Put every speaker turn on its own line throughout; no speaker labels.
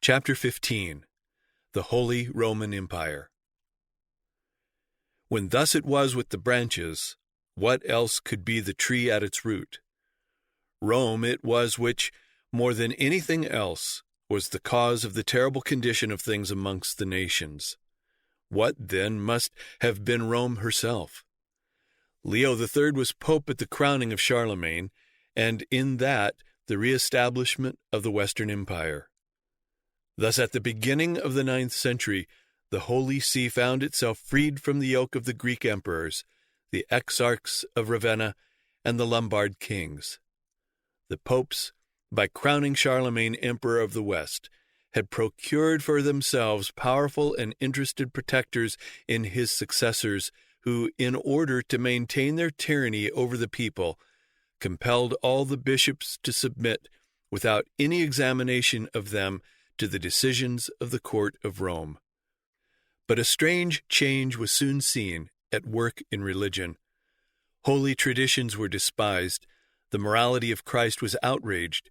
Chapter 15. The Holy Roman Empire. When thus it was with the branches, what else could be the tree at its root? Rome it was which, more than anything else, was the cause of the terrible condition of things amongst the nations. What, then, must have been Rome herself? Leo III was pope at the crowning of Charlemagne, and in that the re-establishment of the Western Empire. Thus, at the beginning of the 9th century, the Holy See found itself freed from the yoke of the Greek emperors, the exarchs of Ravenna, and the Lombard kings. The popes, by crowning Charlemagne emperor of the West, had procured for themselves powerful and interested protectors in his successors, who, in order to maintain their tyranny over the people, compelled all the bishops to submit, without any examination of them, to the decisions of the court of Rome. But a strange change was soon seen at work in religion. Holy traditions were despised, the morality of Christ was outraged,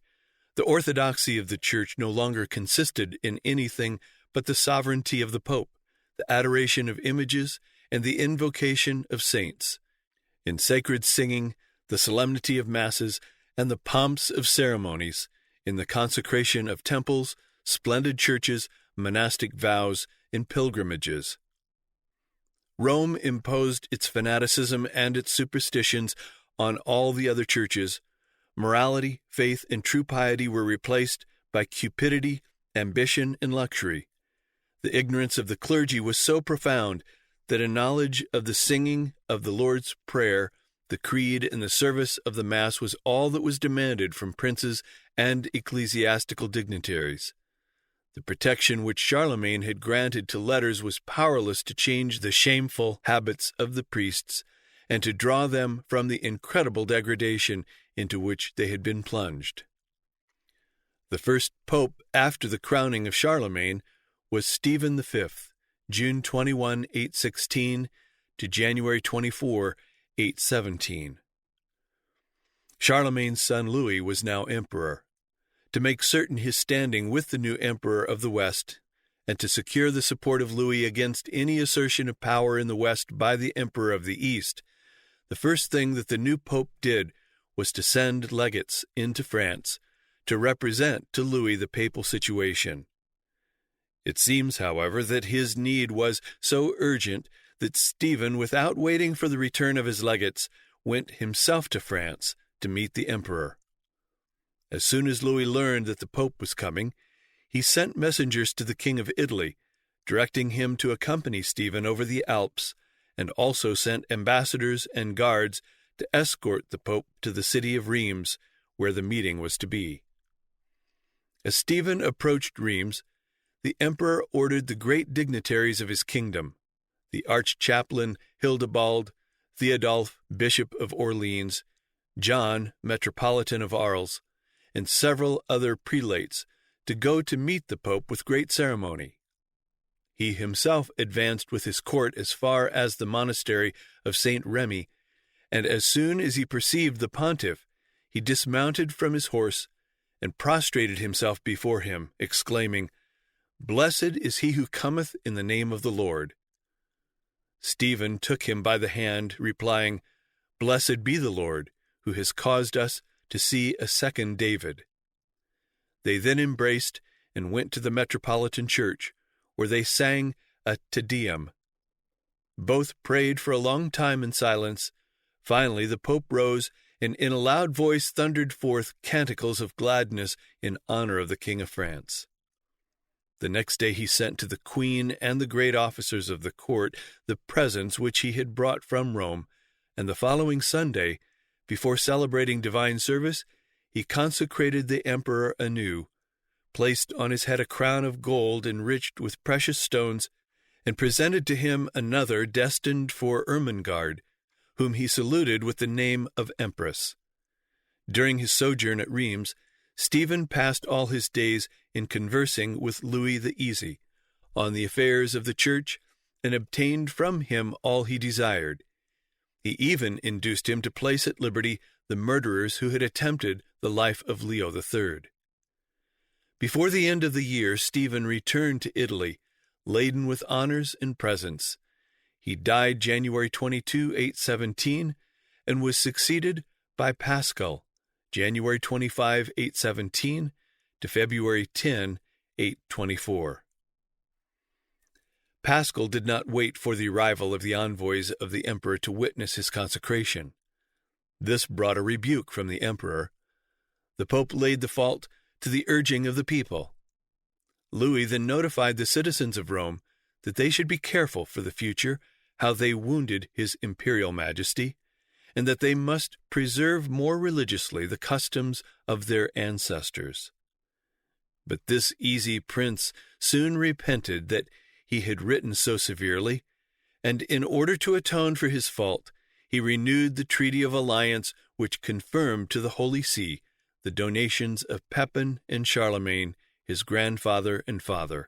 the orthodoxy of the Church no longer consisted in anything but the sovereignty of the Pope, the adoration of images, and the invocation of saints. In sacred singing, the solemnity of masses, and the pomps of ceremonies, in the consecration of temples, splendid churches, monastic vows, and pilgrimages. Rome imposed its fanaticism and its superstitions on all the other churches. Morality, faith, and true piety were replaced by cupidity, ambition, and luxury. The ignorance of the clergy was so profound that a knowledge of the singing of the Lord's Prayer, the Creed, and the service of the Mass was all that was demanded from princes and ecclesiastical dignitaries. The protection which Charlemagne had granted to letters was powerless to change the shameful habits of the priests and to draw them from the incredible degradation into which they had been plunged. The first pope after the crowning of Charlemagne was Stephen V, June 21, 816 to January 24, 817. Charlemagne's son Louis was now emperor. To make certain his standing with the new emperor of the West, and to secure the support of Louis against any assertion of power in the West by the emperor of the East, the first thing that the new pope did was to send legates into France to represent to Louis the papal situation. It seems, however, that his need was so urgent that Stephen, without waiting for the return of his legates, went himself to France to meet the emperor. As soon as Louis learned that the Pope was coming, he sent messengers to the King of Italy, directing him to accompany Stephen over the Alps, and also sent ambassadors and guards to escort the Pope to the city of Rheims, where the meeting was to be. As Stephen approached Rheims, the emperor ordered the great dignitaries of his kingdom, the arch-chaplain Hildebald, Theodulf, Bishop of Orleans, John, Metropolitan of Arles, and several other prelates, to go to meet the Pope with great ceremony. He himself advanced with his court as far as the monastery of St. Remy, and as soon as he perceived the pontiff, he dismounted from his horse and prostrated himself before him, exclaiming, "Blessed is he who cometh in the name of the Lord." Stephen took him by the hand, replying, "Blessed be the Lord, who has caused us to see a second David." They then embraced and went to the Metropolitan Church, where they sang a Te Deum. Both prayed for a long time in silence. Finally, the Pope rose and in a loud voice thundered forth canticles of gladness in honor of the King of France. The next day he sent to the Queen and the great officers of the court the presents which he had brought from Rome, and the following Sunday, before celebrating divine service, he consecrated the emperor anew, placed on his head a crown of gold enriched with precious stones, and presented to him another destined for Ermengarde, whom he saluted with the name of Empress. During his sojourn at Rheims, Stephen passed all his days in conversing with Louis the Easy on the affairs of the Church, and obtained from him all he desired. He even induced him to place at liberty the murderers who had attempted the life of Leo III. Before the end of the year, Stephen returned to Italy, laden with honors and presents. He died January 22, 817, and was succeeded by Paschal, January 25, 817, to February 10, 824. Paschal did not wait for the arrival of the envoys of the emperor to witness his consecration. This brought a rebuke from the emperor. The pope laid the fault to the urging of the people. Louis then notified the citizens of Rome that they should be careful for the future how they wounded his imperial majesty, and that they must preserve more religiously the customs of their ancestors. But this easy prince soon repented that he had written so severely, and in order to atone for his fault, he renewed the treaty of alliance which confirmed to the Holy See the donations of Pepin and Charlemagne, his grandfather and father.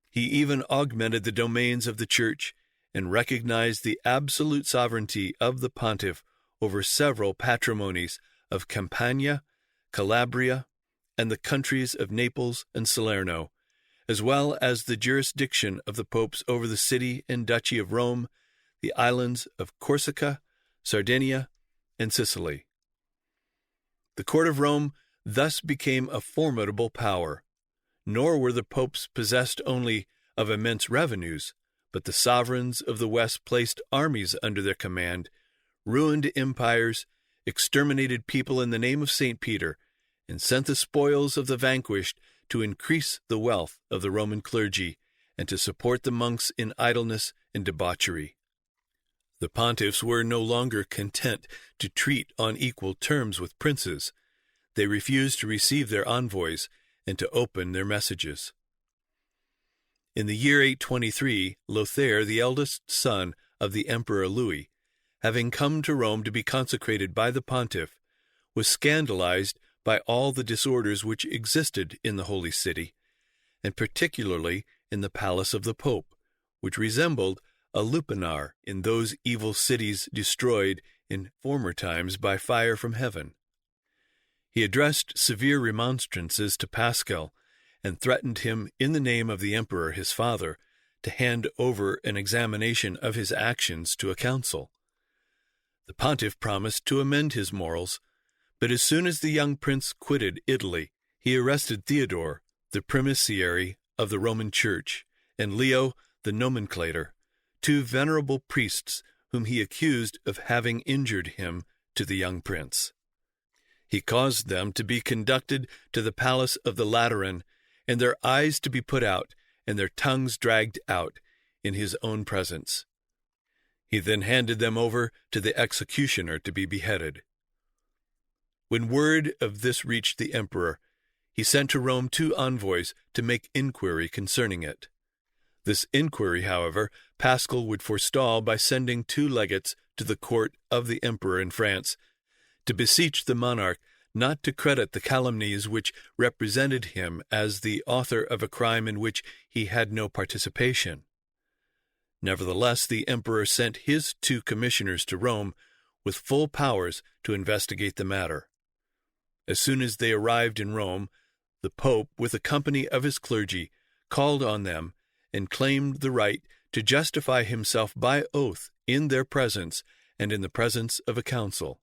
He even augmented the domains of the Church and recognized the absolute sovereignty of the pontiff over several patrimonies of Campania, Calabria, and the countries of Naples and Salerno, as well as the jurisdiction of the popes over the city and duchy of Rome, the islands of Corsica, Sardinia, and Sicily. The court of Rome thus became a formidable power, nor were the popes possessed only of immense revenues, but the sovereigns of the West placed armies under their command, ruined empires, exterminated people in the name of St. Peter, and sent the spoils of the vanquished to increase the wealth of the Roman clergy and to support the monks in idleness and debauchery. The pontiffs were no longer content to treat on equal terms with princes. They refused to receive their envoys and to open their messages. In the year 823, Lothair, the eldest son of the Emperor Louis, having come to Rome to be consecrated by the pontiff, was scandalized by all the disorders which existed in the Holy City, and particularly in the palace of the Pope, which resembled a lupanar in those evil cities destroyed in former times by fire from heaven. He addressed severe remonstrances to Paschal, and threatened him in the name of the emperor his father to hand over an examination of his actions to a council. The pontiff promised to amend his morals, but as soon as the young prince quitted Italy, he arrested Theodore, the primiciary of the Roman Church, and Leo, the nomenclator, two venerable priests whom he accused of having injured him to the young prince. He caused them to be conducted to the palace of the Lateran, and their eyes to be put out, and their tongues dragged out, in his own presence. He then handed them over to the executioner to be beheaded. When word of this reached the emperor, he sent to Rome 2 envoys to make inquiry concerning it. This inquiry, however, Paschal would forestall by sending 2 legates to the court of the emperor in France to beseech the monarch not to credit the calumnies which represented him as the author of a crime in which he had no participation. Nevertheless, the emperor sent his 2 commissioners to Rome with full powers to investigate the matter. As soon as they arrived in Rome, the Pope, with a company of his clergy, called on them and claimed the right to justify himself by oath in their presence and in the presence of a council.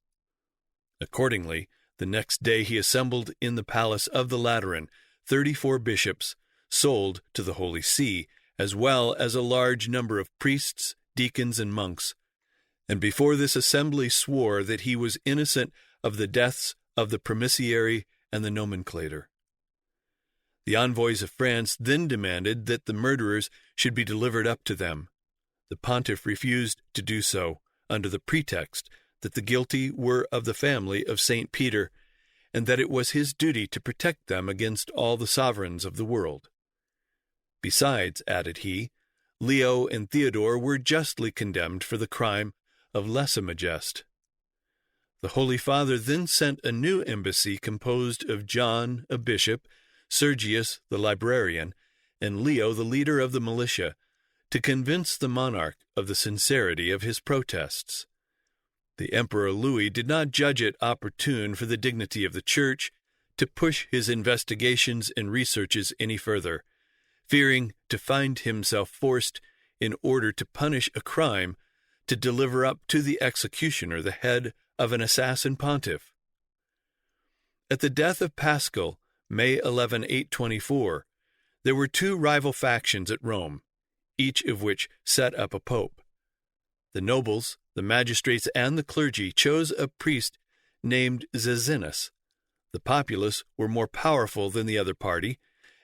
Accordingly, the next day he assembled in the palace of the Lateran 34 bishops, sold to the Holy See, as well as a large number of priests, deacons, and monks, and before this assembly swore that he was innocent of the deaths of the primiciary and the nomenclator. The envoys of France then demanded that the murderers should be delivered up to them. The pontiff refused to do so, under the pretext that the guilty were of the family of St. Peter, and that it was his duty to protect them against all the sovereigns of the world. Besides, added he, Leo and Theodore were justly condemned for the crime of lese-majest. The Holy Father then sent a new embassy composed of John, a bishop, Sergius, the librarian, and Leo, the leader of the militia, to convince the monarch of the sincerity of his protests. The Emperor Louis did not judge it opportune for the dignity of the Church to push his investigations and researches any further, fearing to find himself forced, in order to punish a crime, to deliver up to the executioner the head of an assassin pontiff. At the death of Paschal, May 11, 824, there were two rival factions at Rome, each of which set up a pope. The nobles, the magistrates, and the clergy chose a priest named Zezzinus. The populace were more powerful than the other party,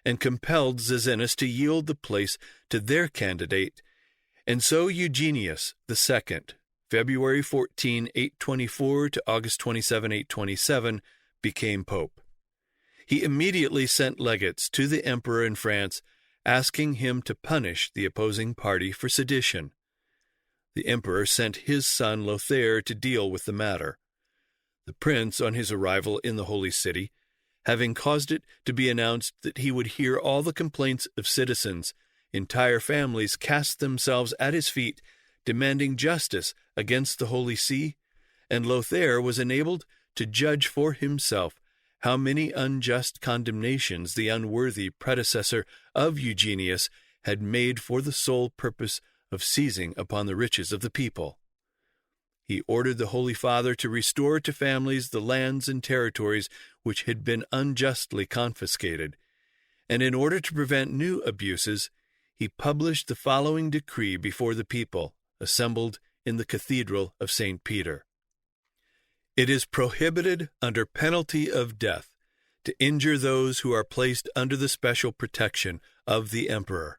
and compelled Zezzinus to yield the place to their candidate, and so Eugenius II, February 14, 824 to August 27, 827, became pope. He immediately sent legates to the emperor in France, asking him to punish the opposing party for sedition. The emperor sent his son Lothair to deal with the matter. The prince, on his arrival in the Holy City, having caused it to be announced that he would hear all the complaints of citizens, entire families cast themselves at his feet, demanding justice against the Holy See, and Lothair was enabled to judge for himself how many unjust condemnations the unworthy predecessor of Eugenius had made for the sole purpose of seizing upon the riches of the people. He ordered the Holy Father to restore to families the lands and territories which had been unjustly confiscated, and in order to prevent new abuses, he published the following decree before the people, assembled in the Cathedral of St. Peter. It is prohibited under penalty of death to injure those who are placed under the special protection of the emperor.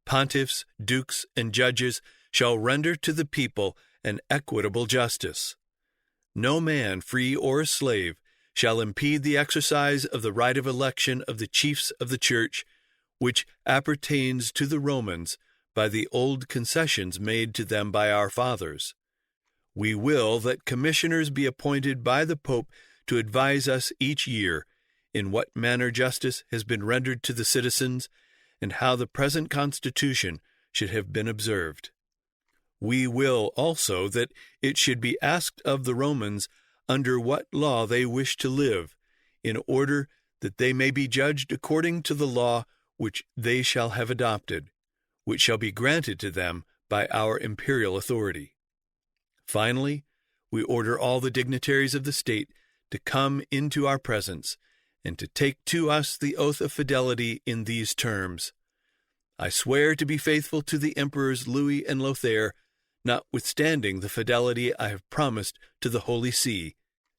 Pontiffs, dukes, and judges shall render to the people an equitable justice. No man, free or slave, shall impede the exercise of the right of election of the chiefs of the church, which appertains to the Romans by the old concessions made to them by our fathers. We will that commissioners be appointed by the Pope to advise us each year in what manner justice has been rendered to the citizens, and how the present constitution should have been observed. We will also that it should be asked of the Romans under what law they wish to live, in order that they may be judged according to the law which they shall have adopted, which shall be granted to them by our imperial authority. Finally, we order all the dignitaries of the state to come into our presence, and to take to us the oath of fidelity in these terms: I swear to be faithful to the emperors Louis and Lothair, notwithstanding the fidelity I have promised to the Holy See,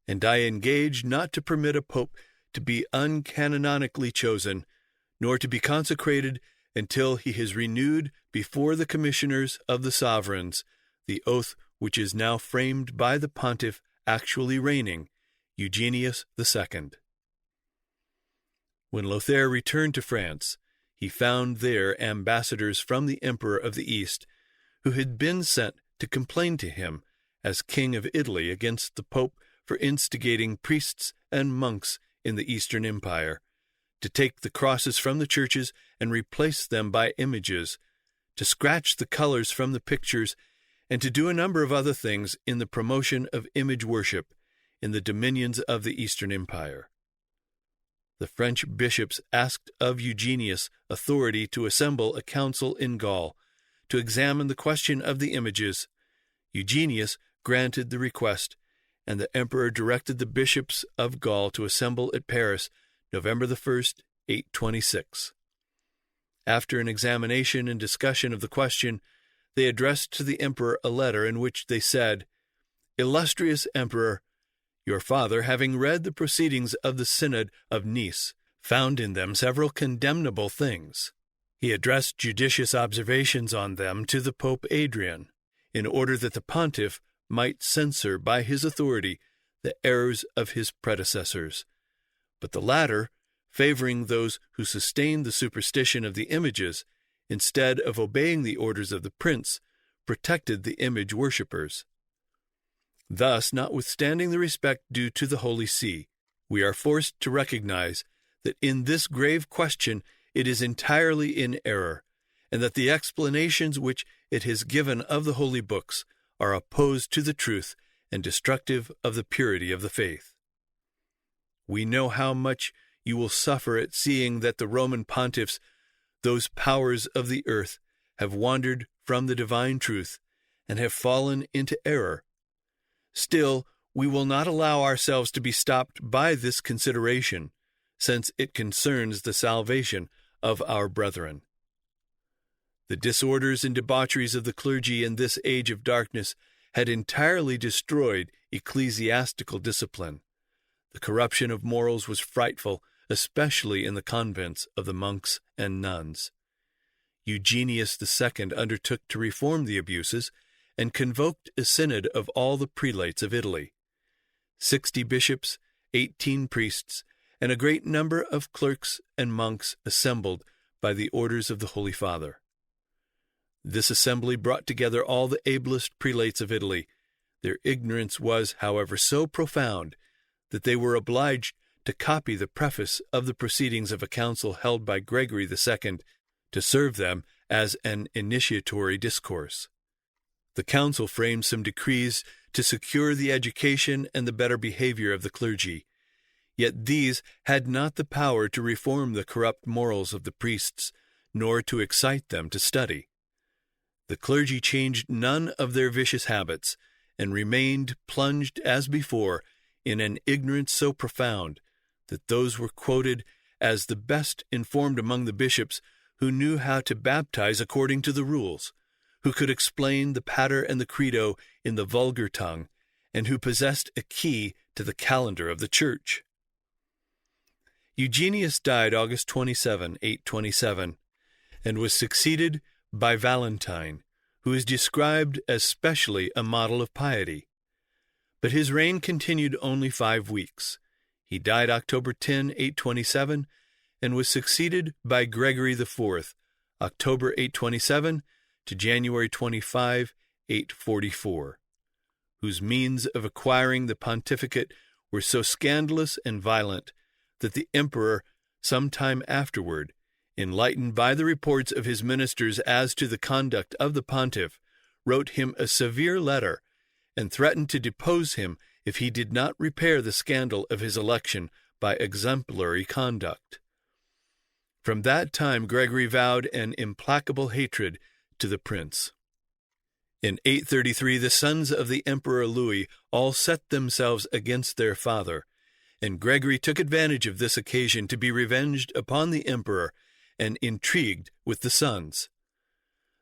and I engage not to permit a pope to be uncanonically chosen, nor to be consecrated until he has renewed before the commissioners of the sovereigns the oath which is now framed by the pontiff actually reigning, Eugenius II. When Lothair returned to France, he found there ambassadors from the Emperor of the East, who had been sent to complain to him as King of Italy against the Pope for instigating priests and monks in the Eastern Empire, to take the crosses from the churches and replace them by images, to scratch the colors from the pictures, and to do a number of other things in the promotion of image worship in the dominions of the Eastern Empire. The French bishops asked of Eugenius authority to assemble a council in Gaul to examine the question of the images. Eugenius granted the request, and the emperor directed the bishops of Gaul to assemble at Paris, November 1st, 826. After an examination and discussion of the question, they addressed to the emperor a letter in which they said, Illustrious Emperor, your father, having read the proceedings of the Synod of Nice, found in them several condemnable things. He addressed judicious observations on them to the Pope Adrian, in order that the pontiff might censor by his authority the errors of his predecessors. But the latter, favoring those who sustained the superstition of the images, instead of obeying the orders of the prince, protected the image worshippers. Thus, notwithstanding the respect due to the Holy See, we are forced to recognize that in this grave question it is entirely in error, and that the explanations which it has given of the holy books are opposed to the truth and destructive of the purity of the faith. We know how much you will suffer at seeing that the Roman pontiffs, those powers of the earth, have wandered from the divine truth and have fallen into error. Still, we will not allow ourselves to be stopped by this consideration, since it concerns the salvation of our brethren. The disorders and debaucheries of the clergy in this age of darkness had entirely destroyed ecclesiastical discipline. The corruption of morals was frightful, especially in the convents of the monks and nuns. Eugenius II undertook to reform the abuses and convoked a synod of all the prelates of Italy. 60 bishops, 18 priests, and a great number of clerks and monks assembled by the orders of the Holy Father. This assembly brought together all the ablest prelates of Italy. Their ignorance was, however, so profound that they were obliged to copy the preface of the proceedings of a council held by Gregory II to serve them as an initiatory discourse. The council framed some decrees to secure the education and the better behavior of the clergy. Yet these had not the power to reform the corrupt morals of the priests, nor to excite them to study. The clergy changed none of their vicious habits, and remained plunged as before in an ignorance so profound that those were quoted as the best informed among the bishops who knew how to baptize according to the rules, who could explain the Pater and the Credo in the vulgar tongue, and who possessed a key to the calendar of the Church. Eugenius died August 27, 827, and was succeeded by Valentine, who is described as specially a model of piety. But his reign continued only 5 weeks. He died October 10, 827, and was succeeded by Gregory IV, October 827 to January 25, 844, whose means of acquiring the pontificate were so scandalous and violent that the emperor, some time afterward, enlightened by the reports of his ministers as to the conduct of the pontiff, wrote him a severe letter and threatened to depose him if he did not repair the scandal of his election by exemplary conduct. From that time Gregory vowed an implacable hatred to the prince. In 833 the sons of the Emperor Louis all set themselves against their father, and Gregory took advantage of this occasion to be revenged upon the emperor and intrigued with the sons.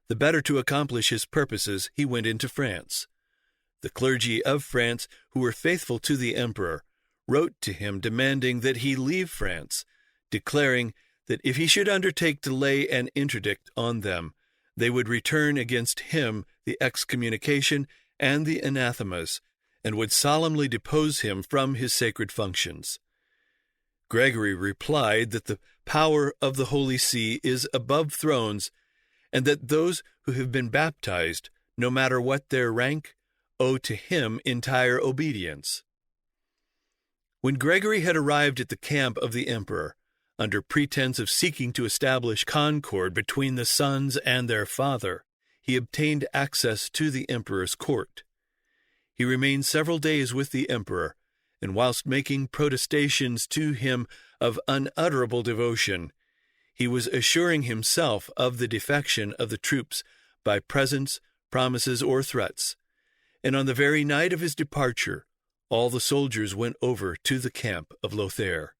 The better to accomplish his purposes, he went into France. The clergy of France, who were faithful to the emperor, wrote to him demanding that he leave France, declaring that if he should undertake to lay an interdict on them, they would return against him the excommunication and the anathemas, and would solemnly depose him from his sacred functions. Gregory replied that the power of the Holy See is above thrones, and that those who have been baptized, no matter what their rank, owe to him entire obedience. When Gregory had arrived at the camp of the emperor, under pretense of seeking to establish concord between the sons and their father, he obtained access to the emperor's court. He remained several days with the emperor, and whilst making protestations to him of unutterable devotion, he was assuring himself of the defection of the troops by presents, promises, or threats, and on the very night of his departure, all the soldiers went over to the camp of Lothair.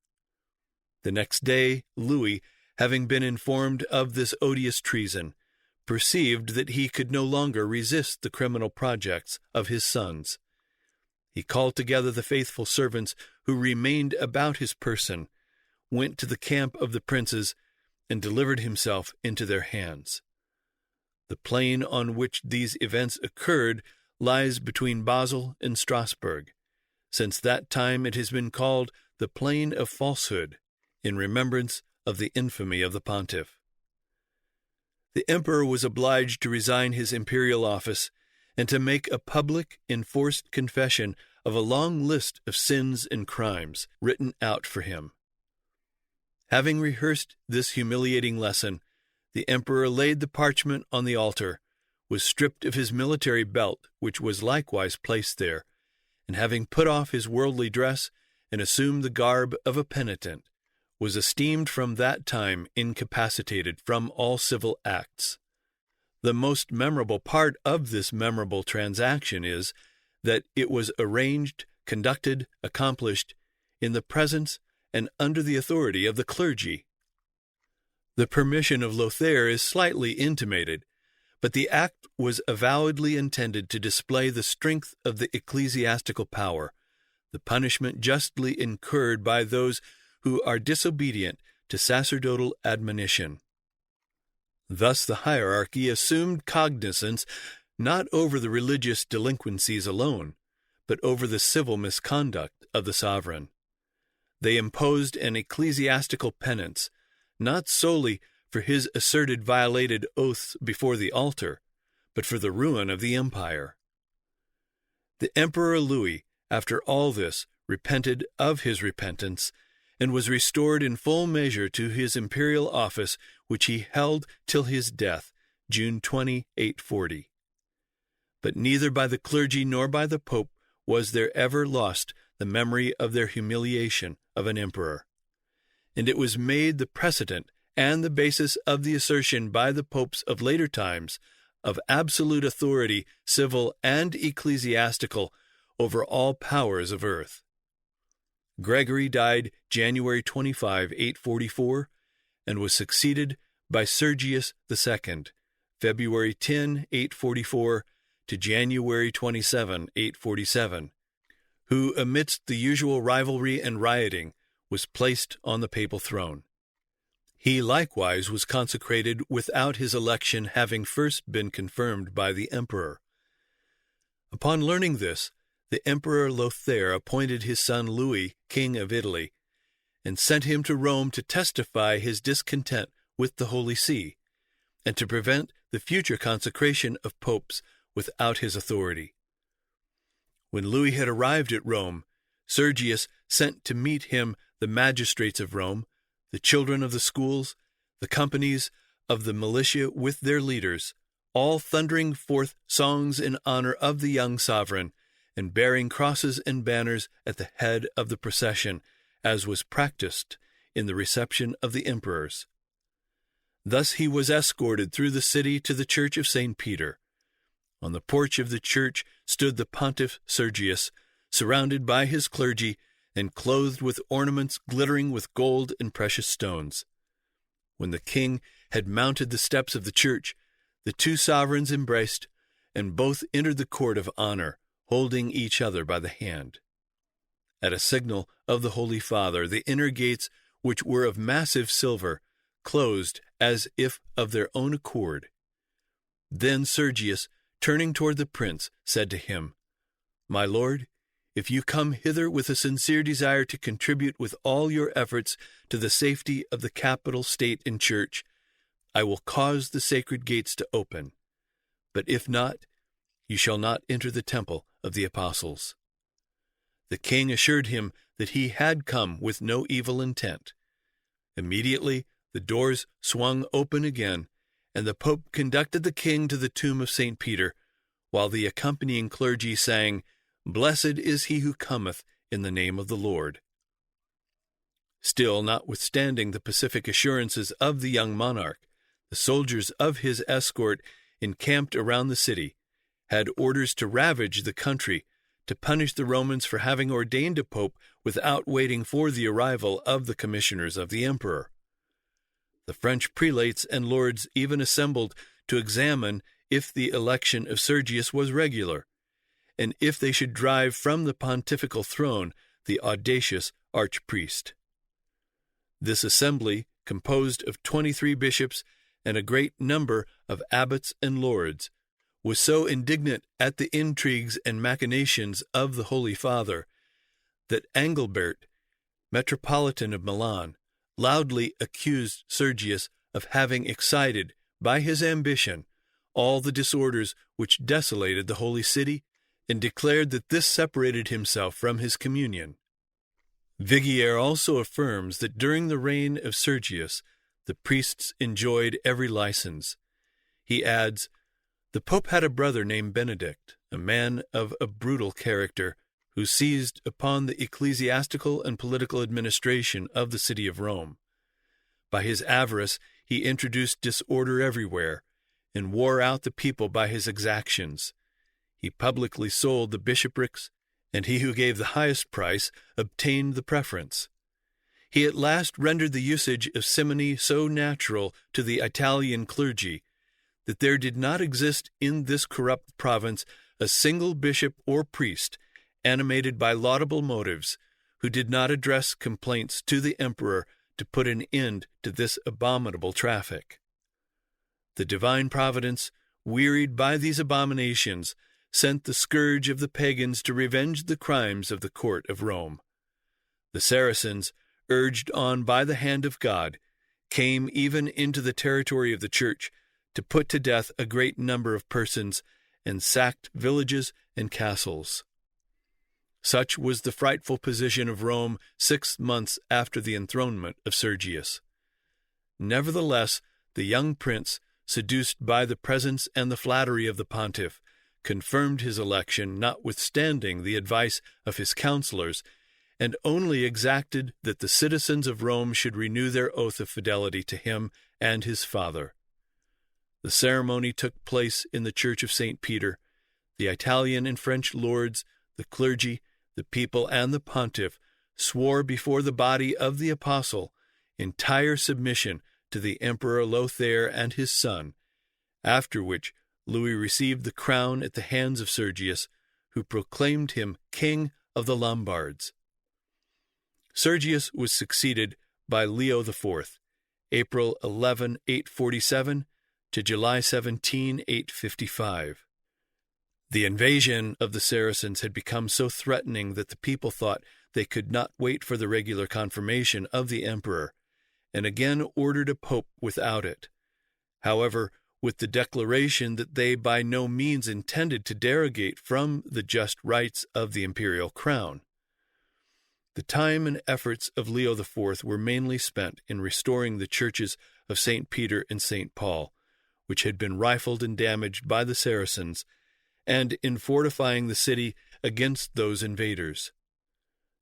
The next day, Louis, having been informed of this odious treason, perceived that he could no longer resist the criminal projects of his sons. He called together the faithful servants who remained about his person, went to the camp of the princes, and delivered himself into their hands. The plain on which these events occurred lies between Basel and Strasbourg. Since that time it has been called the Plain of Falsehood, in remembrance of the infamy of the pontiff. The emperor was obliged to resign his imperial office and to make a public, enforced confession of a long list of sins and crimes written out for him. Having rehearsed this humiliating lesson, the emperor laid the parchment on the altar, was stripped of his military belt, which was likewise placed there, and having put off his worldly dress and assumed the garb of a penitent, was esteemed from that time incapacitated from all civil acts. The most memorable part of this memorable transaction is that it was arranged, conducted, accomplished in the presence and under the authority of the clergy. The permission of Lothair is slightly intimated, but the act was avowedly intended to display the strength of the ecclesiastical power, the punishment justly incurred by those who are disobedient to sacerdotal admonition. Thus the hierarchy assumed cognizance not over the religious delinquencies alone, but over the civil misconduct of the sovereign. They imposed an ecclesiastical penance, not solely for his asserted violated oaths before the altar, but for the ruin of the empire. The Emperor Louis, after all this, repented of his repentance, and was restored in full measure to his imperial office, which he held till his death, June 20, 840. But neither by the clergy nor by the Pope was there ever lost the memory of their humiliation of an emperor, and it was made the precedent and the basis of the assertion by the popes of later times of absolute authority, civil and ecclesiastical, over all powers of earth. Gregory died January 25, 844, and was succeeded by Sergius II, February 10, 844, to January 27, 847, who, amidst the usual rivalry and rioting, was placed on the papal throne. He likewise was consecrated without his election having first been confirmed by the emperor. Upon learning this, the Emperor Lothair appointed his son Louis king of Italy, and sent him to Rome to testify his discontent with the Holy See, and to prevent the future consecration of popes without his authority. When Louis had arrived at Rome, Sergius sent to meet him the magistrates of Rome, the children of the schools, the companies of the militia with their leaders, all thundering forth songs in honor of the young sovereign, and bearing crosses and banners at the head of the procession, as was practiced in the reception of the emperors. Thus he was escorted through the city to the church of St. Peter. On the porch of the church stood the pontiff Sergius, surrounded by his clergy, and clothed with ornaments glittering with gold and precious stones. When the king had mounted the steps of the church, the two sovereigns embraced, and both entered the court of honor, holding each other by the hand. At a signal of the Holy Father, the inner gates, which were of massive silver, closed as if of their own accord. Then Sergius, turning toward the prince, said to him, "My lord, if you come hither with a sincere desire to contribute with all your efforts to the safety of the capital, state, and church, I will cause the sacred gates to open. But if not, you shall not enter the temple of the apostles." The king assured him that he had come with no evil intent. Immediately the doors swung open again, and the Pope conducted the king to the tomb of St. Peter, while the accompanying clergy sang, "Blessed is he who cometh in the name of the Lord." Still, notwithstanding the pacific assurances of the young monarch, the soldiers of his escort encamped around the city, had orders to ravage the country, to punish the Romans for having ordained a pope without waiting for the arrival of the commissioners of the emperor. The French prelates and lords even assembled to examine if the election of Sergius was regular, and if they should drive from the pontifical throne the audacious archpriest. This assembly, composed of 23 bishops and a great number of abbots and lords, was so indignant at the intrigues and machinations of the Holy Father that Angilbert, Metropolitan of Milan, loudly accused Sergius of having excited, by his ambition, all the disorders which desolated the Holy City, and declared that this separated himself from his communion. Viguier also affirms that during the reign of Sergius, the priests enjoyed every license. He adds, "The Pope had a brother named Benedict, a man of a brutal character, who seized upon the ecclesiastical and political administration of the city of Rome. By his avarice he introduced disorder everywhere, and wore out the people by his exactions. He publicly sold the bishoprics, and he who gave the highest price obtained the preference. He at last rendered the usage of simony so natural to the Italian clergy that there did not exist in this corrupt province a single bishop or priest, animated by laudable motives, who did not address complaints to the emperor to put an end to this abominable traffic. The divine providence, wearied by these abominations, sent the scourge of the pagans to revenge the crimes of the court of Rome. The Saracens, urged on by the hand of God, came even into the territory of the Church to put to death a great number of persons, and sacked villages and castles. Such was the frightful position of Rome 6 months after the enthronement of Sergius. Nevertheless, the young prince, seduced by the presence and the flattery of the pontiff, confirmed his election notwithstanding the advice of his counselors, and only exacted that the citizens of Rome should renew their oath of fidelity to him and his father. The ceremony took place in the Church of St. Peter. The Italian and French lords, the clergy, the people, and the pontiff swore before the body of the apostle entire submission to the Emperor Lothair and his son, after which Louis received the crown at the hands of Sergius, who proclaimed him King of the Lombards. Sergius was succeeded by Leo IV, April 11, 847, to July 17, 855. The invasion of the Saracens had become so threatening that the people thought they could not wait for the regular confirmation of the emperor, and again ordered a pope without it. However, with the declaration that they by no means intended to derogate from the just rights of the imperial crown. The time and efforts of Leo IV were mainly spent in restoring the churches of St. Peter and St. Paul, which had been rifled and damaged by the Saracens, and in fortifying the city against those invaders.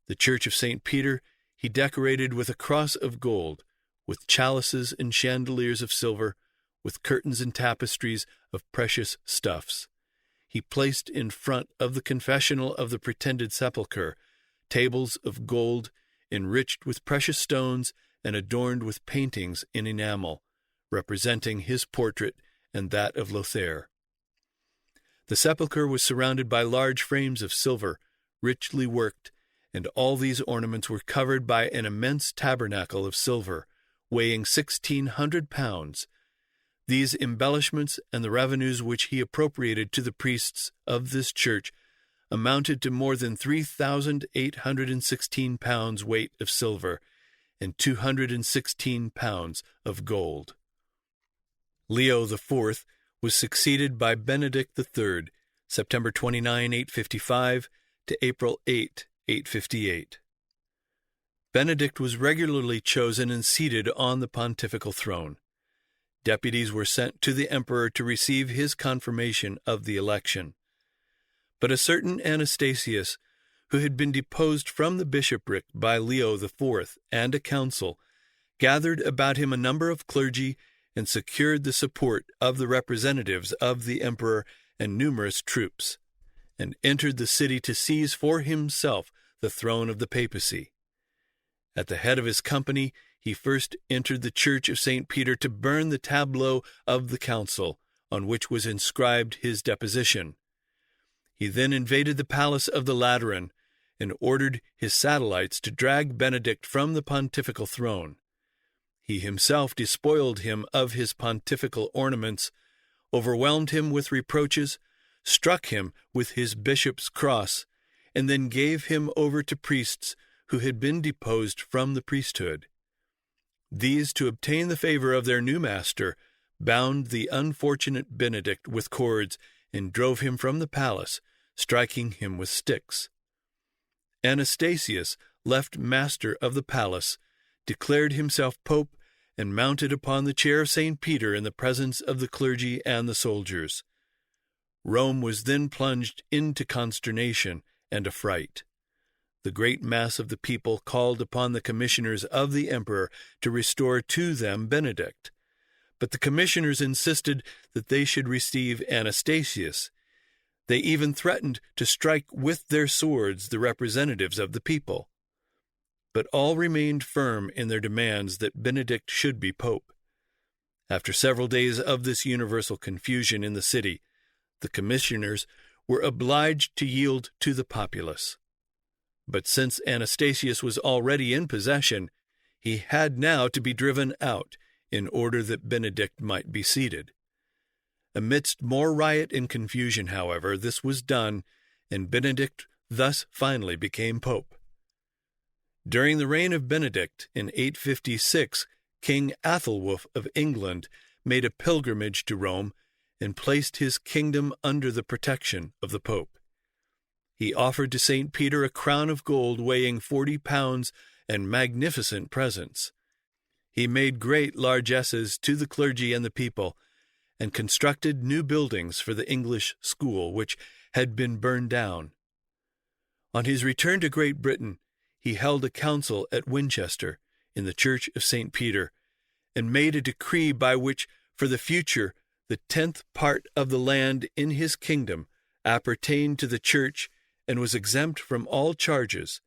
The church of St. Peter he decorated with a cross of gold, with chalices and chandeliers of silver, with curtains and tapestries of precious stuffs. He placed in front of the confessional of the pretended sepulchre tables of gold, enriched with precious stones and adorned with paintings in enamel, representing his portrait and that of Lothair. The sepulchre was surrounded by large frames of silver, richly worked, and all these ornaments were covered by an immense tabernacle of silver, weighing 1,600 pounds. These embellishments and the revenues which he appropriated to the priests of this church amounted to more than 3,816 pounds weight of silver and 216 pounds of gold. Leo IV was succeeded by Benedict III, September 29, 855 to April 8, 858. Benedict was regularly chosen and seated on the pontifical throne. Deputies were sent to the emperor to receive his confirmation of the election. But a certain Anastasius, who had been deposed from the bishopric by Leo IV and a council, gathered about him a number of clergy and secured the support of the representatives of the emperor and numerous troops, and entered the city to seize for himself the throne of the papacy. At the head of his company, he first entered the church of St. Peter to burn the tableau of the council, on which was inscribed his deposition. He then invaded the palace of the Lateran, and ordered his satellites to drag Benedict from the pontifical throne. He himself despoiled him of his pontifical ornaments, overwhelmed him with reproaches, struck him with his bishop's cross, and then gave him over to priests who had been deposed from the priesthood. These, to obtain the favor of their new master, bound the unfortunate Benedict with cords and drove him from the palace, striking him with sticks. Anastasius, left master of the palace, declared himself pope and mounted upon the chair of St. Peter in the presence of the clergy and the soldiers. Rome was then plunged into consternation and a fright. The great mass of the people called upon the commissioners of the emperor to restore to them Benedict. But the commissioners insisted that they should receive Anastasius. They even threatened to strike with their swords the representatives of the people. But all remained firm in their demands that Benedict should be pope. After several days of this universal confusion in the city, the commissioners were obliged to yield to the populace. But since Anastasius was already in possession, he had now to be driven out in order that Benedict might be seated. Amidst more riot and confusion, however, this was done, and Benedict thus finally became pope. During the reign of Benedict, in 856, King Athelwulf of England made a pilgrimage to Rome and placed his kingdom under the protection of the pope. He offered to St. Peter a crown of gold weighing 40 pounds and magnificent presents. He made great largesses to the clergy and the people, and constructed new buildings for the English school, which had been burned down. On his return to Great Britain, he held a council at Winchester, in the Church of St. Peter, and made a decree by which, for the future, the 10th part of the land in his kingdom appertained to the Church and was exempt from all charges.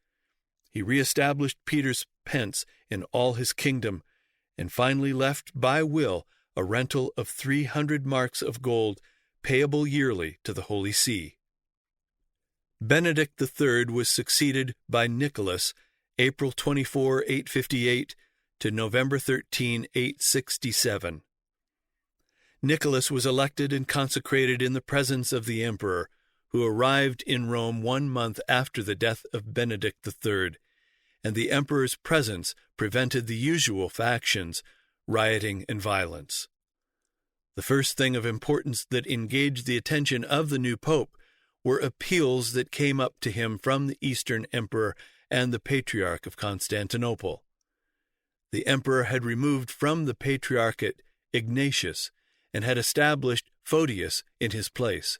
He re-established Peter's pence in all his kingdom, and finally left by will a rental of 300 marks of gold, payable yearly to the Holy See. Benedict III was succeeded by Nicholas, April 24, 858, to November 13, 867. Nicholas was elected and consecrated in the presence of the emperor, who arrived in Rome 1 month after the death of Benedict III, and the emperor's presence prevented the usual factions, rioting, and violence. The first thing of importance that engaged the attention of the new pope were appeals that came up to him from the Eastern Emperor and the Patriarch of Constantinople. The emperor had removed from the Patriarchate Ignatius and had established Photius in his place.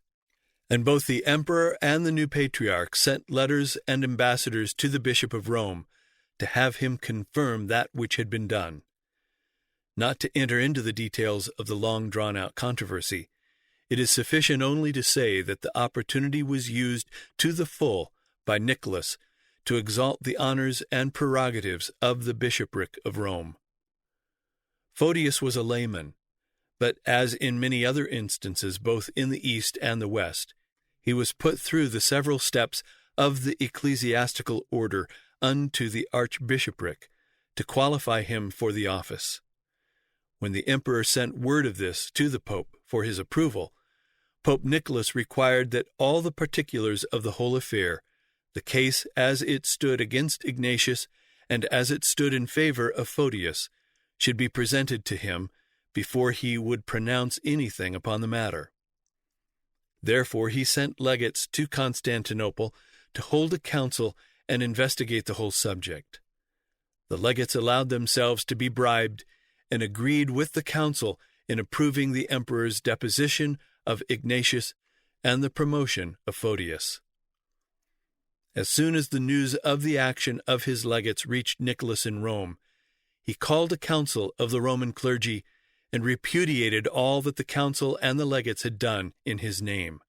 And both the emperor and the new patriarch sent letters and ambassadors to the Bishop of Rome to have him confirm that which had been done. Not to enter into the details of the long-drawn-out controversy, it is sufficient only to say that the opportunity was used to the full by Nicholas to exalt the honors and prerogatives of the bishopric of Rome. Photius was a layman, but as in many other instances both in the East and the West, he was put through the several steps of the ecclesiastical order unto the archbishopric to qualify him for the office. When the emperor sent word of this to the pope for his approval, Pope Nicholas required that all the particulars of the whole affair, the case as it stood against Ignatius and as it stood in favor of Photius, should be presented to him before he would pronounce anything upon the matter. Therefore he sent legates to Constantinople to hold a council and investigate the whole subject. The legates allowed themselves to be bribed and agreed with the council in approving the emperor's deposition of Ignatius and the promotion of Photius. As soon as the news of the action of his legates reached Nicholas in Rome, he called a council of the Roman clergy and repudiated all that the council and the legates had done in his name.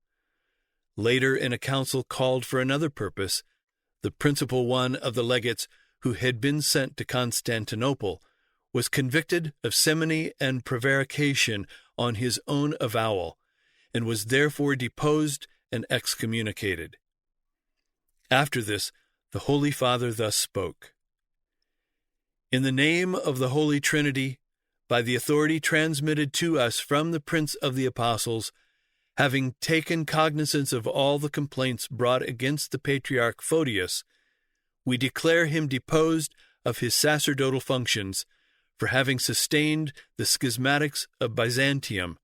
Later, in a council called for another purpose, the principal one of the legates who had been sent to Constantinople was convicted of simony and prevarication on his own avowal, and was therefore deposed and excommunicated. After this, the Holy Father thus spoke: "In the name of the Holy Trinity, by the authority transmitted to us from the Prince of the Apostles, having taken cognizance of all the complaints brought against the Patriarch Photius, we declare him deposed of his sacerdotal functions, for having sustained the schismatics of Byzantium,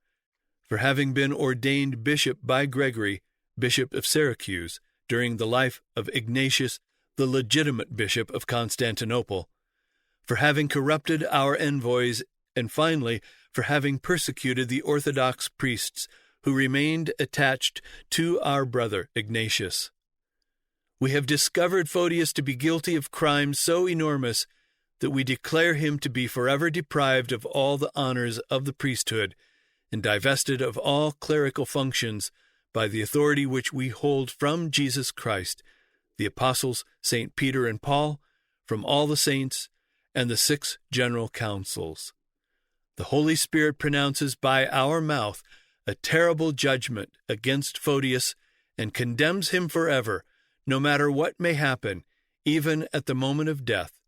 for having been ordained bishop by Gregory, bishop of Syracuse, during the life of Ignatius, the legitimate bishop of Constantinople, for having corrupted our envoys, and finally, for having persecuted the Orthodox priests who remained attached to our brother Ignatius. We have discovered Photius to be guilty of crimes so enormous that we declare him to be forever deprived of all the honors of the priesthood and divested of all clerical functions by the authority which we hold from Jesus Christ, the apostles St. Peter and Paul, from all the saints, and the 6 general councils. The Holy Spirit pronounces by our mouth a terrible judgment against Photius and condemns him forever, no matter what may happen, even at the moment of death,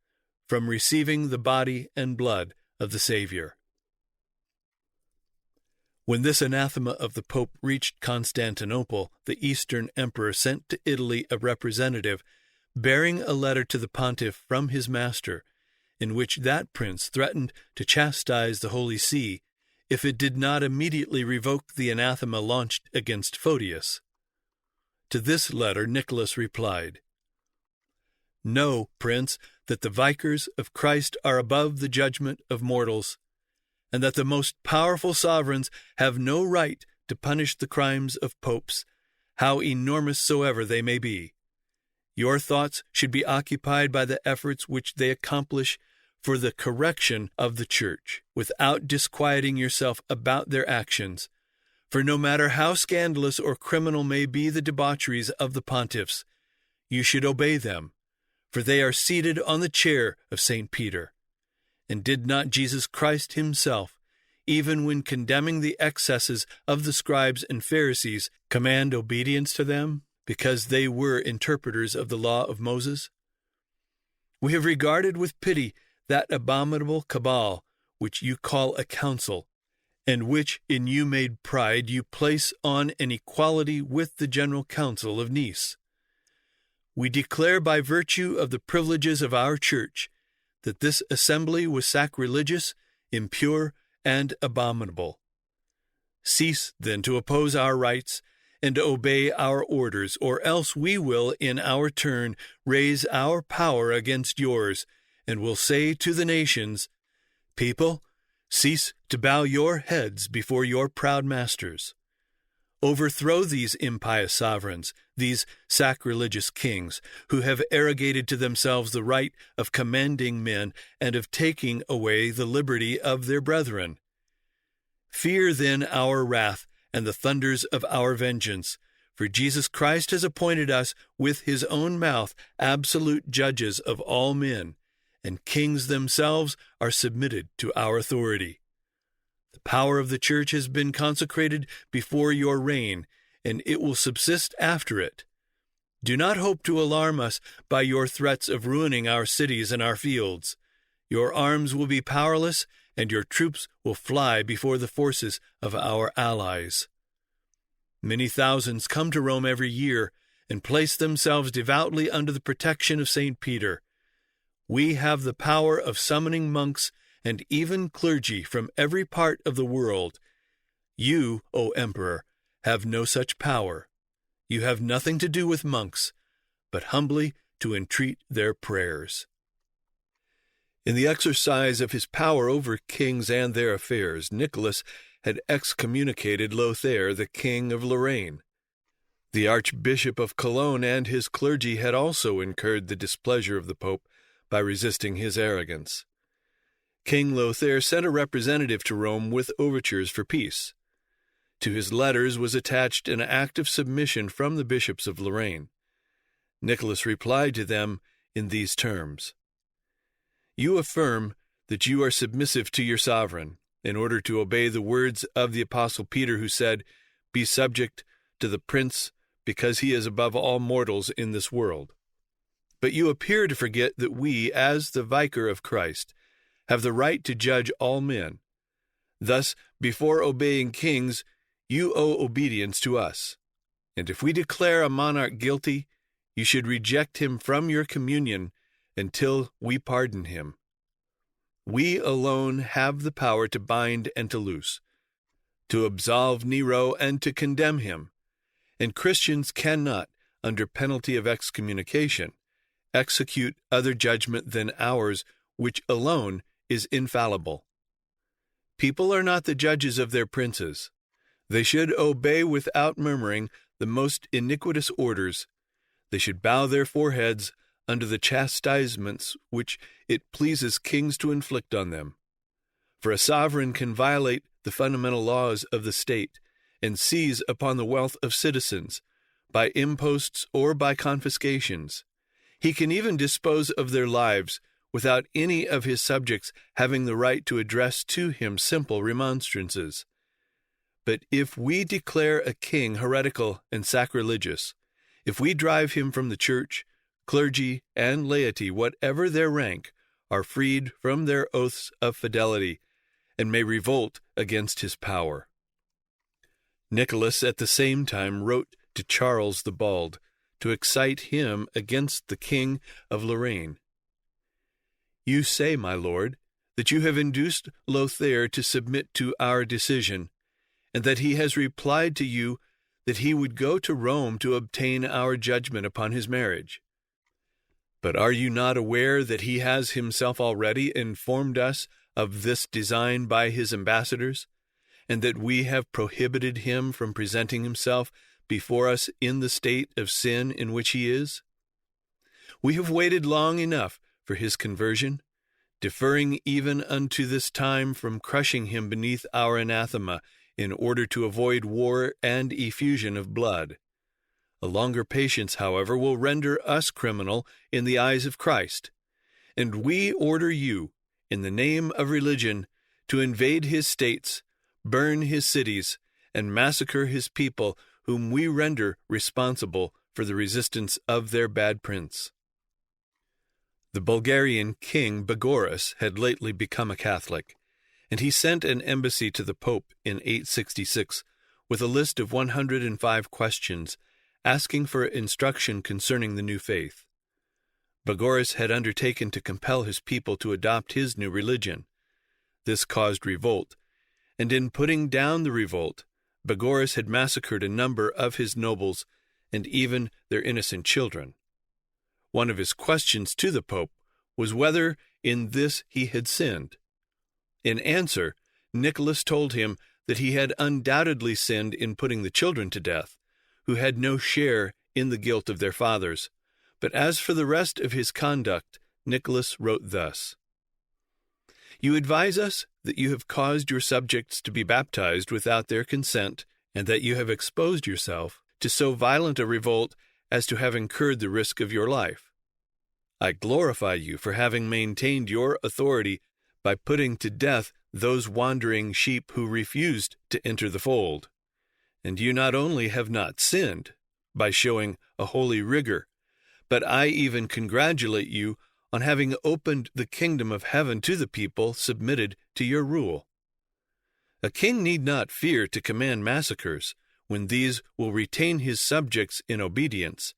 from receiving the body and blood of the Savior. When this anathema of the Pope reached Constantinople, the Eastern Emperor sent to Italy a representative, bearing a letter to the pontiff from his master, in which that prince threatened to chastise the Holy See if it did not immediately revoke the anathema launched against Photius. To this letter Nicholas replied, "Know, Prince, that the vicars of Christ are above the judgment of mortals, and that the most powerful sovereigns have no right to punish the crimes of popes, how enormous soever they may be. Your thoughts should be occupied by the efforts which they accomplish for the correction of the Church, without disquieting yourself about their actions. For no matter how scandalous or criminal may be the debaucheries of the pontiffs, you should obey them, for they are seated on the chair of St. Peter. And did not Jesus Christ himself, even when condemning the excesses of the scribes and Pharisees, command obedience to them, because they were interpreters of the law of Moses? We have regarded with pity that abominable cabal which you call a council, and which in you made pride you place on an equality with the General Council of Nice. We declare by virtue of the privileges of our Church that this assembly was sacrilegious, impure, and abominable. Cease, then, to oppose our rights and to obey our orders, or else we will, in our turn, raise our power against yours, and will say to the nations, 'People, cease to bow your heads before your proud masters. Overthrow these impious sovereigns, these sacrilegious kings, who have arrogated to themselves the right of commanding men and of taking away the liberty of their brethren. Fear then our wrath and the thunders of our vengeance, for Jesus Christ has appointed us with his own mouth absolute judges of all men, and kings themselves are submitted to our authority. The power of the Church has been consecrated before your reign, and it will subsist after it. Do not hope to alarm us by your threats of ruining our cities and our fields. Your arms will be powerless, and your troops will fly before the forces of our allies. Many thousands come to Rome every year and place themselves devoutly under the protection of St. Peter. We have the power of summoning monks and even clergy from every part of the world. You, O Emperor, have no such power. You have nothing to do with monks, but humbly to entreat their prayers." In the exercise of his power over kings and their affairs, Nicholas had excommunicated Lothair, the king of Lorraine. The Archbishop of Cologne and his clergy had also incurred the displeasure of the Pope by resisting his arrogance. King Lothair sent a representative to Rome with overtures for peace. To his letters was attached an act of submission from the bishops of Lorraine. Nicholas replied to them in these terms: "You affirm that you are submissive to your sovereign, in order to obey the words of the Apostle Peter, who said, 'Be subject to the prince, because he is above all mortals in this world.' But you appear to forget that we, as the vicar of Christ, have the right to judge all men. Thus, before obeying kings, you owe obedience to us. And if we declare a monarch guilty, you should reject him from your communion until we pardon him. We alone have the power to bind and to loose, to absolve Nero and to condemn him, and Christians cannot, under penalty of excommunication, execute other judgment than ours, which alone is infallible. People are not the judges of their princes. They should obey without murmuring the most iniquitous orders. They should bow their foreheads under the chastisements which it pleases kings to inflict on them. For a sovereign can violate the fundamental laws of the state and seize upon the wealth of citizens by imposts or by confiscations. He can even dispose of their lives without any of his subjects having the right to address to him simple remonstrances. But if we declare a king heretical and sacrilegious, if we drive him from the church, clergy and laity, whatever their rank, are freed from their oaths of fidelity and may revolt against his power. Nicholas at the same time wrote to Charles the Bald to excite him against the king of Lorraine. You say, my lord, that you have induced Lothair to submit to our decision, and that he has replied to you that he would go to Rome to obtain our judgment upon his marriage. But are you not aware that he has himself already informed us of this design by his ambassadors, and that we have prohibited him from presenting himself before us in the state of sin in which he is? We have waited long enough for his conversion, deferring even unto this time from crushing him beneath our anathema, in order to avoid war and effusion of blood. A longer patience, however, will render us criminal in the eyes of Christ, and we order you, in the name of religion, to invade his states, burn his cities, and massacre his people, whom we render responsible for the resistance of their bad prince. The Bulgarian king Bagoras had lately become a Catholic, and he sent an embassy to the Pope in 866 with a list of 105 questions, asking for instruction concerning the new faith. Bagoras had undertaken to compel his people to adopt his new religion. This caused revolt, and in putting down the revolt, Bagoras had massacred a number of his nobles and even their innocent children. One of his questions to the Pope was whether in this he had sinned. In answer, Nicholas told him that he had undoubtedly sinned in putting the children to death, who had no share in the guilt of their fathers. But as for the rest of his conduct, Nicholas wrote thus: You advise us that you have caused your subjects to be baptized without their consent, and that you have exposed yourself to so violent a revolt as to have incurred the risk of your life. I glorify you for having maintained your authority by putting to death those wandering sheep who refused to enter the fold. And you not only have not sinned by showing a holy rigor, but I even congratulate you on having opened the kingdom of heaven to the people submitted to your rule. A king need not fear to command massacres when these will retain his subjects in obedience,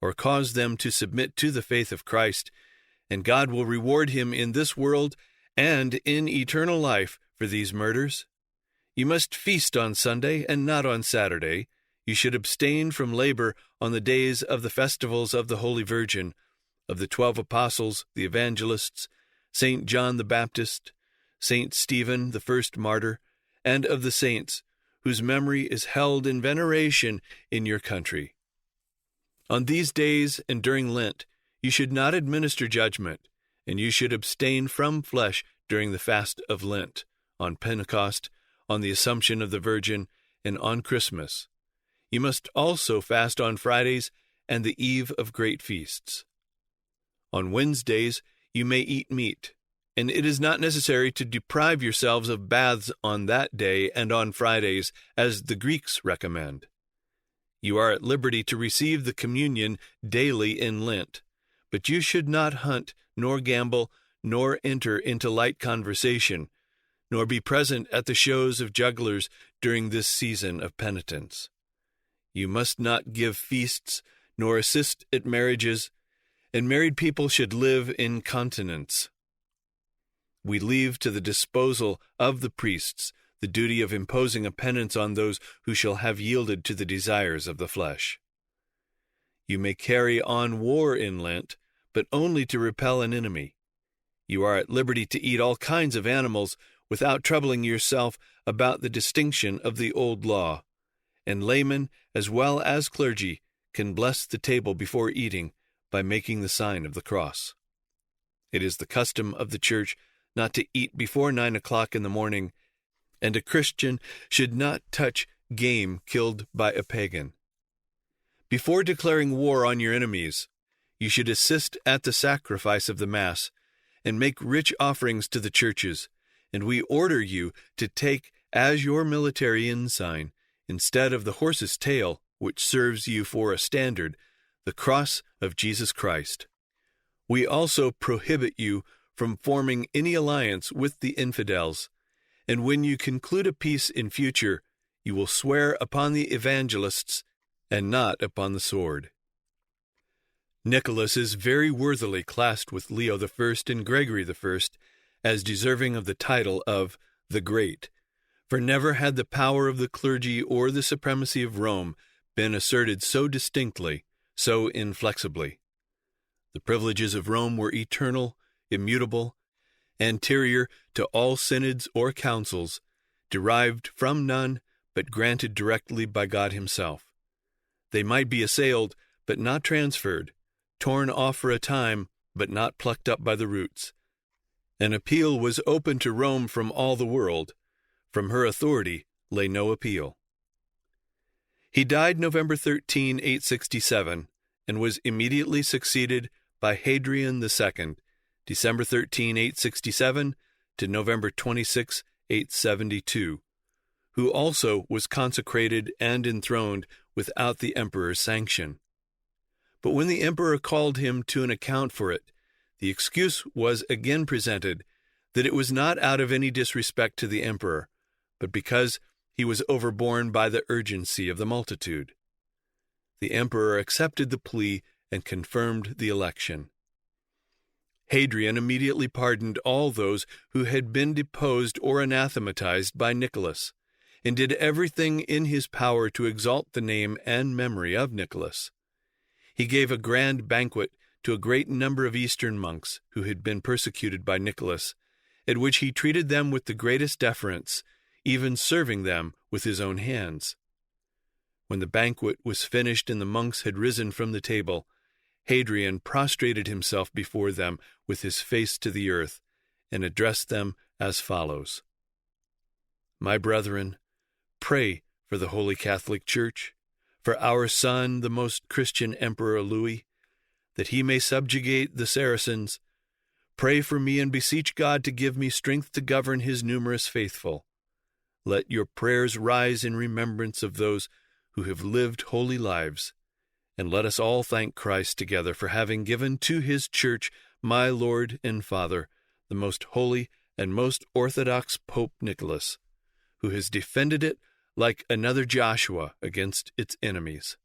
or cause them to submit to the faith of Christ, and God will reward him in this world and in eternal life for these murders. You must feast on Sunday and not on Saturday. You should abstain from labor on the days of the festivals of the Holy Virgin, of the 12 apostles, the evangelists, St. John the Baptist, St. Stephen, the first martyr, and of the saints, whose memory is held in veneration in your country. On these days and during Lent, you should not administer judgment, and you should abstain from flesh during the fast of Lent, on Pentecost, on the Assumption of the Virgin, and on Christmas. You must also fast on Fridays and the eve of great feasts. On Wednesdays you may eat meat, and it is not necessary to deprive yourselves of baths on that day and on Fridays, as the Greeks recommend. You are at liberty to receive the communion daily in Lent, but you should not hunt, nor gamble, nor enter into light conversation, nor be present at the shows of jugglers during this season of penitence. You must not give feasts, nor assist at marriages, and married people should live in continence. We leave to the disposal of the priests the duty of imposing a penance on those who shall have yielded to the desires of the flesh. You may carry on war in Lent, but only to repel an enemy. You are at liberty to eat all kinds of animals without troubling yourself about the distinction of the old law, and laymen as well as clergy can bless the table before eating by making the sign of the cross. It is the custom of the Church not to eat before 9 o'clock in the morning, and a Christian should not touch game killed by a pagan. Before declaring war on your enemies, you should assist at the sacrifice of the Mass and make rich offerings to the churches, and we order you to take as your military ensign, instead of the horse's tail, which serves you for a standard, the cross of Jesus Christ. We also prohibit you from forming any alliance with the infidels, and when you conclude a peace in future, you will swear upon the evangelists and not upon the sword. Nicholas is very worthily classed with Leo I and Gregory I as deserving of the title of the Great, for never had the power of the clergy or the supremacy of Rome been asserted so distinctly, so inflexibly. The privileges of Rome were eternal, immutable, anterior to all synods or councils, derived from none, but granted directly by God himself. They might be assailed, but not transferred, torn off for a time, but not plucked up by the roots. An appeal was open to Rome from all the world. From her authority lay no appeal. He died November 13, 867, and was immediately succeeded by Hadrian II, December 13, 867 to November 26, 872, who also was consecrated and enthroned without the emperor's sanction. But when the emperor called him to an account for it, the excuse was again presented that it was not out of any disrespect to the emperor, but because he was overborne by the urgency of the multitude. The emperor accepted the plea and confirmed the election. Hadrian immediately pardoned all those who had been deposed or anathematized by Nicholas, and did everything in his power to exalt the name and memory of Nicholas. He gave a grand banquet to a great number of Eastern monks who had been persecuted by Nicholas, at which he treated them with the greatest deference, even serving them with his own hands. When the banquet was finished and the monks had risen from the table, Hadrian prostrated himself before them with his face to the earth, and addressed them as follows: My brethren, pray for the Holy Catholic Church, for our son, the most Christian Emperor Louis, that he may subjugate the Saracens. Pray for me and beseech God to give me strength to govern his numerous faithful. Let your prayers rise in remembrance of those who have lived holy lives, and let us all thank Christ together for having given to his Church my Lord and Father, the most holy and most orthodox Pope Nicholas, who has defended it like another Joshua against its enemies.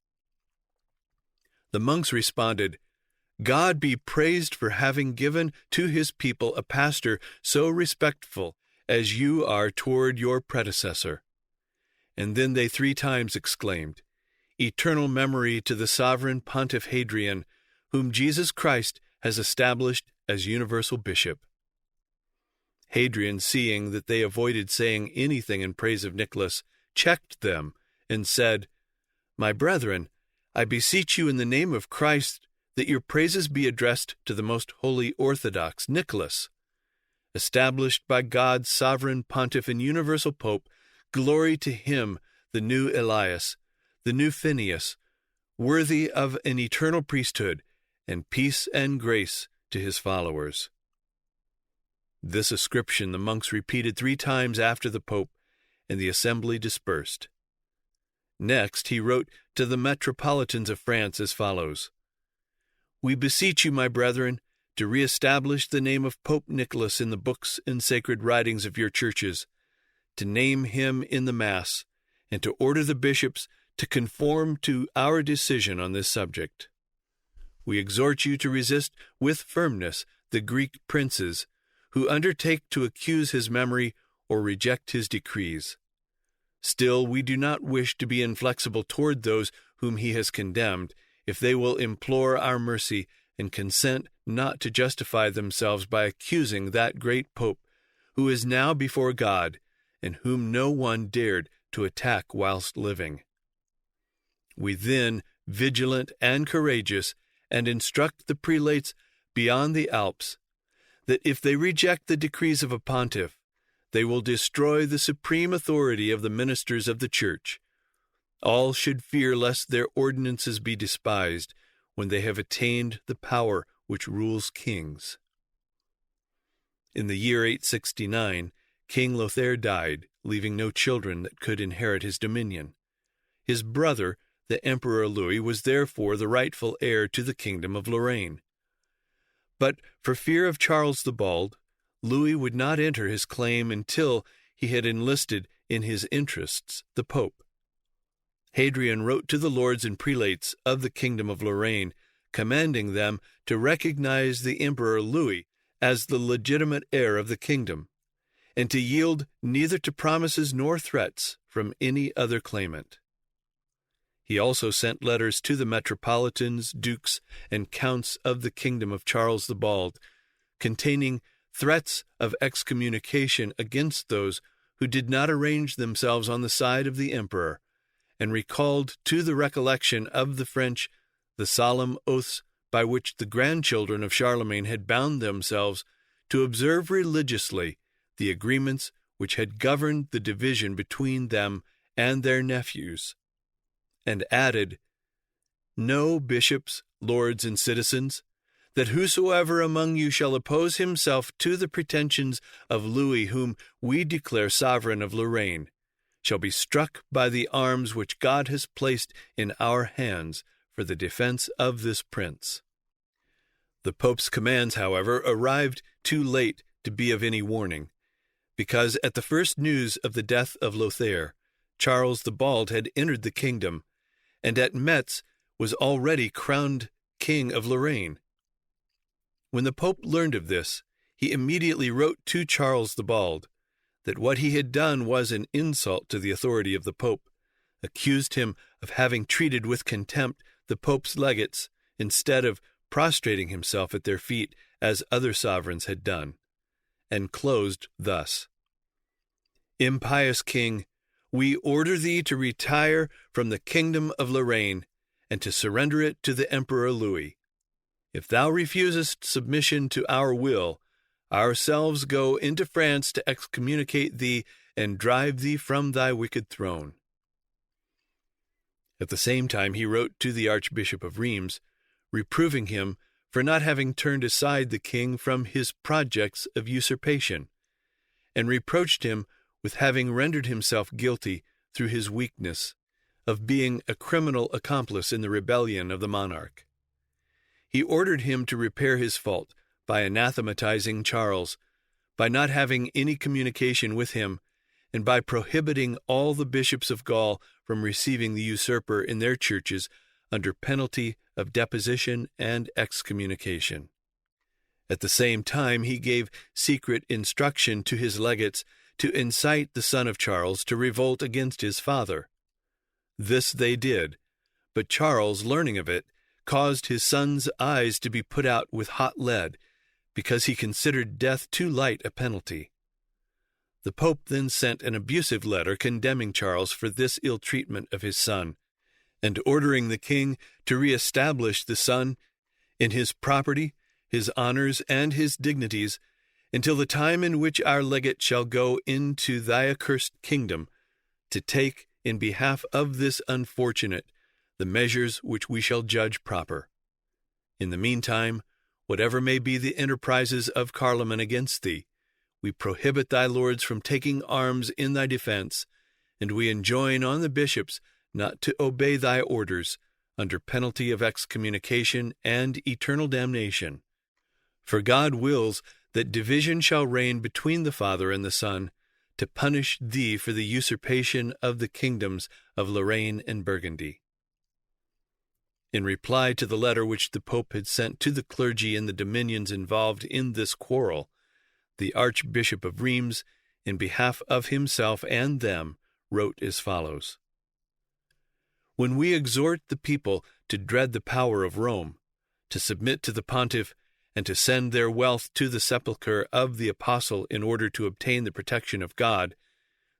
The monks responded, God be praised for having given to his people a pastor so respectful as you are toward your predecessor. And then they 3 times exclaimed, Eternal memory to the sovereign Pontiff Hadrian, whom Jesus Christ has established as universal bishop. Hadrian, seeing that they avoided saying anything in praise of Nicholas, checked them and said, My brethren, I beseech you in the name of Christ that your praises be addressed to the most holy Orthodox Nicholas. Established by God's sovereign Pontiff and universal Pope, glory to him, the new Elias, the new Phineas, worthy of an eternal priesthood, and peace and grace to his followers. This ascription the monks repeated 3 times after the Pope, and the assembly dispersed. Next he wrote to the metropolitans of France as follows: We beseech you, my brethren, to re-establish the name of Pope Nicholas in the books and sacred writings of your churches, to name him in the Mass, and to order the bishops to conform to our decision on this subject. We exhort you to resist with firmness the Greek princes who undertake to accuse his memory or reject his decrees. Still, we do not wish to be inflexible toward those whom he has condemned, if they will implore our mercy and consent not to justify themselves by accusing that great Pope, who is now before God, and whom no one dared to attack whilst living. We then vigilant and courageous, and instruct the prelates beyond the Alps, that if they reject the decrees of a pontiff, they will destroy the supreme authority of the ministers of the Church. All should fear lest their ordinances be despised when they have attained the power which rules kings. In the year 869, King Lothair died, leaving no children that could inherit his dominion. His brother, the Emperor Louis, was therefore the rightful heir to the kingdom of Lorraine. But for fear of Charles the Bald, Louis would not enter his claim until he had enlisted in his interests the Pope. Hadrian wrote to the lords and prelates of the kingdom of Lorraine, commanding them to recognize the Emperor Louis as the legitimate heir of the kingdom, and to yield neither to promises nor threats from any other claimant. He also sent letters to the metropolitans, dukes, and counts of the kingdom of Charles the Bald, containing threats of excommunication against those who did not arrange themselves on the side of the emperor, and recalled to the recollection of the French the solemn oaths by which the grandchildren of Charlemagne had bound themselves to observe religiously the agreements which had governed the division between them and their nephews, and added, "Know, bishops, lords, and citizens, that whosoever among you shall oppose himself to the pretensions of Louis, whom we declare sovereign of Lorraine, shall be struck by the arms which God has placed in our hands for the defense of this prince." The Pope's commands, however, arrived too late to be of any warning, because at the first news of the death of Lothair, Charles the Bald had entered the kingdom, and at Metz was already crowned king of Lorraine. When the Pope learned of this, he immediately wrote to Charles the Bald that what he had done was an insult to the authority of the Pope, accused him of having treated with contempt the Pope's legates instead of prostrating himself at their feet as other sovereigns had done, and closed thus: "Impious king, we order thee to retire from the kingdom of Lorraine, and to surrender it to the Emperor Louis. If thou refusest submission to our will, ourselves go into France to excommunicate thee and drive thee from thy wicked throne." At the same time he wrote to the Archbishop of Reims, reproving him for not having turned aside the king from his projects of usurpation, and reproached him with having rendered himself guilty, through his weakness, of being a criminal accomplice in the rebellion of the monarch. He ordered him to repair his fault by anathematizing Charles, by not having any communication with him, and by prohibiting all the bishops of Gaul from receiving the usurper in their churches under penalty of deposition and excommunication. At the same time, he gave secret instruction to his legates to incite the son of Charles to revolt against his father. This they did, but Charles, learning of it, caused his son's eyes to be put out with hot lead, because he considered death too light a penalty. The Pope then sent an abusive letter condemning Charles for this ill treatment of his son, and ordering the king to re-establish the son in his property, his honors, and his dignities, until the time in which our legate shall go into thy accursed kingdom, to take, in behalf of this unfortunate, the measures which we shall judge proper. In the meantime, whatever may be the enterprises of Carloman against thee, we prohibit thy lords from taking arms in thy defense, and we enjoin on the bishops not to obey thy orders, under penalty of excommunication and eternal damnation. For God wills that division shall reign between the Father and the Son, to punish thee for the usurpation of the kingdoms of Lorraine and Burgundy." In reply to the letter which the Pope had sent to the clergy in the dominions involved in this quarrel, the Archbishop of Reims, in behalf of himself and them, wrote as follows: "When we exhort the people to dread the power of Rome, to submit to the pontiff, and to send their wealth to the sepulchre of the apostle in order to obtain the protection of God,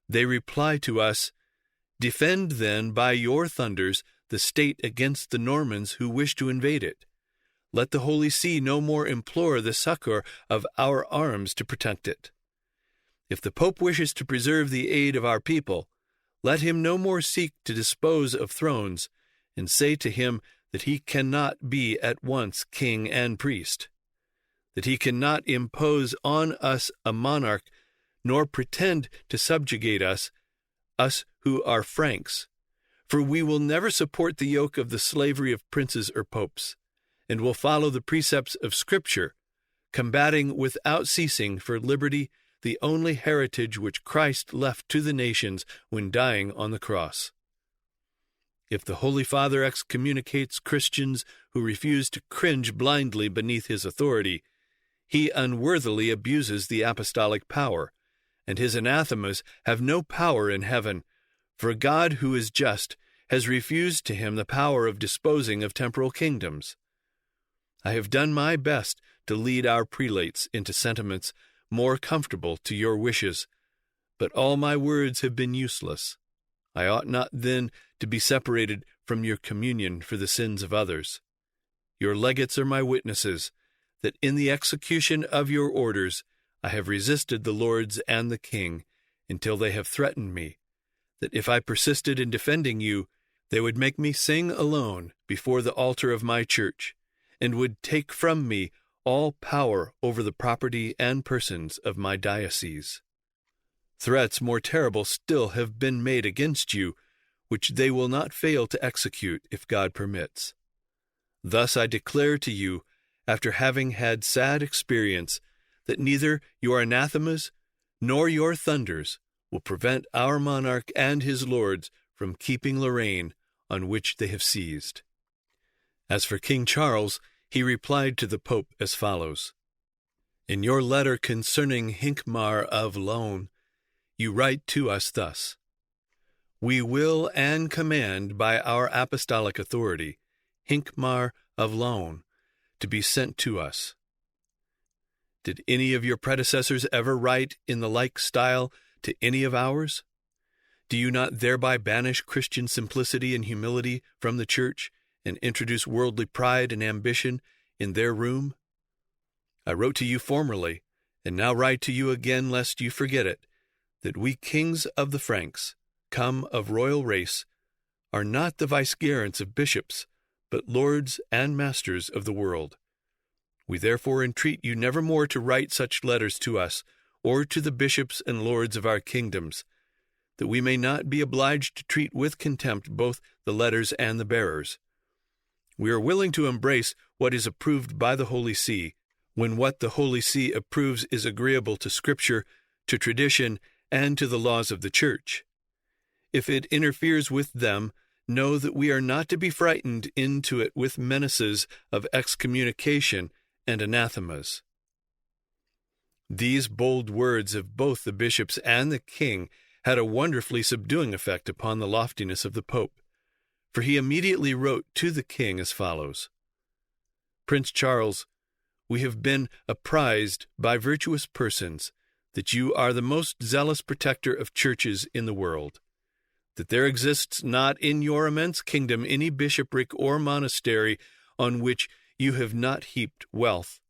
they reply to us, 'Defend then by your thunders the state against the Normans who wish to invade it. Let the Holy See no more implore the succor of our arms to protect it. If the Pope wishes to preserve the aid of our people, let him no more seek to dispose of thrones, and say to him that he cannot be at once king and priest, that he cannot impose on us a monarch, nor pretend to subjugate us who are Franks, for we will never support the yoke of the slavery of princes or popes, and will follow the precepts of Scripture, combating without ceasing for liberty, the only heritage which Christ left to the nations when dying on the cross. If the Holy Father excommunicates Christians who refuse to cringe blindly beneath his authority, he unworthily abuses the apostolic power, and his anathemas have no power in heaven, for God, who is just, has refused to him the power of disposing of temporal kingdoms. I have done my best to lead our prelates into sentiments more comfortable to your wishes, but all my words have been useless. I ought not then to be separated from your communion for the sins of others. Your legates are my witnesses, that in the execution of your orders I have resisted the lords and the king, until they have threatened me, that if I persisted in defending you, they would make me sing alone before the altar of my church, and would take from me all power over the property and persons of my diocese. Threats more terrible still have been made against you, which they will not fail to execute if God permits. Thus I declare to you, after having had sad experience, that neither your anathemas nor your thunders will prevent our monarch and his lords from keeping Lorraine, on which they have seized. As for King Charles, he replied to the Pope as follows. In your letter concerning Hincmar of Laon, you write to us thus: We will and command by our apostolic authority Hincmar of Laon to be sent to us. Did any of your predecessors ever write in the like style to any of ours? Do you not thereby banish Christian simplicity and humility from the Church, and introduce worldly pride and ambition in their room? I wrote to you formerly, and now write to you again lest you forget it, that we kings of the Franks, come of royal race, are not the vicegerents of bishops, but lords and masters of the world. We therefore entreat you never more to write such letters to us, or to the bishops and lords of our kingdoms, that we may not be obliged to treat with contempt both the letters and the bearers. We are willing to embrace what is approved by the Holy See, when what the Holy See approves is agreeable to Scripture, to tradition, and to the laws of the Church. If it interferes with them, know that we are not to be frightened into it with menaces of excommunication and anathemas. These bold words of both the bishops and the king had a wonderfully subduing effect upon the loftiness of the Pope, for he immediately wrote to the king as follows: Prince Charles, we have been apprised by virtuous persons that you are the most zealous protector of churches in the world, that there exists not in your immense kingdom any bishopric or monastery on which you have not heaped wealth,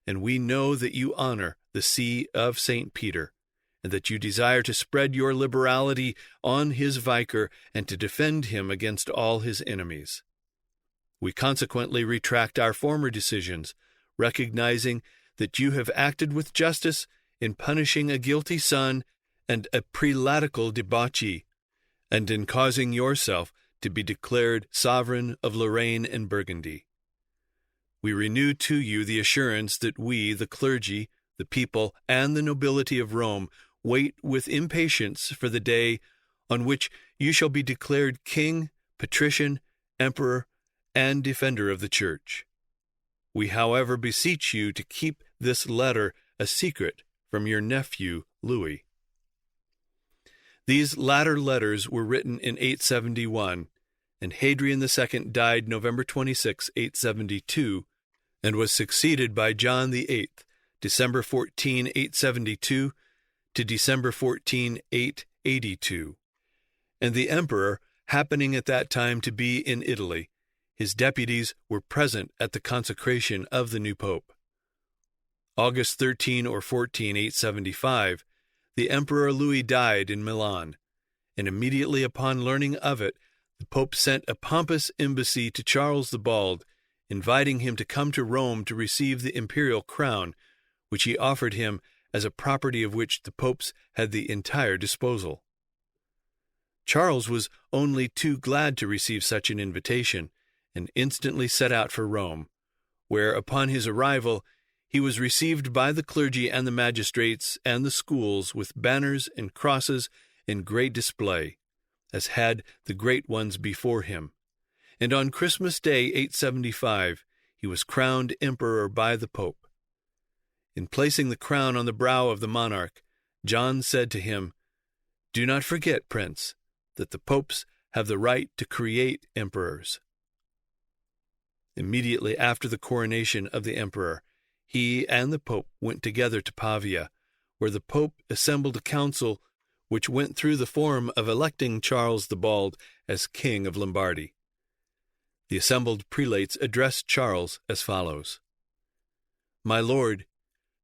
and we know that you honor the See of St. Peter, and that you desire to spread your liberality on his vicar and to defend him against all his enemies. We consequently retract our former decisions, recognizing that you have acted with justice in punishing a guilty son and a prelatical debauchee, and in causing yourself to be declared sovereign of Lorraine and Burgundy. We renew to you the assurance that we, the clergy, the people, and the nobility of Rome, wait with impatience for the day on which you shall be declared king, patrician, emperor, and defender of the Church. We, however, beseech you to keep this letter a secret from your nephew Louis. These latter letters were written in 871, and Hadrian II died November 26, 872, and was succeeded by John VIII, December 14, 872, to December 14, 882. And the emperor, happening at that time to be in Italy, his deputies were present at the consecration of the new pope. August 13 or 14, 875, the Emperor Louis died in Milan, and immediately upon learning of it, the Pope sent a pompous embassy to Charles the Bald, inviting him to come to Rome to receive the imperial crown, which he offered him as a property of which the popes had the entire disposal. Charles was only too glad to receive such an invitation, and instantly set out for Rome, where, upon his arrival, he was received by the clergy and the magistrates and the schools with banners and crosses in great display, as had the great ones before him. And on Christmas Day, 875, he was crowned emperor by the Pope. In placing the crown on the brow of the monarch, John said to him, "Do not forget, Prince, that the popes have the right to create emperors." Immediately after the coronation of the emperor, he and the Pope went together to Pavia, where the Pope assembled a council which went through the form of electing Charles the Bald as King of Lombardy. The assembled prelates addressed Charles as follows: "My Lord,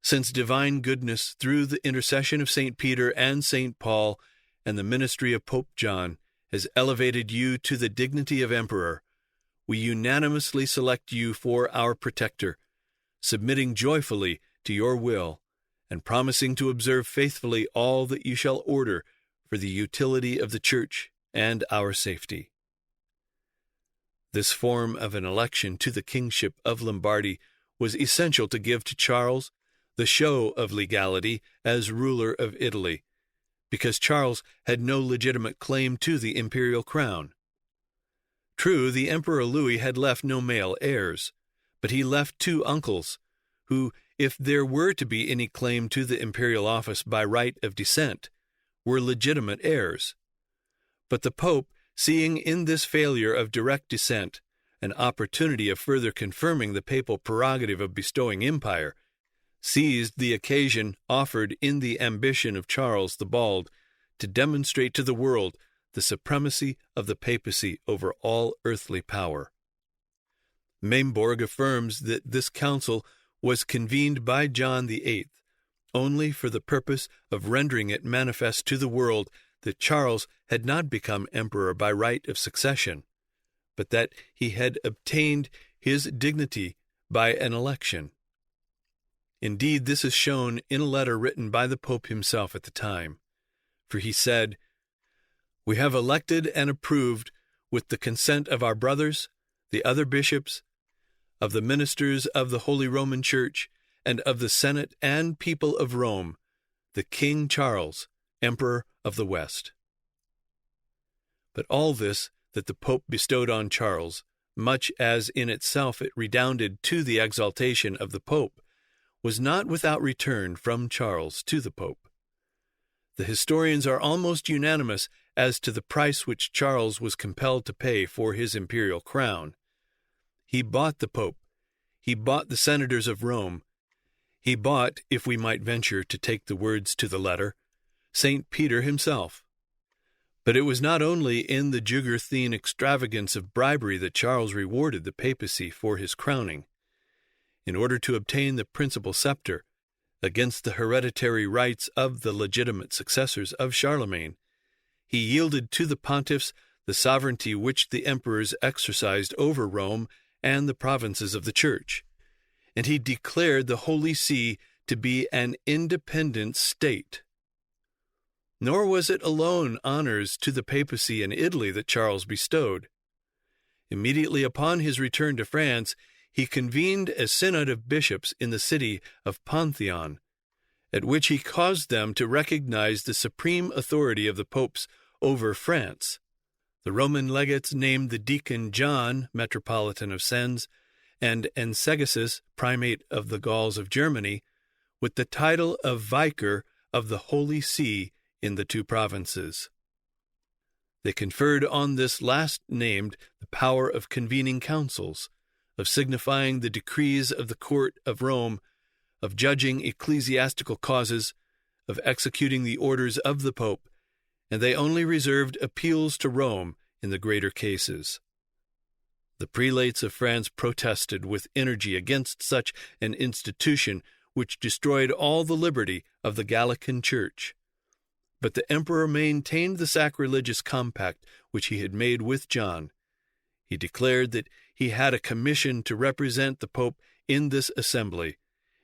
since divine goodness, through the intercession of St. Peter and St. Paul and the ministry of Pope John, has elevated you to the dignity of emperor, we unanimously select you for our protector, submitting joyfully to your will, and promising to observe faithfully all that you shall order for the utility of the Church and our safety." This form of an election to the kingship of Lombardy was essential to give to Charles the show of legality as ruler of Italy, because Charles had no legitimate claim to the imperial crown. True, the Emperor Louis had left no male heirs, but he left two uncles, who, if there were to be any claim to the imperial office by right of descent, were legitimate heirs. But the Pope, seeing in this failure of direct descent an opportunity of further confirming the papal prerogative of bestowing empire, seized the occasion offered in the ambition of Charles the Bald to demonstrate to the world the supremacy of the papacy over all earthly power. Maimbourg affirms that this council was convened by John VIII only for the purpose of rendering it manifest to the world that Charles had not become emperor by right of succession, but that he had obtained his dignity by an election. Indeed, this is shown in a letter written by the Pope himself at the time, for he said, "We have elected and approved, with the consent of our brothers, the other bishops, of the ministers of the Holy Roman Church, and of the Senate and people of Rome, the King Charles, Emperor of the West." But all this that the Pope bestowed on Charles, much as in itself it redounded to the exaltation of the Pope, was not without return from Charles to the Pope. The historians are almost unanimous as to the price which Charles was compelled to pay for his imperial crown. He bought the Pope. He bought the senators of Rome. He bought, if we might venture to take the words to the letter, St. Peter himself. But it was not only in the Jugurthine extravagance of bribery that Charles rewarded the papacy for his crowning. In order to obtain the principal scepter, against the hereditary rights of the legitimate successors of Charlemagne, he yielded to the pontiffs the sovereignty which the emperors exercised over Rome and the provinces of the Church, and he declared the Holy See to be an independent state. Nor was it alone honors to the papacy in Italy that Charles bestowed. Immediately upon his return to France, he convened a synod of bishops in the city of Pantheon, at which he caused them to recognize the supreme authority of the popes over France. The Roman legates named the deacon John, metropolitan of Sens, and Ensegesis, primate of the Gauls of Germany, with the title of vicar of the Holy See in the two provinces. They conferred on this last named the power of convening councils, of signifying the decrees of the court of Rome, of judging ecclesiastical causes, of executing the orders of the Pope, and they only reserved appeals to Rome in the greater cases. The prelates of France protested with energy against such an institution which destroyed all the liberty of the Gallican Church. But the emperor maintained the sacrilegious compact which he had made with John. He declared that he had a commission to represent the Pope in this assembly,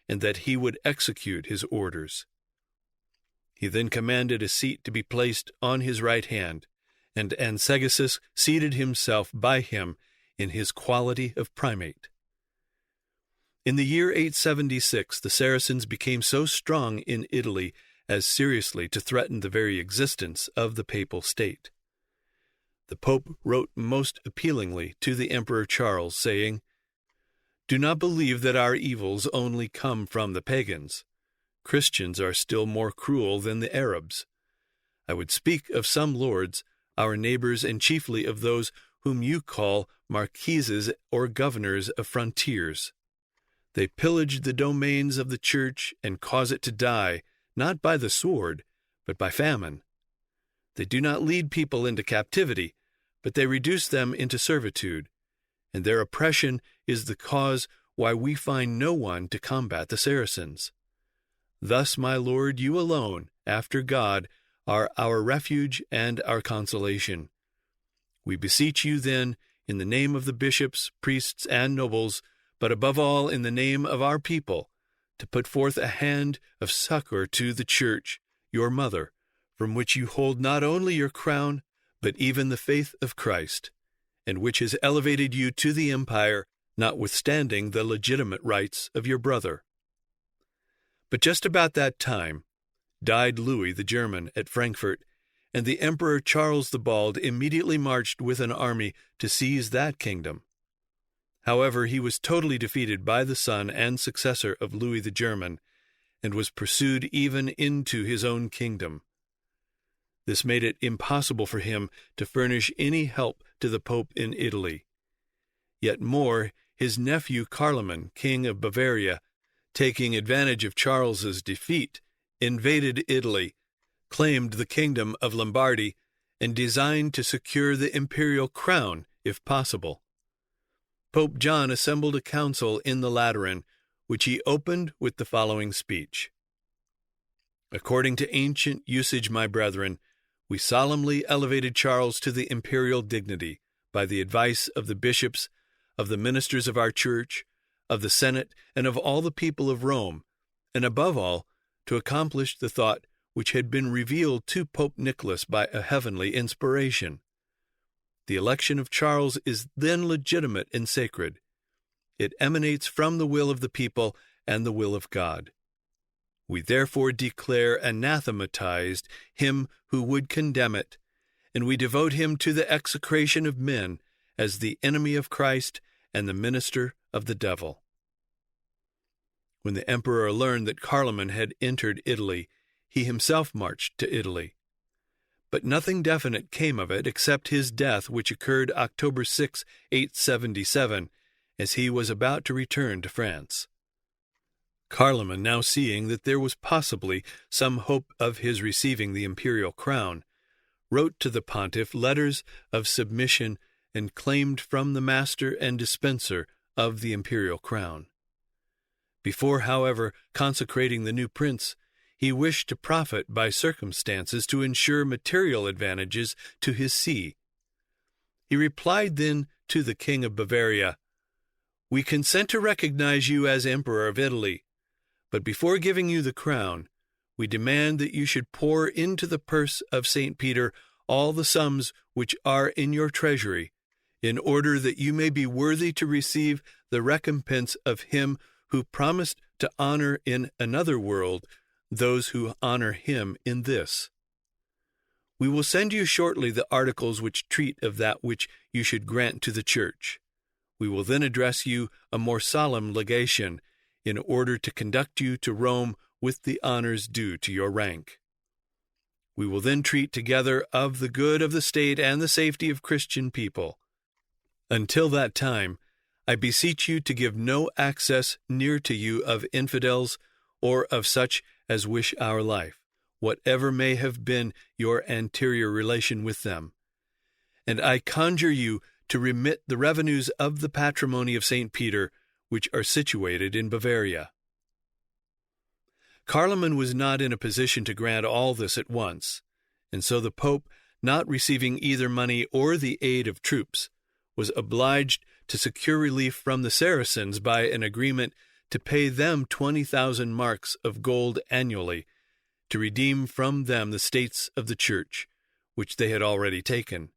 and that he would execute his orders. He then commanded a seat to be placed on his right hand, and Ansegesus seated himself by him in his quality of primate. In the year 876, the Saracens became so strong in Italy as seriously to threaten the very existence of the papal state. The Pope wrote most appealingly to the Emperor Charles, saying, "Do not believe that our evils only come from the pagans. Christians are still more cruel than the Arabs. I would speak of some lords, our neighbors, and chiefly of those whom you call marquises or governors of frontiers. They pillage the domains of the church and cause it to die, not by the sword, but by famine. They do not lead people into captivity, but they reduce them into servitude, and their oppression is the cause why we find no one to combat the Saracens. Thus, my lord, you alone, after God, are our refuge and our consolation. We beseech you, then, in the name of the bishops, priests, and nobles, but above all in the name of our people, to put forth a hand of succor to the Church, your mother, from which you hold not only your crown, but even the faith of Christ, and which has elevated you to the empire, notwithstanding the legitimate rights of your brother." But just about that time died Louis the German at Frankfurt, and the Emperor Charles the Bald immediately marched with an army to seize that kingdom. However, he was totally defeated by the son and successor of Louis the German, and was pursued even into his own kingdom. This made it impossible for him to furnish any help to the Pope in Italy. Yet more, his nephew Carloman, King of Bavaria, taking advantage of Charles's defeat, invaded Italy, claimed the kingdom of Lombardy, and designed to secure the imperial crown, if possible. Pope John assembled a council in the Lateran, which he opened with the following speech: "According to ancient usage, my brethren, we solemnly elevated Charles to the imperial dignity by the advice of the bishops, of the ministers of our church, of the Senate, and of all the people of Rome, and above all, to accomplish the thought which had been revealed to Pope Nicholas by a heavenly inspiration. The election of Charles is then legitimate and sacred. It emanates from the will of the people and the will of God. We therefore declare anathematized him who would condemn it, and we devote him to the execration of men as the enemy of Christ and the minister of the devil." When the emperor learned that Carloman had entered Italy, he himself marched to Italy. But nothing definite came of it except his death, which occurred October 6, 877, as he was about to return to France. Carloman, now seeing that there was possibly some hope of his receiving the imperial crown, wrote to the pontiff letters of submission and claimed from the master and dispenser of the imperial crown. Before, however, consecrating the new prince, he wished to profit by circumstances to ensure material advantages to his see. He replied then to the king of Bavaria, "We consent to recognize you as emperor of Italy, but before giving you the crown, we demand that you should pour into the purse of St. Peter all the sums which are in your treasury, in order that you may be worthy to receive the recompense of him who promised to honor in another world those who honor him in this. We will send you shortly the articles which treat of that which you should grant to the Church. We will then address you a more solemn legation, in order to conduct you to Rome with the honors due to your rank. We will then treat together of the good of the state and the safety of Christian people. Until that time, I beseech you to give no access near to you of infidels or of such as wish our life, whatever may have been your anterior relation with them. and I conjure you to remit the revenues of the patrimony of St. Peter, which are situated in Bavaria." Carloman was not in a position to grant all this at once, and so the Pope, not receiving either money or the aid of troops, was obliged to secure relief from the Saracens by an agreement to pay them 20,000 marks of gold annually, to redeem from them the states of the Church, which they had already taken.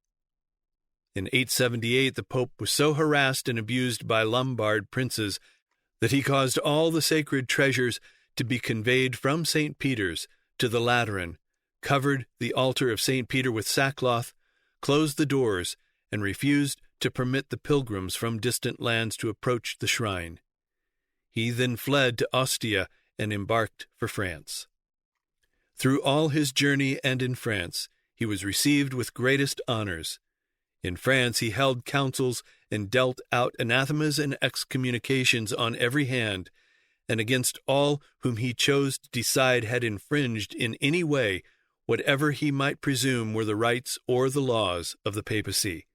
In 878 the Pope was so harassed and abused by Lombard princes that he caused all the sacred treasures to be conveyed from St. Peter's to the Lateran, covered the altar of St. Peter with sackcloth, closed the doors, and refused to permit the pilgrims from distant lands to approach the shrine. He then fled to Ostia and embarked for France. Through all his journey and in France, he was received with greatest honors. In France he held councils and dealt out anathemas and excommunications on every hand, and against all whom he chose to decide had infringed in any way whatever he might presume were the rights or the laws of the papacy.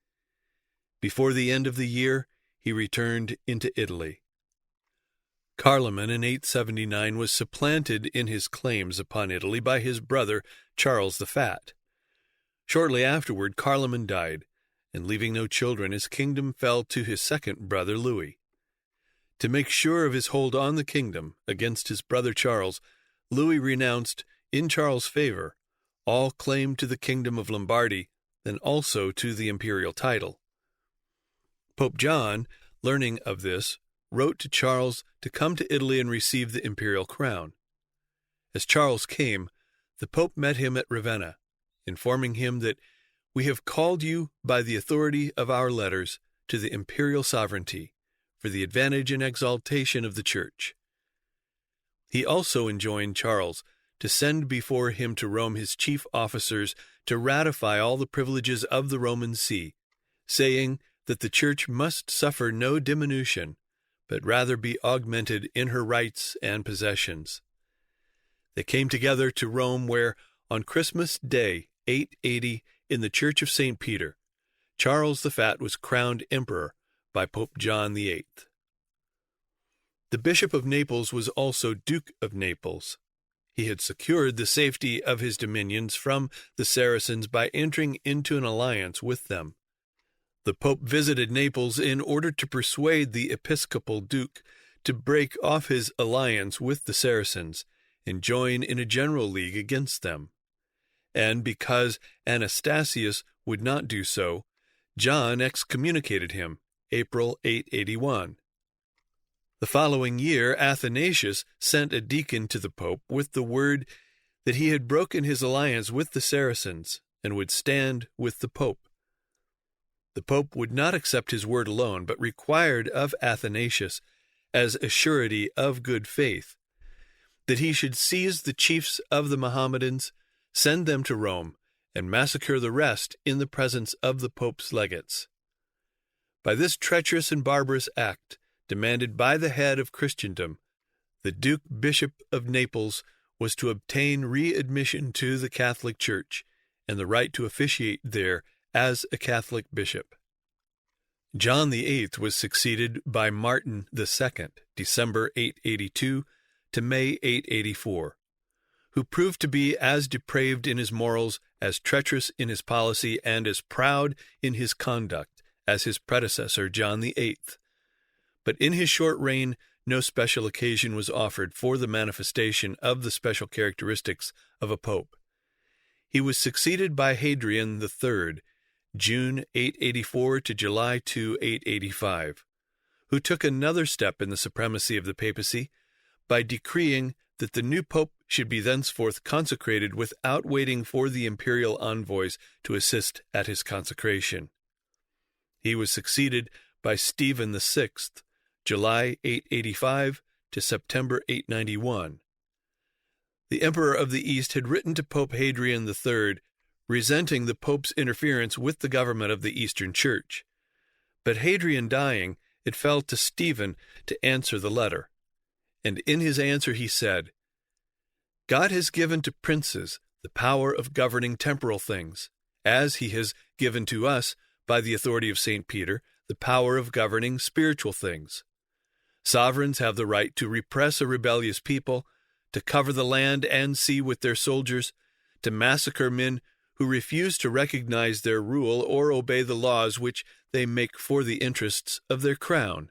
Before the end of the year, he returned into Italy. Carloman in 879 was supplanted in his claims upon Italy by his brother Charles the Fat. Shortly afterward, Carloman died, and leaving no children, his kingdom fell to his second brother Louis. To make sure of his hold on the kingdom against his brother Charles, Louis renounced, in Charles' favor, all claim to the kingdom of Lombardy, and also to the imperial title. Pope John, learning of this, wrote to Charles to come to Italy and receive the imperial crown. As Charles came, the Pope met him at Ravenna, informing him that "we have called you by the authority of our letters to the imperial sovereignty, for the advantage and exaltation of the Church." He also enjoined Charles to send before him to Rome his chief officers to ratify all the privileges of the Roman See, saying that the Church must suffer no diminution, but rather be augmented in her rights and possessions. They came together to Rome, where, on Christmas Day, 880, in the Church of St. Peter, Charles the Fat was crowned emperor by Pope John VIII. The Bishop of Naples was also Duke of Naples. He had secured the safety of his dominions from the Saracens by entering into an alliance with them. The Pope visited Naples in order to persuade the episcopal duke to break off his alliance with the Saracens and join in a general league against them. And because Anastasius would not do so, John excommunicated him, April 881. The following year, Athanasius sent a deacon to the Pope with the word that he had broken his alliance with the Saracens and would stand with the Pope. The Pope would not accept his word alone, but required of Athanasius, as a surety of good faith, that he should seize the chiefs of the Mohammedans, send them to Rome, and massacre the rest in the presence of the Pope's legates. By this treacherous and barbarous act, demanded by the head of Christendom, the Duke Bishop of Naples was to obtain readmission to the Catholic Church and the right to officiate there as a Catholic bishop. John VIII was succeeded by Martin II, December 882 to May 884, who proved to be as depraved in his morals, as treacherous in his policy, and as proud in his conduct as his predecessor John VIII. But in his short reign, no special occasion was offered for the manifestation of the special characteristics of a pope. He was succeeded by Hadrian III, June 884 to July 2, 885, who took another step in the supremacy of the papacy by decreeing that the new pope should be thenceforth consecrated without waiting for the imperial envoys to assist at his consecration. He was succeeded by Stephen VI, July 885 to September 891. The Emperor of the East had written to Pope Hadrian III, resenting the Pope's interference with the government of the Eastern Church. But Hadrian dying, it fell to Stephen to answer the letter. And in his answer he said, "God has given to princes the power of governing temporal things, as he has given to us by the authority of St. Peter, the power of governing spiritual things. Sovereigns have the right to repress a rebellious people, to cover the land and sea with their soldiers, to massacre men who refuse to recognize their rule or obey the laws which they make for the interests of their crown.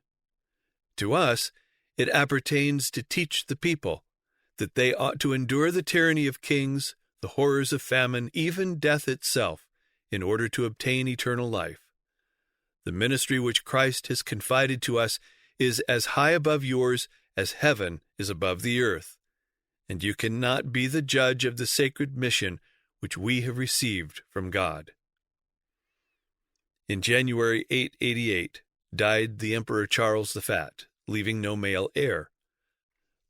To us, it appertains to teach the people that they ought to endure the tyranny of kings, the horrors of famine, even death itself, in order to obtain eternal life. The ministry which Christ has confided to us is as high above yours as heaven is above the earth, and you cannot be the judge of the sacred mission which we have received from God. In January 888 died the Emperor Charles the Fat, leaving no male heir.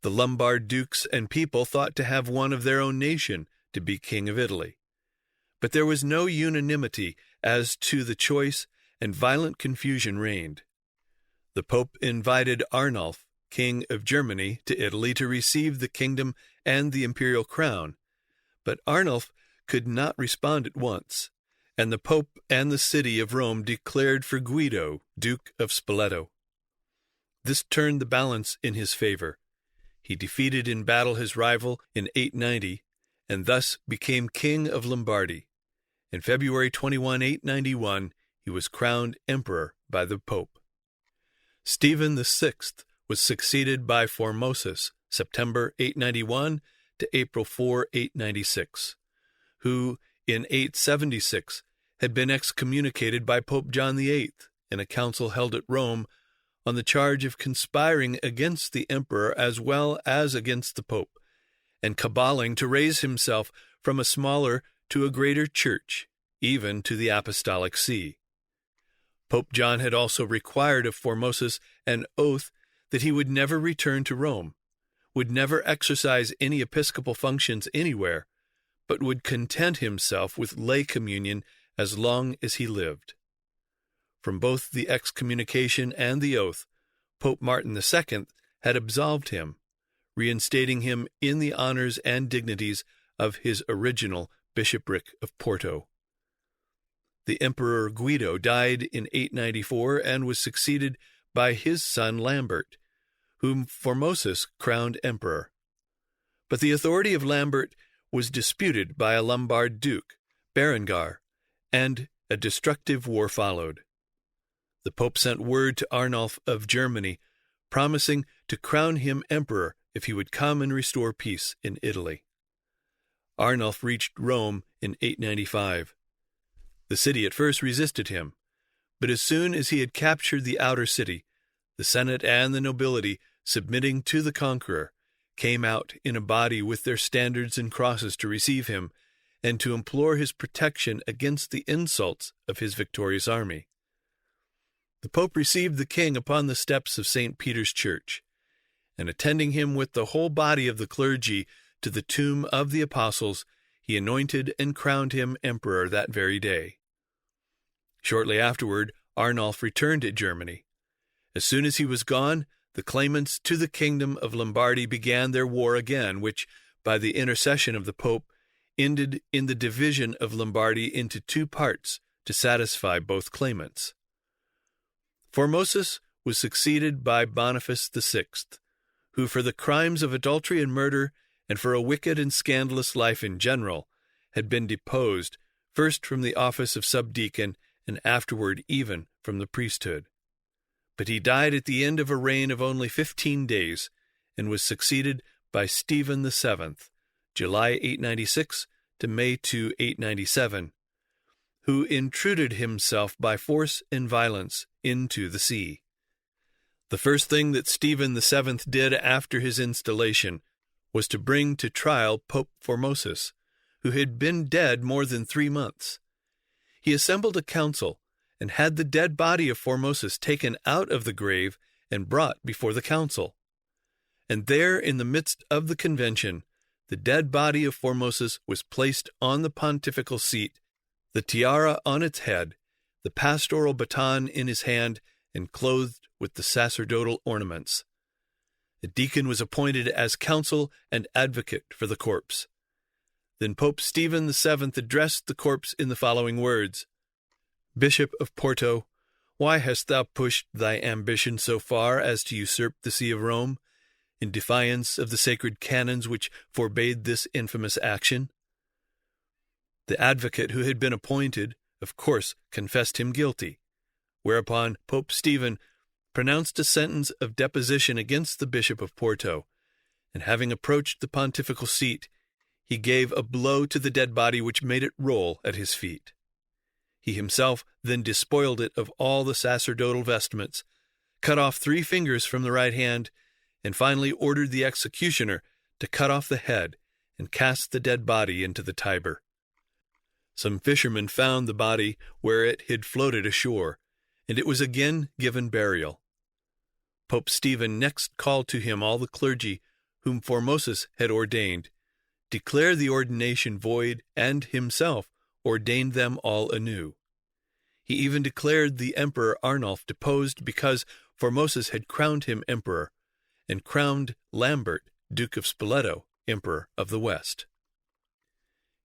The Lombard dukes and people thought to have one of their own nation to be king of Italy. But there was no unanimity as to the choice, and violent confusion reigned. The Pope invited Arnulf, king of Germany, to Italy to receive the kingdom and the imperial crown, but Arnulf could not respond at once, and the Pope and the city of Rome declared for Guido, Duke of Spoleto. This turned the balance in his favor. He defeated in battle his rival in 890, and thus became king of Lombardy. In February 21, 891, he was crowned emperor by the Pope. Stephen VI was succeeded by Formosus, September 891 to April 4, 896, who, in 876, had been excommunicated by Pope John VIII in a council held at Rome on the charge of conspiring against the emperor as well as against the Pope, and caballing to raise himself from a smaller to a greater church, even to the Apostolic See. Pope John had also required of Formosus an oath that he would never return to Rome, would never exercise any episcopal functions anywhere, but would content himself with lay communion as long as he lived. From both the excommunication and the oath, Pope Martin II had absolved him, reinstating him in the honors and dignities of his original bishopric of Porto. The Emperor Guido died in 894 and was succeeded by his son Lambert, whom Formosus crowned emperor. But the authority of Lambert was disputed by a Lombard duke, Berengar, and a destructive war followed. The Pope sent word to Arnulf of Germany, promising to crown him emperor if he would come and restore peace in Italy. Arnulf reached Rome in 895. The city at first resisted him, but as soon as he had captured the outer city, the Senate and the nobility, submitting to the conqueror, came out in a body with their standards and crosses to receive him and to implore his protection against the insults of his victorious army. The Pope received the king upon the steps of St. Peter's Church, and attending him with the whole body of the clergy to the tomb of the apostles, he anointed and crowned him emperor that very day. Shortly afterward, Arnulf returned to Germany. As soon as he was gone, the claimants to the kingdom of Lombardy began their war again, which, by the intercession of the Pope, ended in the division of Lombardy into two parts to satisfy both claimants. Formosus was succeeded by Boniface VI, who for the crimes of adultery and murder, and for a wicked and scandalous life in general, had been deposed, first from the office of subdeacon, and afterward even from the priesthood. But he died at the end of a reign of only 15 days, and was succeeded by Stephen VII, July 896 to May 2, 897, who intruded himself by force and violence into the see. The first thing that Stephen VII did after his installation was to bring to trial Pope Formosus, who had been dead more than 3 months. He assembled a council and had the dead body of Formosus taken out of the grave and brought before the council. And there, in the midst of the convention, the dead body of Formosus was placed on the pontifical seat, the tiara on its head, the pastoral baton in his hand, and clothed with the sacerdotal ornaments. The deacon was appointed as counsel and advocate for the corpse. Then Pope Stephen VII addressed the corpse in the following words: Bishop of Porto, why hast thou pushed thy ambition so far as to usurp the see of Rome, in defiance of the sacred canons which forbade this infamous action? The advocate who had been appointed, of course, confessed him guilty, whereupon Pope Stephen pronounced a sentence of deposition against the Bishop of Porto, and having approached the pontifical seat, he gave a blow to the dead body which made it roll at his feet. He himself then despoiled it of all the sacerdotal vestments, cut off 3 fingers from the right hand, and finally ordered the executioner to cut off the head and cast the dead body into the Tiber. Some fishermen found the body where it had floated ashore, and it was again given burial. Pope Stephen next called to him all the clergy whom Formosus had ordained, declared the ordination void, and himself ordained them all anew. He even declared the Emperor Arnulf deposed because Formosus had crowned him emperor, and crowned Lambert, Duke of Spoleto, Emperor of the West.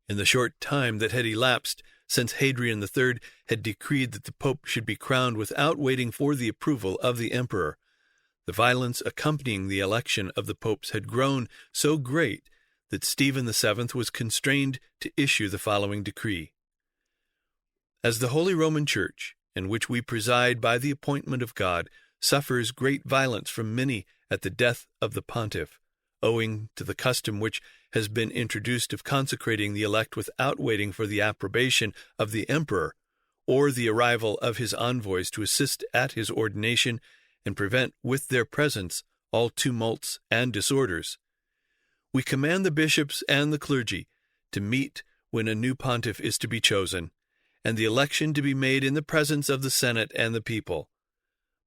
In the short time that had elapsed since Hadrian III had decreed that the Pope should be crowned without waiting for the approval of the Emperor, the violence accompanying the election of the popes had grown so great that Stephen VII was constrained to issue the following decree. As the Holy Roman Church, in which we preside by the appointment of God, suffers great violence from many at the death of the pontiff, owing to the custom which has been introduced of consecrating the elect without waiting for the approbation of the emperor, or the arrival of his envoys to assist at his ordination and prevent with their presence all tumults and disorders, we command the bishops and the clergy to meet when a new pontiff is to be chosen, and the election to be made in the presence of the Senate and the people.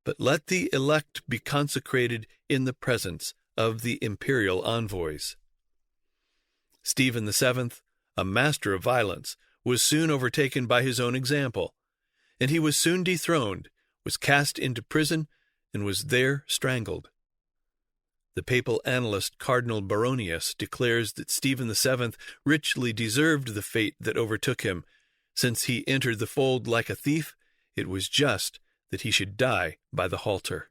But let the elect be consecrated in the presence of the imperial envoys. Stephen VII, a master of violence, was soon overtaken by his own example, and he was soon dethroned, was cast into prison, and was there strangled. The papal annalist Cardinal Baronius declares that Stephen VII richly deserved the fate that overtook him. Since he entered the fold like a thief, it was just that he should die by the halter.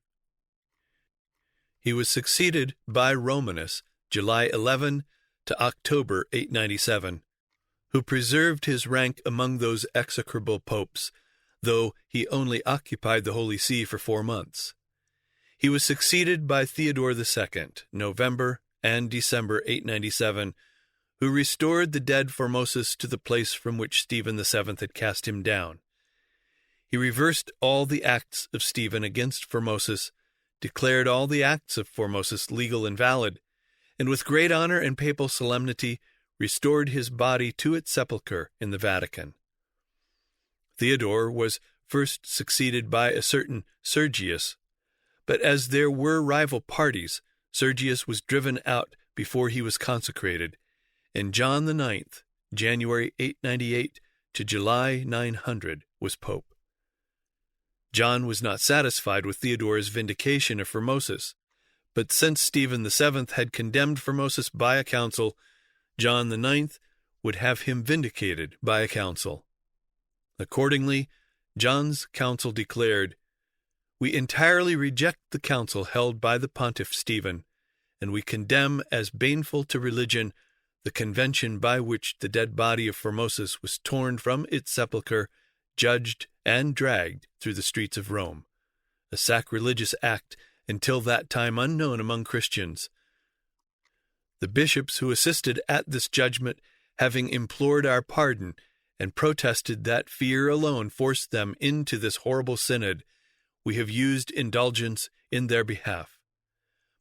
He was succeeded by Romanus, July 11 to October 897, who preserved his rank among those execrable popes, though he only occupied the Holy See for 4 months. He was succeeded by Theodore II, November and December 897, who restored the dead Formosus to the place from which Stephen VII had cast him down. He reversed all the acts of Stephen against Formosus, declared all the acts of Formosus legal and valid, and with great honor and papal solemnity restored his body to its sepulchre in the Vatican. Theodore was first succeeded by a certain Sergius, but as there were rival parties, Sergius was driven out before he was consecrated, and John IX, January 898 to July 900, was pope. John was not satisfied with Theodore's vindication of Formosus, but since Stephen VII had condemned Formosus by a council, John IX would have him vindicated by a council. Accordingly, John's council declared, "We entirely reject the council held by the pontiff Stephen, and we condemn as baneful to religion the convention by which the dead body of Formosus was torn from its sepulchre, judged, and dragged through the streets of Rome, a sacrilegious act until that time unknown among Christians. The bishops who assisted at this judgment, having implored our pardon and protested that fear alone forced them into this horrible synod, we have used indulgence in their behalf.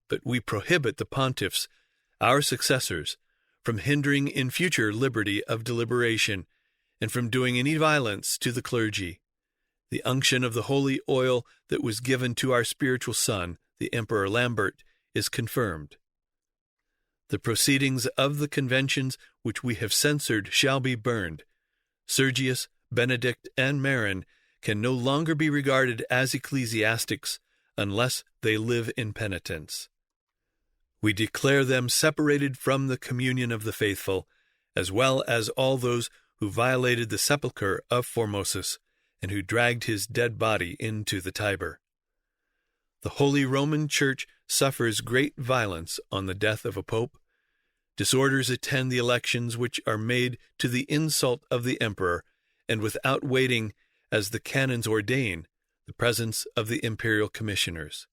But we prohibit the pontiffs, our successors, from hindering in future liberty of deliberation, and from doing any violence to the clergy. The unction of the holy oil that was given to our spiritual son, the Emperor Lambert, is confirmed. The proceedings of the conventions which we have censored shall be burned. Sergius, Benedict, and Marin can no longer be regarded as ecclesiastics unless they live in penitence. We declare them separated from the communion of the faithful, as well as all those who violated the sepulchre of Formosus, and who dragged his dead body into the Tiber. The Holy Roman Church suffers great violence on the death of a pope. Disorders attend the elections which are made to the insult of the emperor, and without waiting, as the canons ordain, the presence of the imperial commissioners.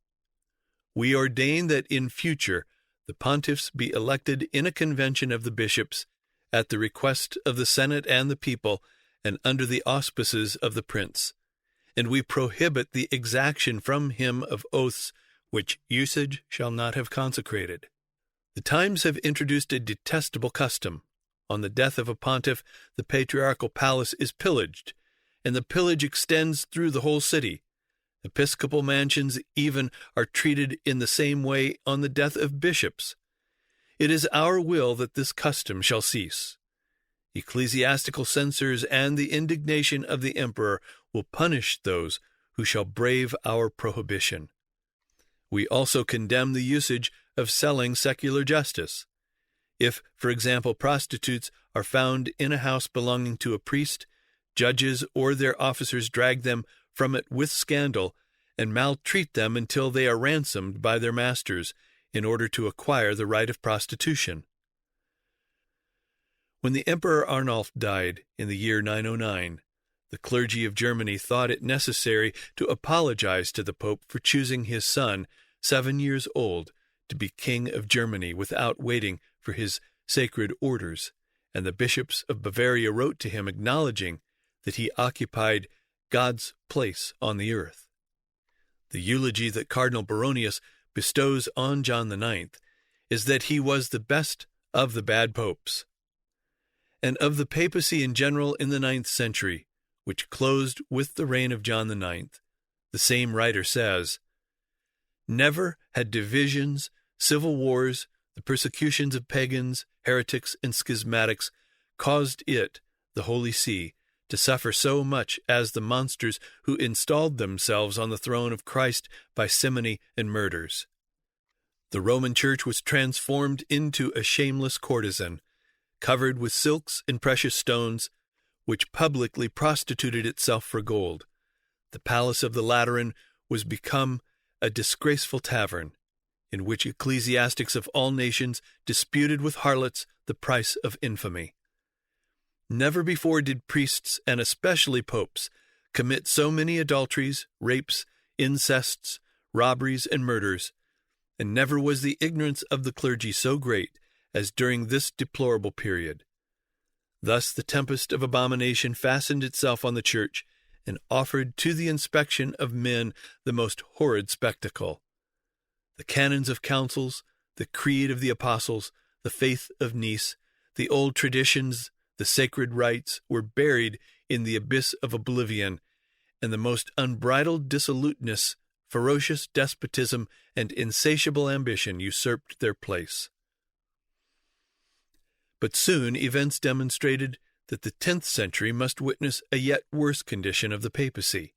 We ordain that in future the pontiffs be elected in a convention of the bishops, at the request of the Senate and the people, and under the auspices of the prince. And we prohibit the exaction from him of oaths which usage shall not have consecrated. The times have introduced a detestable custom. On the death of a pontiff, the patriarchal palace is pillaged, and the pillage extends through the whole city. Episcopal mansions even are treated in the same way on the death of bishops. It is our will that this custom shall cease. Ecclesiastical censors and the indignation of the emperor will punish those who shall brave our prohibition. We also condemn the usage of selling secular justice. If, for example, prostitutes are found in a house belonging to a priest, judges or their officers drag them from it with scandal and maltreat them until they are ransomed by their masters in order to acquire the right of prostitution. When the Emperor Arnulf died in the year 909, the clergy of Germany thought it necessary to apologize to the Pope for choosing his son, 7 years old, to be king of Germany without waiting for his sacred orders, and the bishops of Bavaria wrote to him acknowledging that he occupied God's place on the earth. The eulogy that Cardinal Baronius bestows on John IX is that he was the best of the bad popes. And of the papacy in general in the 9th century, which closed with the reign of John IX, the same writer says, "Never had divisions, civil wars, the persecutions of pagans, heretics, and schismatics caused it, the Holy See, to suffer so much as the monsters who installed themselves on the throne of Christ by simony and murders. The Roman Church was transformed into a shameless courtesan, covered with silks and precious stones, which publicly prostituted itself for gold. The palace of the Lateran was become a disgraceful tavern, in which ecclesiastics of all nations disputed with harlots the price of infamy. Never before did priests, and especially popes, commit so many adulteries, rapes, incests, robberies, and murders, and never was the ignorance of the clergy so great as during this deplorable period. Thus the tempest of abomination fastened itself on the Church, and offered to the inspection of men the most horrid spectacle. The canons of councils, the creed of the apostles, the faith of Nice, the old traditions, the sacred rites were buried in the abyss of oblivion, and the most unbridled dissoluteness, ferocious despotism, and insatiable ambition usurped their place. But soon events demonstrated that the 10th century must witness a yet worse condition of the papacy.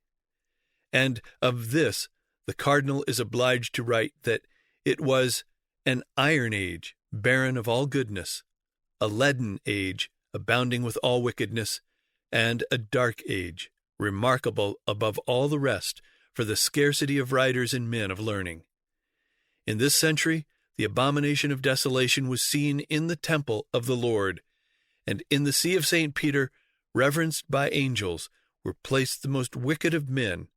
And of this the cardinal is obliged to write that it was an iron age, barren of all goodness, a leaden age, abounding with all wickedness, and a dark age, remarkable above all the rest for the scarcity of writers and men of learning. In this century, the abomination of desolation was seen in the temple of the Lord, and in the see of St. Peter, reverenced by angels, were placed the most wicked of men,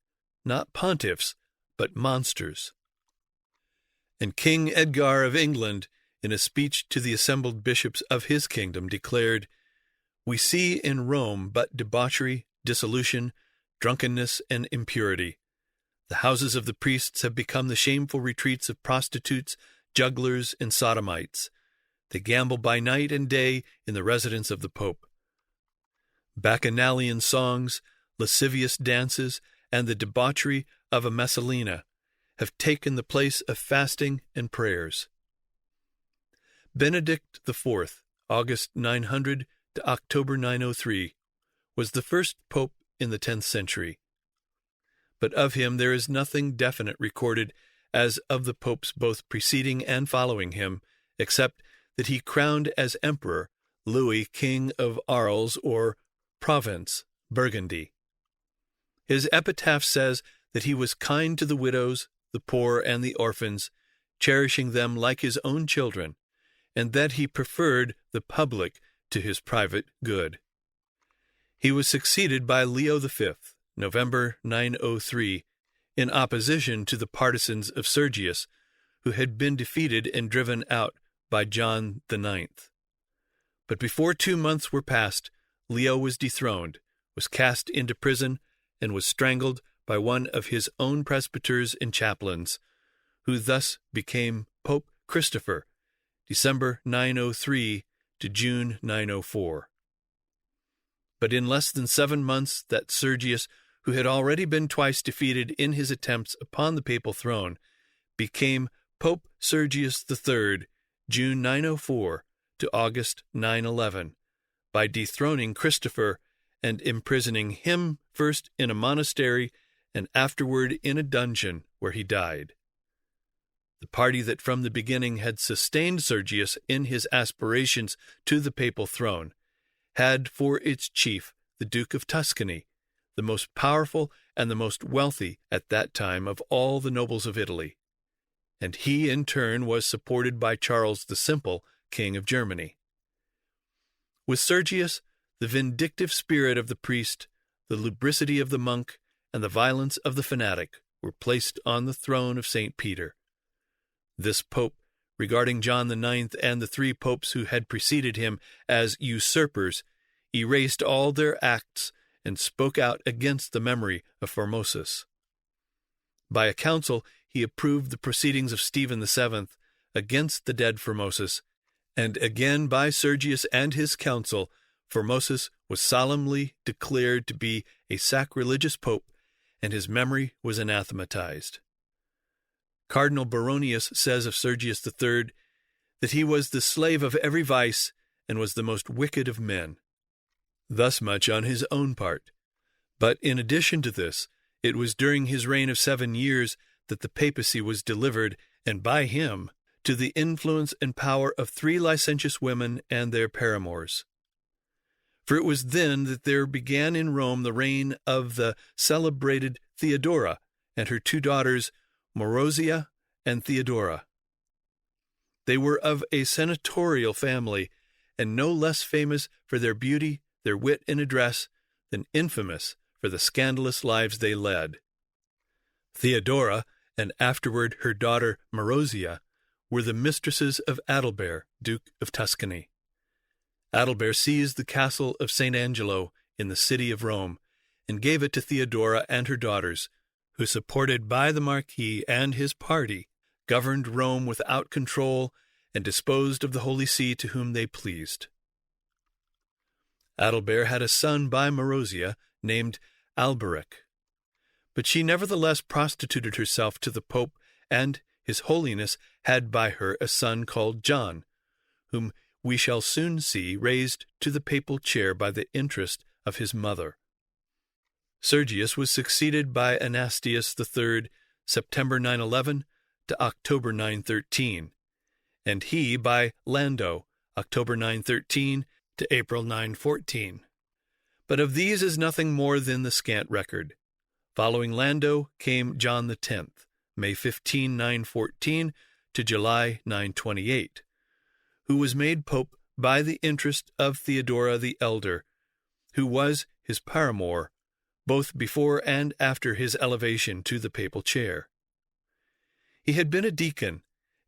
not pontiffs, but monsters. And King Edgar of England, in a speech to the assembled bishops of his kingdom, declared, "We see in Rome but debauchery, dissolution, drunkenness, and impurity. The houses of the priests have become the shameful retreats of prostitutes, jugglers, and sodomites. They gamble by night and day in the residence of the Pope. Bacchanalian songs, lascivious dances, and the debauchery of a Messalina have taken the place of fasting and prayers." Benedict IV, August 900 to October 903, was the first pope in the 10th century. But of him there is nothing definite recorded as of the popes both preceding and following him, except that he crowned as emperor Louis, king of Arles or Provence, Burgundy. His epitaph says that he was kind to the widows, the poor, and the orphans, cherishing them like his own children, and that he preferred the public to his private good. He was succeeded by Leo V, November 903, in opposition to the partisans of Sergius, who had been defeated and driven out by John IX. But before 2 months were past, Leo was dethroned, was cast into prison, and was strangled by one of his own presbyters and chaplains, who thus became Pope Christopher, December 903 to June 904. But in less than 7 months that Sergius, who had already been twice defeated in his attempts upon the papal throne, became Pope Sergius III, June 904 to August 911, by dethroning Christopher and imprisoning him first in a monastery and afterward in a dungeon where he died. The party that from the beginning had sustained Sergius in his aspirations to the papal throne had for its chief the Duke of Tuscany, the most powerful and the most wealthy at that time of all the nobles of Italy, and he in turn was supported by Charles the Simple, King of Germany. With Sergius, the vindictive spirit of the priest, the lubricity of the monk, and the violence of the fanatic were placed on the throne of St. Peter. This pope, regarding John IX and the 3 popes who had preceded him as usurpers, erased all their acts and spoke out against the memory of Formosus. By a council, he approved the proceedings of Stephen VII against the dead Formosus, and again by Sergius and his council, Formosus was solemnly declared to be a sacrilegious pope, and his memory was anathematized. Cardinal Baronius says of Sergius III that he was the slave of every vice and was the most wicked of men. Thus much on his own part. But in addition to this, it was during his reign of 7 years that the papacy was delivered, and by him, to the influence and power of 3 licentious women and their paramours. For it was then that there began in Rome the reign of the celebrated Theodora and her 2 daughters, Marozia and Theodora. They were of a senatorial family, and no less famous for their beauty, their wit, and address, than infamous for the scandalous lives they led. Theodora, and afterward her daughter Marozia, were the mistresses of Adalbert, Duke of Tuscany. Adalbert seized the castle of St. Angelo in the city of Rome, and gave it to Theodora and her daughters, who, supported by the Marquis and his party, governed Rome without control and disposed of the Holy See to whom they pleased. Adalbert had a son by Marozia named Alberic, but she nevertheless prostituted herself to the Pope, and His Holiness had by her a son called John, whom we shall soon see raised to the papal chair by the interest of his mother. Sergius was succeeded by Anastasius III, September 911 to October 913, and he by Lando, October 913 to April 914. But of these is nothing more than the scant record. Following Lando came John X, May 15, 914 to July 928, who was made pope by the interest of Theodora the Elder, who was his paramour, both before and after his elevation to the papal chair. He had been a deacon,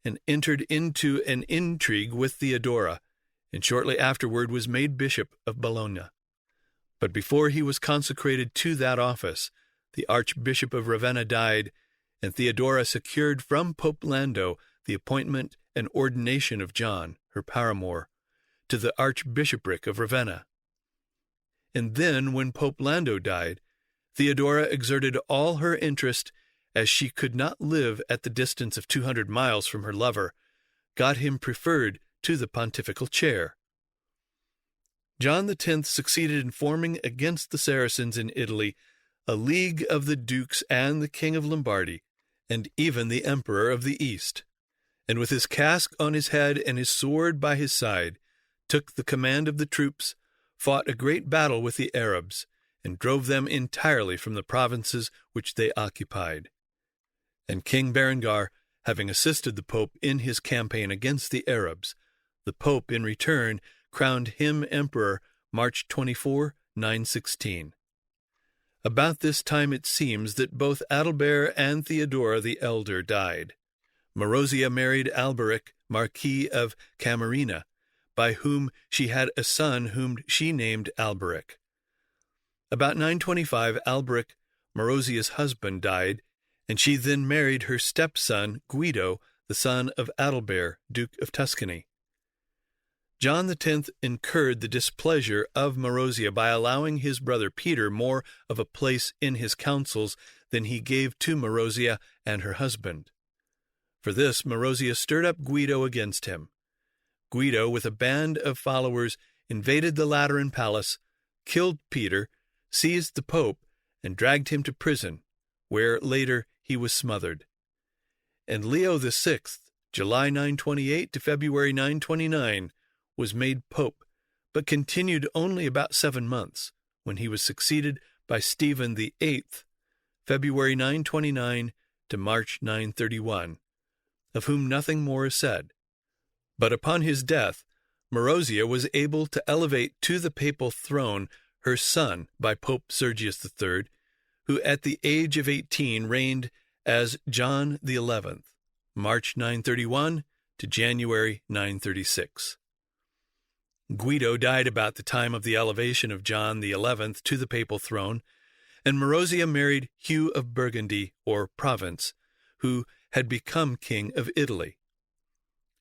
and entered into an intrigue with Theodora, and shortly afterward was made bishop of Bologna. But before he was consecrated to that office, the Archbishop of Ravenna died, and Theodora secured from Pope Lando the appointment and ordination of John, her paramour, to the Archbishopric of Ravenna. And then, when Pope Lando died, Theodora exerted all her interest, as she could not live at the distance of 200 miles from her lover, got him preferred to the pontifical chair. John X succeeded in forming against the Saracens in Italy a league of the dukes and the king of Lombardy, and even the emperor of the East, and with his casque on his head and his sword by his side, took the command of the troops, fought a great battle with the Arabs, and drove them entirely from the provinces which they occupied. And King Berengar, having assisted the Pope in his campaign against the Arabs, the Pope in return crowned him emperor March 24, 916. About this time it seems that both Adalbert and Theodora the Elder died. Marozia married Alberic, Marquis of Camarina, by whom she had a son whom she named Alberic. About 925, Alberic, Marozia's husband, died, and she then married her stepson Guido, the son of Adalbert, Duke of Tuscany. John X incurred the displeasure of Marozia by allowing his brother Peter more of a place in his councils than he gave to Marozia and her husband. For this, Marozia stirred up Guido against him. Guido, with a band of followers, invaded the Lateran palace, killed Peter, seized the Pope, and dragged him to prison, where later he was smothered. And Leo VI, July 928 to February 929, was made Pope, but continued only about 7 months, when he was succeeded by Stephen VIII, February 929 to March 931, of whom nothing more is said. But upon his death, Marozia was able to elevate to the papal throne her son by Pope Sergius III, who at the age of 18 reigned as John XI, March 931 to January 936. Guido died about the time of the elevation of John XI to the papal throne, and Marozia married Hugh of Burgundy, or Provence, who had become king of Italy.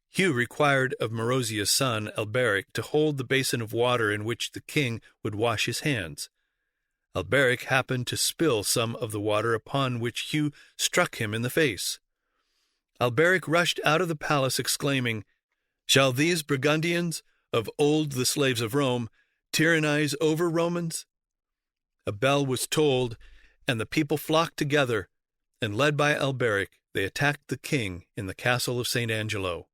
Hugh required of Marozia's son Alberic to hold the basin of water in which the king would wash his hands. Alberic happened to spill some of the water, upon which Hugh struck him in the face. Alberic rushed out of the palace exclaiming, "Shall these Burgundians, of old the slaves of Rome, tyrannize over Romans?" A bell was tolled, and the people flocked together, and led by Alberic, they attacked the king in the castle of St. Angelo.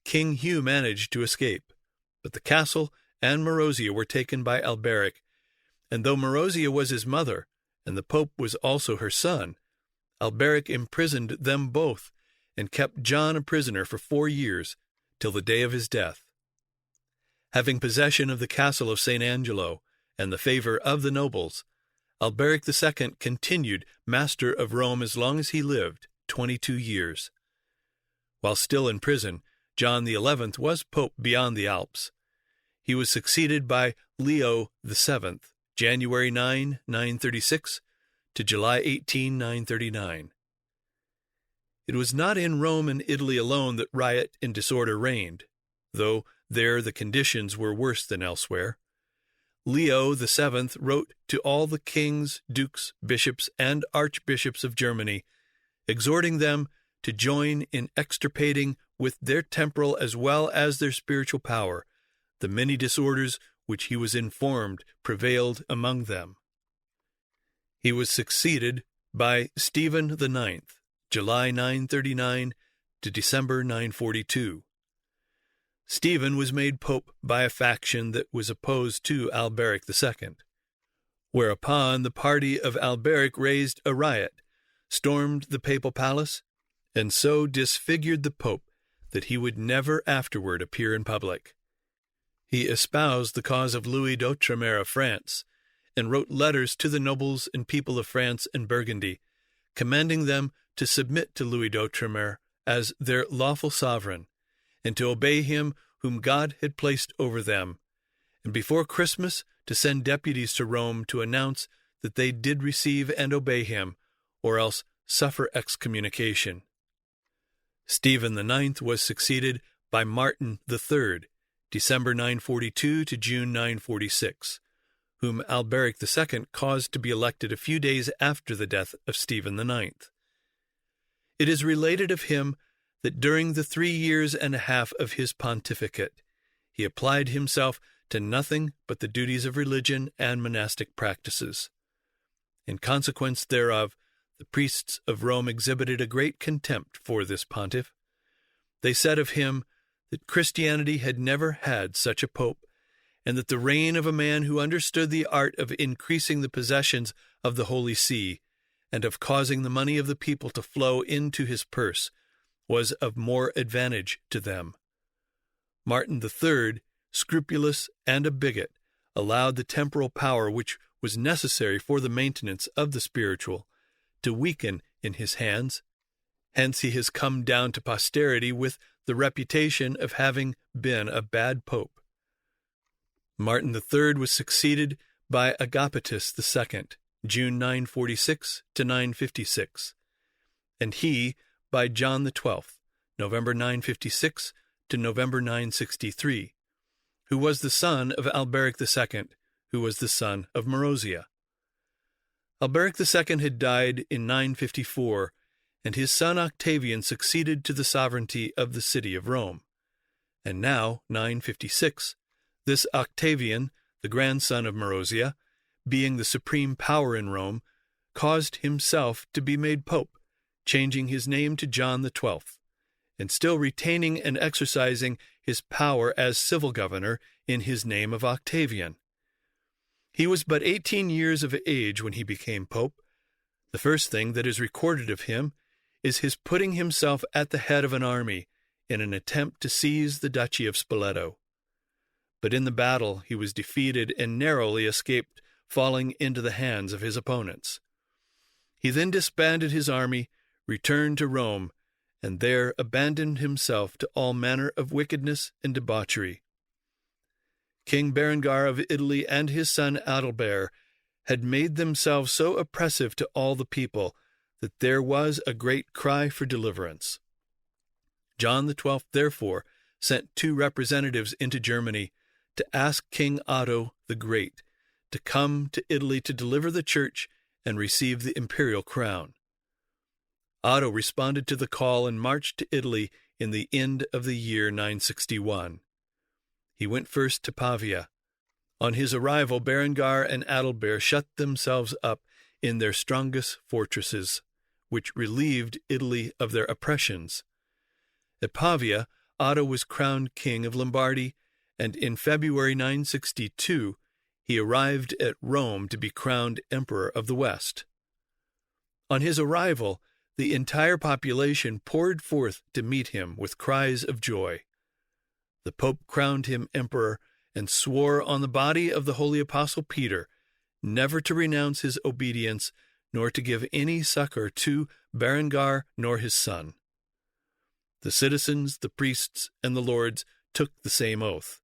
King Hugh managed to escape, but the castle and Marozia were taken by Alberic, and though Marozia was his mother, and the Pope was also her son, Alberic imprisoned them both, and kept John a prisoner for 4 years, till the day of his death. Having possession of the castle of St. Angelo, and the favor of the nobles, Alberic II continued master of Rome as long as he lived, 22 years. While still in prison, John XI was Pope beyond the Alps. He was succeeded by Leo VII, January 9, 936, to July 18, 939. It was not in Rome and Italy alone that riot and disorder reigned, though there the conditions were worse than elsewhere. Leo VII wrote to all the kings, dukes, bishops, and archbishops of Germany, exhorting them to join in extirpating with their temporal as well as their spiritual power the many disorders which he was informed prevailed among them. He was succeeded by Stephen IX, July 939 to December 942. Stephen was made pope by a faction that was opposed to Alberic II, whereupon the party of Alberic raised a riot, stormed the papal palace, and so disfigured the pope that he would never afterward appear in public. He espoused the cause of Louis d'Outremer of France, and wrote letters to the nobles and people of France and Burgundy, commanding them to submit to Louis d'Outremer as their lawful sovereign, and to obey him whom God had placed over them, and before Christmas to send deputies to Rome to announce that they did receive and obey him, or else suffer excommunication. Stephen IX was succeeded by Martin III, December 942 to June 946, whom Alberic II caused to be elected a few days after the death of Stephen IX. It is related of him that during the 3 years and a half of his pontificate, he applied himself to nothing but the duties of religion and monastic practices. In consequence thereof, the priests of Rome exhibited a great contempt for this pontiff. They said of him that Christianity had never had such a pope, and that the reign of a man who understood the art of increasing the possessions of the Holy See and of causing the money of the people to flow into his purse was of more advantage to them. Martin III, scrupulous and a bigot, allowed the temporal power which was necessary for the maintenance of the spiritual to weaken in his hands. Hence he has come down to posterity with the reputation of having been a bad pope. Martin III was succeeded by Agapetus II, June 946 to 956, and he by John XII, November 956 to November 963, who was the son of Alberic II, who was the son of Marozia. Alberic II had died in 954, and his son Octavian succeeded to the sovereignty of the city of Rome. And now, 956, this Octavian, the grandson of Marozia, being the supreme power in Rome, caused himself to be made pope, changing his name to John XII, and still retaining and exercising his power as civil governor in his name of Octavian. He was but 18 years of age when he became pope. The first thing that is recorded of him is his putting himself at the head of an army in an attempt to seize the duchy of Spoleto. But in the battle he was defeated and narrowly escaped falling into the hands of his opponents. He then disbanded his army, returned to Rome, and there abandoned himself to all manner of wickedness and debauchery. King Berengar of Italy and his son Adalbert had made themselves so oppressive to all the people that there was a great cry for deliverance. John XII, therefore, sent 2 representatives into Germany to ask King Otto the Great to come to Italy to deliver the church and receive the imperial crown. Otto responded to the call and marched to Italy in the end of the year 961. He went first to Pavia. On his arrival, Berengar and Adalbert shut themselves up in their strongest fortresses, which relieved Italy of their oppressions. At Pavia, Otto was crowned king of Lombardy, and in February 962 he arrived at Rome to be crowned emperor of the West. On his arrival, the entire population poured forth to meet him with cries of joy. The Pope crowned him emperor and swore on the body of the holy apostle Peter never to renounce his obedience nor to give any succor to Berengar nor his son. The citizens, the priests, and the lords took the same oath.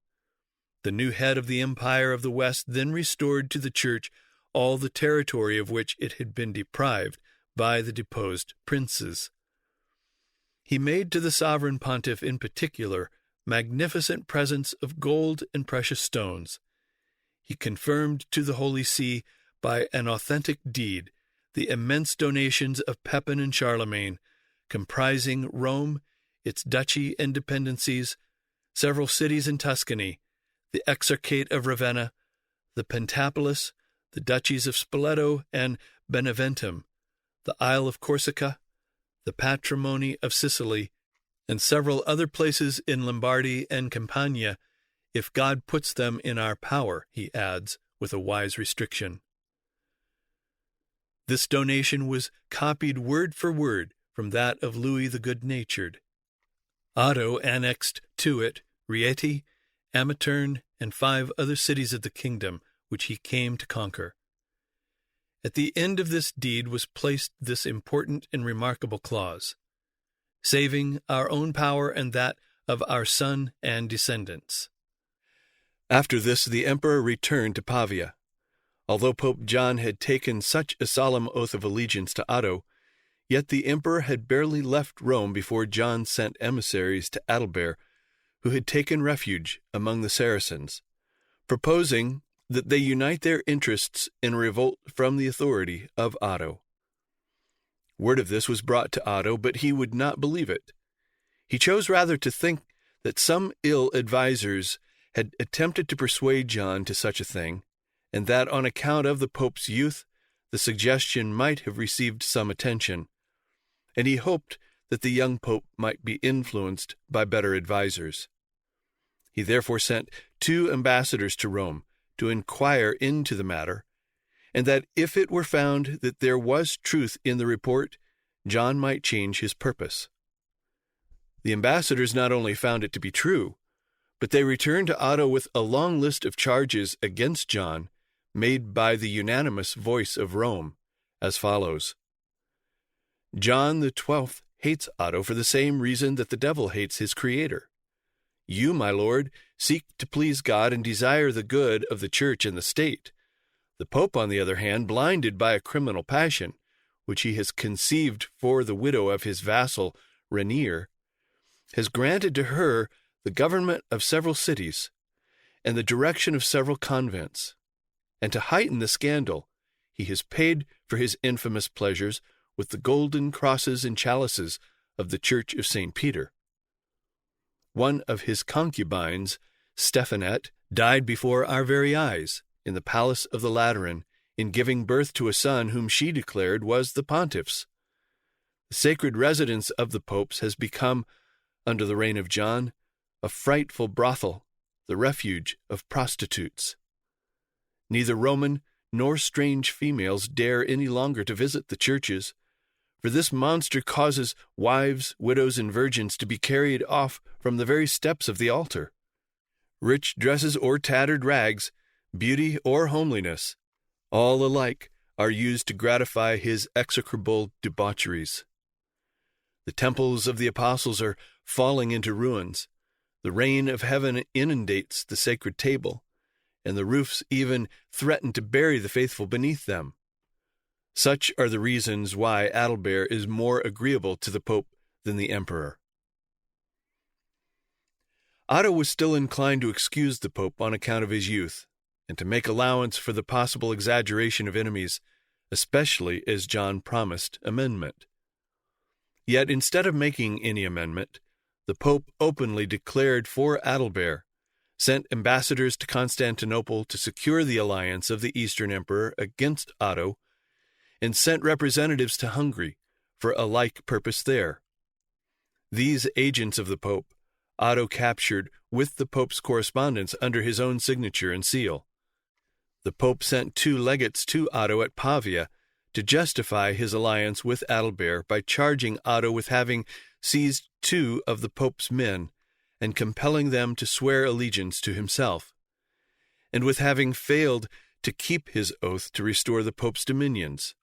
The new head of the Empire of the West then restored to the Church all the territory of which it had been deprived by the deposed princes. He made to the sovereign pontiff in particular magnificent presents of gold and precious stones. He confirmed to the Holy See by an authentic deed the immense donations of Pepin and Charlemagne, comprising Rome, its duchy and dependencies, several cities in Tuscany, the Exarchate of Ravenna, the Pentapolis, the duchies of Spoleto and Beneventum, the Isle of Corsica, the patrimony of Sicily, and several other places in Lombardy and Campania, if God puts them in our power, he adds, with a wise restriction. This donation was copied word for word from that of Louis the Good-Natured. Otto annexed to it Rieti, Amatern, and 5 other cities of the kingdom which he came to conquer. At the end of this deed was placed this important and remarkable clause, saving our own power and that of our son and descendants. After this the emperor returned to Pavia. Although Pope John had taken such a solemn oath of allegiance to Otto, yet the emperor had barely left Rome before John sent emissaries to Adalbert, who had taken refuge among the Saracens, proposing that they unite their interests in revolt from the authority of Otto. Word of this was brought to Otto, but he would not believe it. He chose rather to think that some ill advisers had attempted to persuade John to such a thing, and that on account of the Pope's youth, the suggestion might have received some attention, and he hoped that the young Pope might be influenced by better advisers. He therefore sent 2 ambassadors to Rome to inquire into the matter, and that if it were found that there was truth in the report, John might change his purpose. The ambassadors not only found it to be true, but they returned to Otto with a long list of charges against John made by the unanimous voice of Rome, as follows. John the 12th hates Otto for the same reason that the devil hates his creator. You, my lord, seek to please God and desire the good of the church and the state. The Pope, on the other hand, blinded by a criminal passion, which he has conceived for the widow of his vassal Rainier, has granted to her the government of several cities and the direction of several convents. And to heighten the scandal, he has paid for his infamous pleasures with the golden crosses and chalices of the Church of St. Peter. One of his concubines, Stephanet, died before our very eyes in the palace of the Lateran in giving birth to a son whom she declared was the pontiff's. The sacred residence of the popes has become, under the reign of John, a frightful brothel, the refuge of prostitutes. Neither Roman nor strange females dare any longer to visit the churches, for this monster causes wives, widows, and virgins to be carried off from the very steps of the altar. Rich dresses or tattered rags, beauty or homeliness, all alike are used to gratify his execrable debaucheries. The temples of the apostles are falling into ruins. The rain of heaven inundates the sacred table, and the roofs even threaten to bury the faithful beneath them. Such are the reasons why Adalbert is more agreeable to the Pope than the Emperor. Otto was still inclined to excuse the Pope on account of his youth, and to make allowance for the possible exaggeration of enemies, especially as John promised amendment. Yet instead of making any amendment, the Pope openly declared for Adalbert, sent ambassadors to Constantinople to secure the alliance of the Eastern Emperor against Otto, and sent representatives to Hungary for a like purpose there. These agents of the Pope Otto captured with the Pope's correspondence under his own signature and seal. The Pope sent 2 legates to Otto at Pavia to justify his alliance with Adalbert by charging Otto with having seized 2 of the Pope's men and compelling them to swear allegiance to himself, and with having failed to keep his oath to restore the Pope's dominions.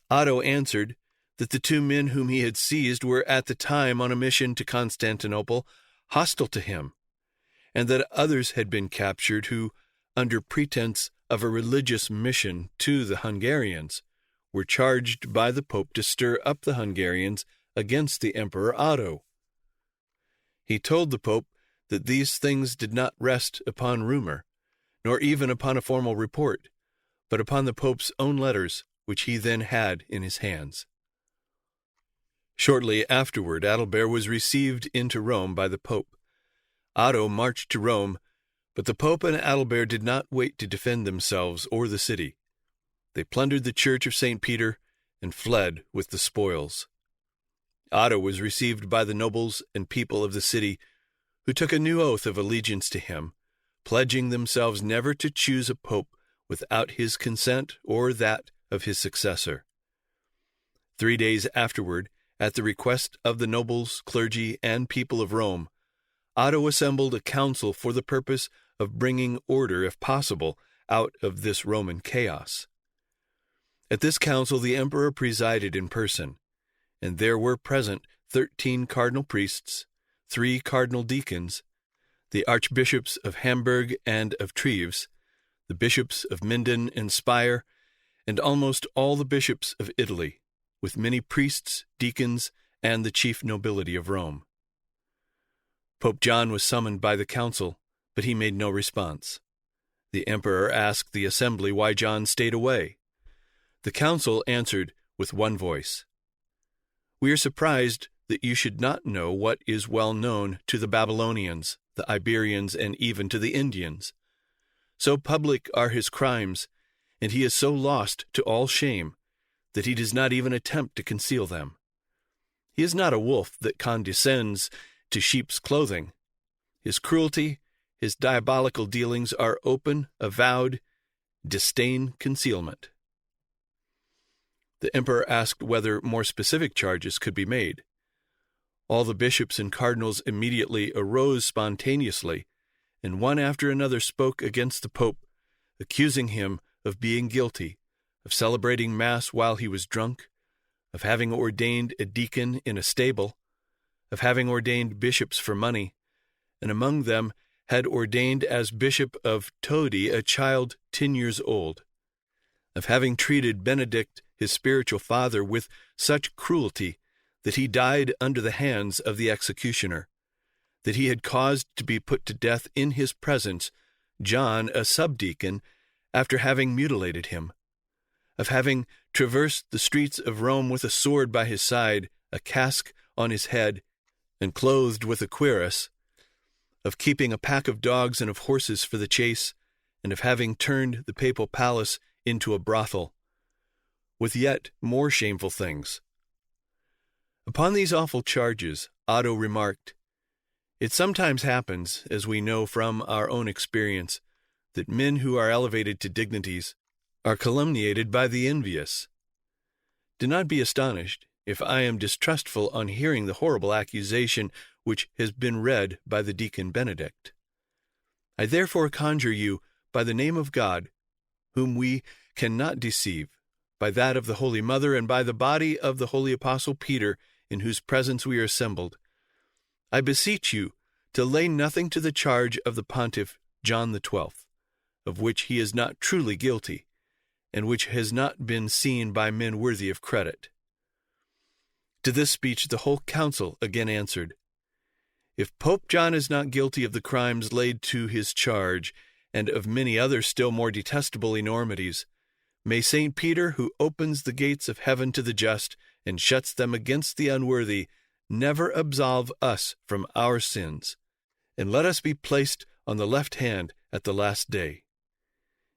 Otto answered that the 2 men whom he had seized were at the time on a mission to Constantinople hostile to him, and that others had been captured who, under pretense of a religious mission to the Hungarians, were charged by the Pope to stir up the Hungarians against the Emperor Otto. He told the Pope that these things did not rest upon rumor, nor even upon a formal report, but upon the Pope's own letters, which he then had in his hands. Shortly afterward, Adalbert was received into Rome by the Pope. Otto marched to Rome, but the Pope and Adalbert did not wait to defend themselves or the city. They plundered the church of St. Peter and fled with the spoils. Otto was received by the nobles and people of the city, who took a new oath of allegiance to him, pledging themselves never to choose a pope without his consent or that of his successor. 3 days afterward, at the request of the nobles, clergy, and people of Rome, Otto assembled a council for the purpose of bringing order, if possible, out of this Roman chaos. At this council the emperor presided in person, and there were present 13 cardinal priests, 3 cardinal deacons, the archbishops of Hamburg and of Treves, the bishops of Minden and Speyer, and almost all the bishops of Italy, with many priests, deacons, and the chief nobility of Rome. Pope John was summoned by the council, but he made no response. The emperor asked the assembly why John stayed away. The council answered with one voice, "We are surprised that you should not know what is well known to the Babylonians, the Iberians, and even to the Indians. So public are his crimes, and he is so lost to all shame, that he does not even attempt to conceal them. He is not a wolf that condescends to sheep's clothing. His cruelty, his diabolical dealings are open, avowed, disdain concealment. The emperor asked whether more specific charges could be made. All the bishops and cardinals immediately arose spontaneously, and one after another spoke against the pope, accusing him of being guilty, of celebrating Mass while he was drunk, of having ordained a deacon in a stable, of having ordained bishops for money, and among them had ordained as bishop of Todi a child 10 years old, of having treated Benedict, his spiritual father, with such cruelty that he died under the hands of the executioner, that he had caused to be put to death in his presence John, a subdeacon, after having mutilated him, of having traversed the streets of Rome with a sword by his side, a casque on his head, and clothed with a cuirass, of keeping a pack of dogs and of horses for the chase, and of having turned the papal palace into a brothel, with yet more shameful things. Upon these awful charges, Otto remarked, "It sometimes happens, as we know from our own experience, that men who are elevated to dignities are calumniated by the envious. Do not be astonished if I am distrustful on hearing the horrible accusation which has been read by the deacon Benedict. I therefore conjure you, by the name of God, whom we cannot deceive, by that of the Holy Mother, and by the body of the Holy Apostle Peter, in whose presence we are assembled, I beseech you to lay nothing to the charge of the pontiff John the 12th, of which he is not truly guilty, and which has not been seen by men worthy of credit." To this speech the whole council again answered, "If Pope John is not guilty of the crimes laid to his charge, and of many other still more detestable enormities, may St. Peter, who opens the gates of heaven to the just and shuts them against the unworthy, never absolve us from our sins, and let us be placed on the left hand at the last day.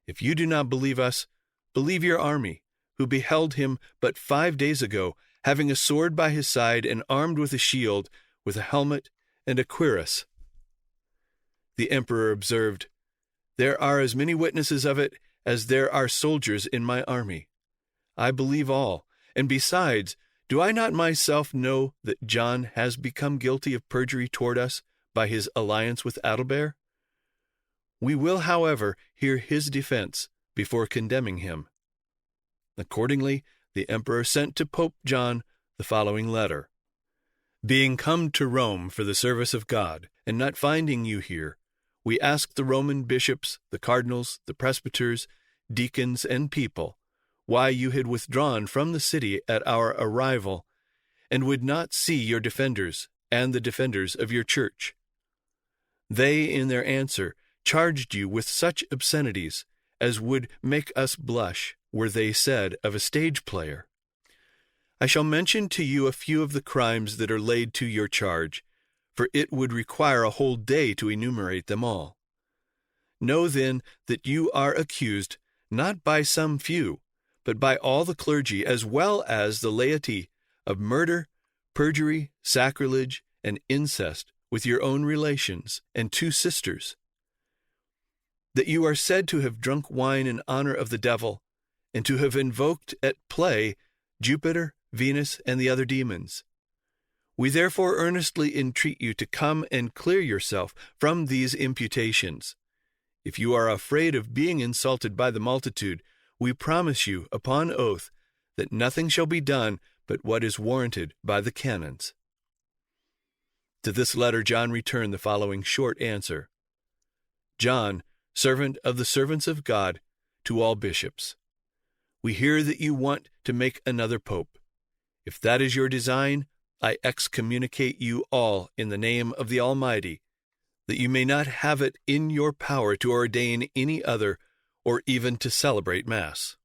If you do not believe us, believe your army, who beheld him but 5 days ago, having a sword by his side and armed with a shield, with a helmet and a cuirass." The emperor observed, "There are as many witnesses of it as there are soldiers in my army. I believe all, and besides, do I not myself know that John has become guilty of perjury toward us by his alliance with Adalbert? We will, however, hear his defense before condemning him." Accordingly, the emperor sent to Pope John the following letter: "Being come to Rome for the service of God, and not finding you here, we ask the Roman bishops, the cardinals, the presbyters, deacons, and people, why you had withdrawn from the city at our arrival, and would not see your defenders and the defenders of your church. They, in their answer, charged you with such obscenities as would make us blush, were they said of a stage player. I shall mention to you a few of the crimes that are laid to your charge, for it would require a whole day to enumerate them all. Know then that you are accused not by some few, but by all the clergy as well as the laity, of murder, perjury, sacrilege, and incest with your own relations and 2 sisters. That you are said to have drunk wine in honor of the devil, and to have invoked at play Jupiter, Venus, and the other demons. We therefore earnestly entreat you to come and clear yourself from these imputations. If you are afraid of being insulted by the multitude, we promise you upon oath that nothing shall be done but what is warranted by the canons." To this letter John returned the following short answer: "John, servant of the servants of God, to all bishops. We hear that you want to make another pope. If that is your design, I excommunicate you all in the name of the Almighty, that you may not have it in your power to ordain any other, or even to celebrate Mass."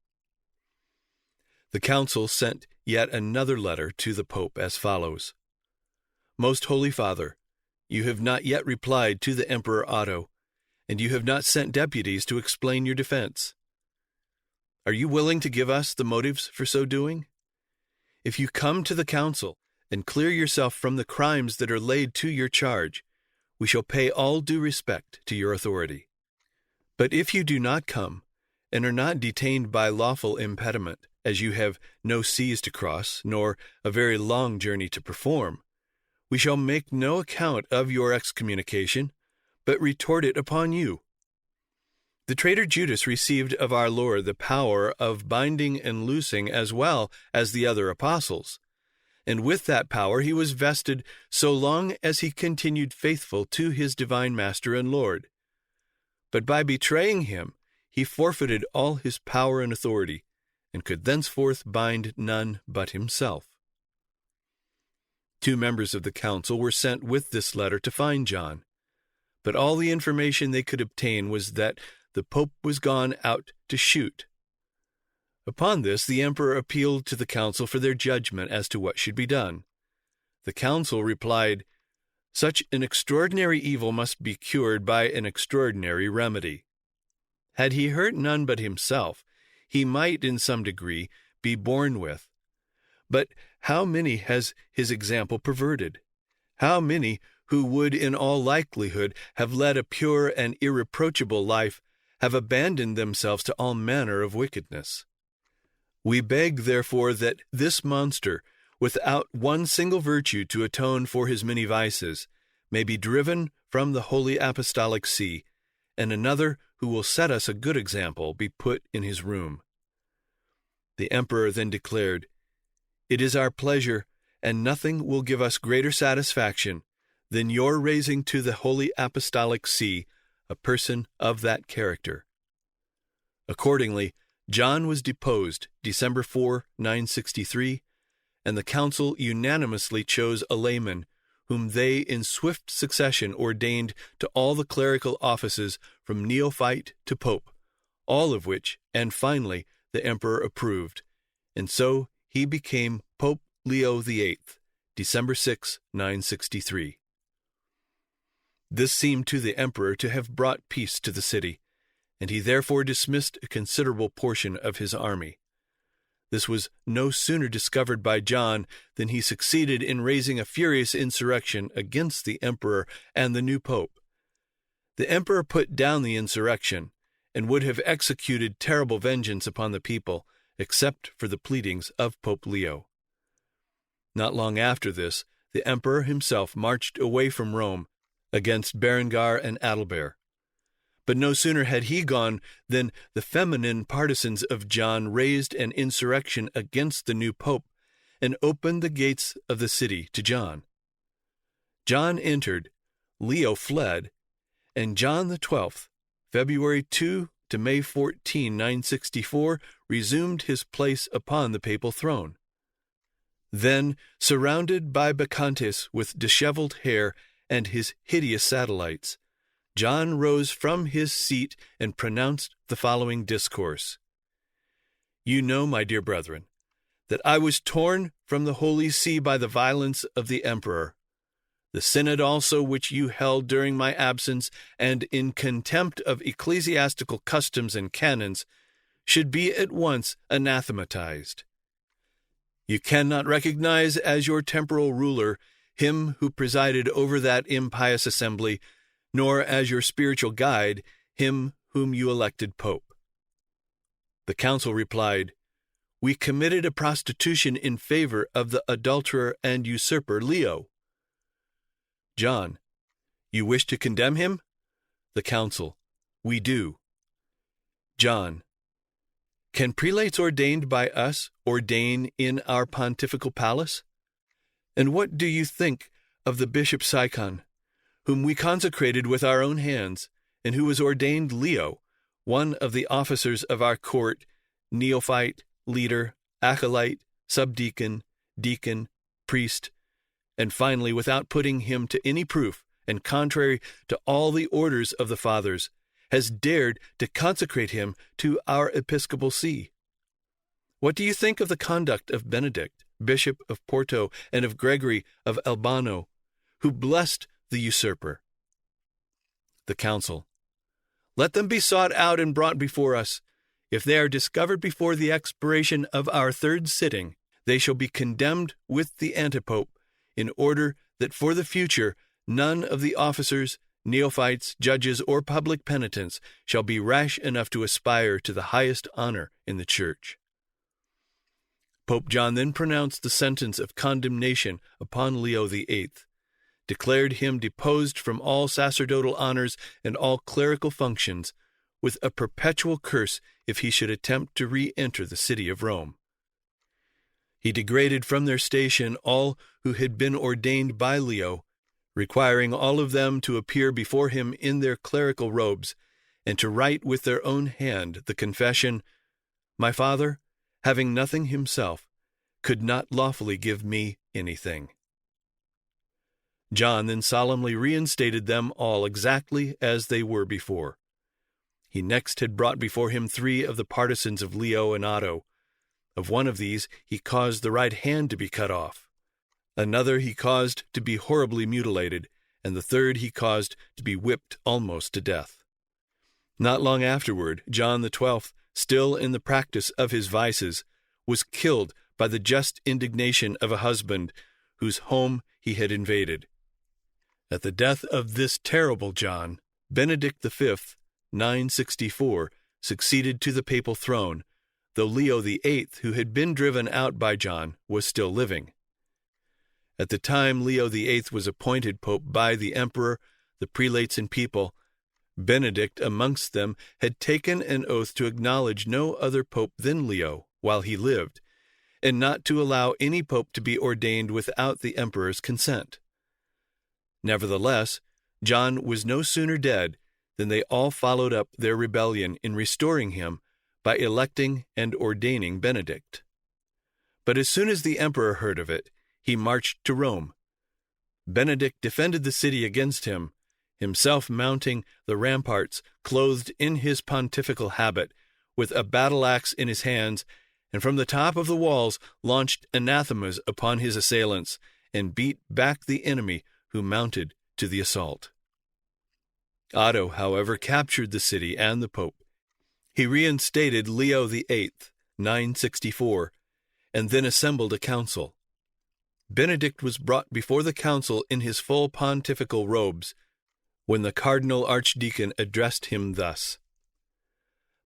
The council sent yet another letter to the Pope as follows: "Most Holy Father, you have not yet replied to the Emperor Otto, and you have not sent deputies to explain your defense. Are you willing to give us the motives for so doing? If you come to the council and clear yourself from the crimes that are laid to your charge, we shall pay all due respect to your authority. But if you do not come, and are not detained by lawful impediment, as you have no seas to cross, nor a very long journey to perform, we shall make no account of your excommunication, but retort it upon you. The traitor Judas received of our Lord the power of binding and loosing as well as the other apostles, and with that power he was vested so long as he continued faithful to his divine Master and Lord. But by betraying him, he forfeited all his power and authority, and could thenceforth bind none but himself. 2 members of the council were sent with this letter to find John, but all the information they could obtain was that the Pope was gone out to shoot. Upon this, the emperor appealed to the council for their judgment as to what should be done. The council replied, "Such an extraordinary evil must be cured by an extraordinary remedy. Had he hurt none but himself, he might in some degree be borne with. But how many has his example perverted? How many who would in all likelihood have led a pure and irreproachable life have abandoned themselves to all manner of wickedness? We beg, therefore, that this monster, without one single virtue to atone for his many vices, may be driven from the Holy Apostolic See, and another who will set us a good example be put in his room." The emperor then declared, "It is our pleasure, and nothing will give us greater satisfaction than your raising to the Holy Apostolic See a person of that character." Accordingly, John was deposed December 4, 963, and the council unanimously chose a layman, whom they in swift succession ordained to all the clerical offices from neophyte to pope, all of which, and finally, the emperor approved, and so he became Pope Leo VIII, December 6, 963. This seemed to the emperor to have brought peace to the city, and he therefore dismissed a considerable portion of his army. This was no sooner discovered by John than he succeeded in raising a furious insurrection against the emperor and the new pope. The emperor put down the insurrection, and would have executed terrible vengeance upon the people, except for the pleadings of Pope Leo. Not long after this, the emperor himself marched away from Rome against Berengar and Adalbert. But no sooner had he gone than the feminine partisans of John raised an insurrection against the new pope and opened the gates of the city to John. John entered, Leo fled, and John XII, February 2 to May 14, 964, resumed his place upon the papal throne. Then, surrounded by bacchantes with disheveled hair and his hideous satellites, John rose from his seat and pronounced the following discourse. "You know, my dear brethren, that I was torn from the Holy See by the violence of the emperor. The synod also which you held during my absence, and in contempt of ecclesiastical customs and canons, should be at once anathematized. You cannot recognize as your temporal ruler him who presided over that impious assembly, nor as your spiritual guide him whom you elected pope." The council replied, "We committed a prostitution in favor of the adulterer and usurper Leo." John, "You wish to condemn him?" The council, "We do." John, "Can prelates ordained by us ordain in our pontifical palace? And what do you think of the Bishop Sychon, whom we consecrated with our own hands, and who was ordained Leo, one of the officers of our court, neophyte, leader, acolyte, subdeacon, deacon, priest, and finally, without putting him to any proof, and contrary to all the orders of the fathers, has dared to consecrate him to our episcopal see? What do you think of the conduct of Benedict, Bishop of Porto, and of Gregory of Albano, who blessed the usurper?" The council, "Let them be sought out and brought before us. If they are discovered before the expiration of our third sitting, they shall be condemned with the antipope, in order that for the future none of the officers, neophytes, judges, or public penitents shall be rash enough to aspire to the highest honor in the Church. Pope John then pronounced the sentence of condemnation upon Leo VIII, declared him deposed from all sacerdotal honors and all clerical functions, with a perpetual curse if he should attempt to re-enter the city of Rome. He degraded from their station all who had been ordained by Leo, requiring all of them to appear before him in their clerical robes, and to write with their own hand the confession, "My Father, having nothing himself, could not lawfully give me anything." John then solemnly reinstated them all exactly as they were before. He next had brought before him 3 of the partisans of Leo and Otto. Of one of these he caused the right hand to be cut off. Another he caused to be horribly mutilated, and the third he caused to be whipped almost to death. Not long afterward, John XII, still in the practice of his vices, was killed by the just indignation of a husband whose home he had invaded. At the death of this terrible John, Benedict V, 964, succeeded to the papal throne, though Leo VIII, who had been driven out by John, was still living. At the time Leo VIII was appointed pope by the emperor, the prelates, and people, Benedict amongst them had taken an oath to acknowledge no other pope than Leo while he lived, and not to allow any pope to be ordained without the emperor's consent. Nevertheless, John was no sooner dead than they all followed up their rebellion in restoring him by electing and ordaining Benedict. But as soon as the emperor heard of it, he marched to Rome. Benedict defended the city against him, himself mounting the ramparts, clothed in his pontifical habit, with a battle-axe in his hands, and from the top of the walls launched anathemas upon his assailants, and beat back the enemy who mounted to the assault. Otto, however, captured the city and the pope. He reinstated Leo VIII, 964, and then assembled a council. Benedict was brought before the council in his full pontifical robes, when the cardinal archdeacon addressed him thus: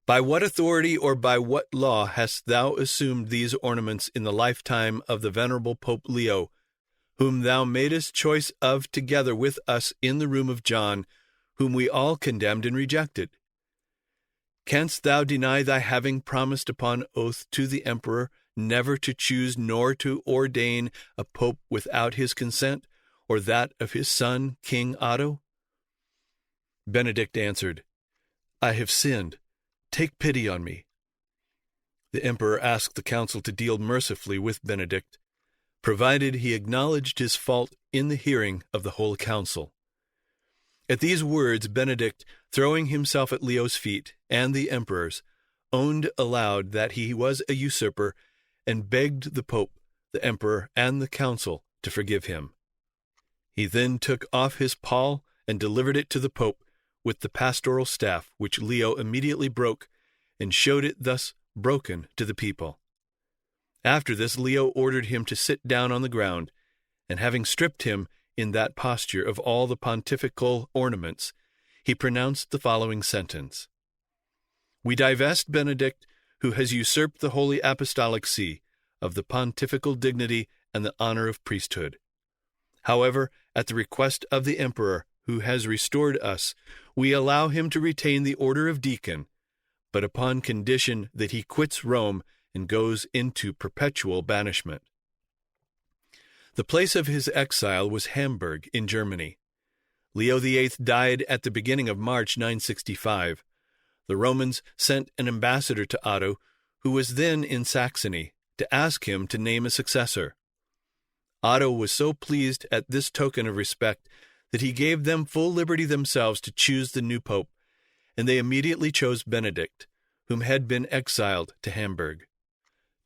"By what authority or by what law hast thou assumed these ornaments in the lifetime of the venerable Pope Leo, whom thou madest choice of together with us in the room of John, whom we all condemned and rejected? Canst thou deny thy having promised upon oath to the emperor never to choose nor to ordain a pope without his consent, or that of his son, King Otto?" Benedict answered, "I have sinned. Take pity on me." The emperor asked the council to deal mercifully with Benedict, provided he acknowledged his fault in the hearing of the whole council. At these words, Benedict, throwing himself at Leo's feet and the emperor's, owned aloud that he was a usurper, and begged the pope, the emperor, and the council to forgive him. He then took off his pall and delivered it to the pope with the pastoral staff, which Leo immediately broke, and showed it thus broken to the people. After this, Leo ordered him to sit down on the ground, and having stripped him in that posture of all the pontifical ornaments, he pronounced the following sentence: "We divest Benedict, who has usurped the Holy Apostolic See, of the pontifical dignity and the honor of priesthood. However, at the request of the emperor, who has restored us, we allow him to retain the order of deacon, but upon condition that he quits Rome and goes into perpetual banishment." The place of his exile was Hamburg in Germany. Leo VIII died at the beginning of March 965. The Romans sent an ambassador to Otto, who was then in Saxony, to ask him to name a successor. Otto was so pleased at this token of respect that he gave them full liberty themselves to choose the new pope, and they immediately chose Benedict, whom had been exiled to Hamburg.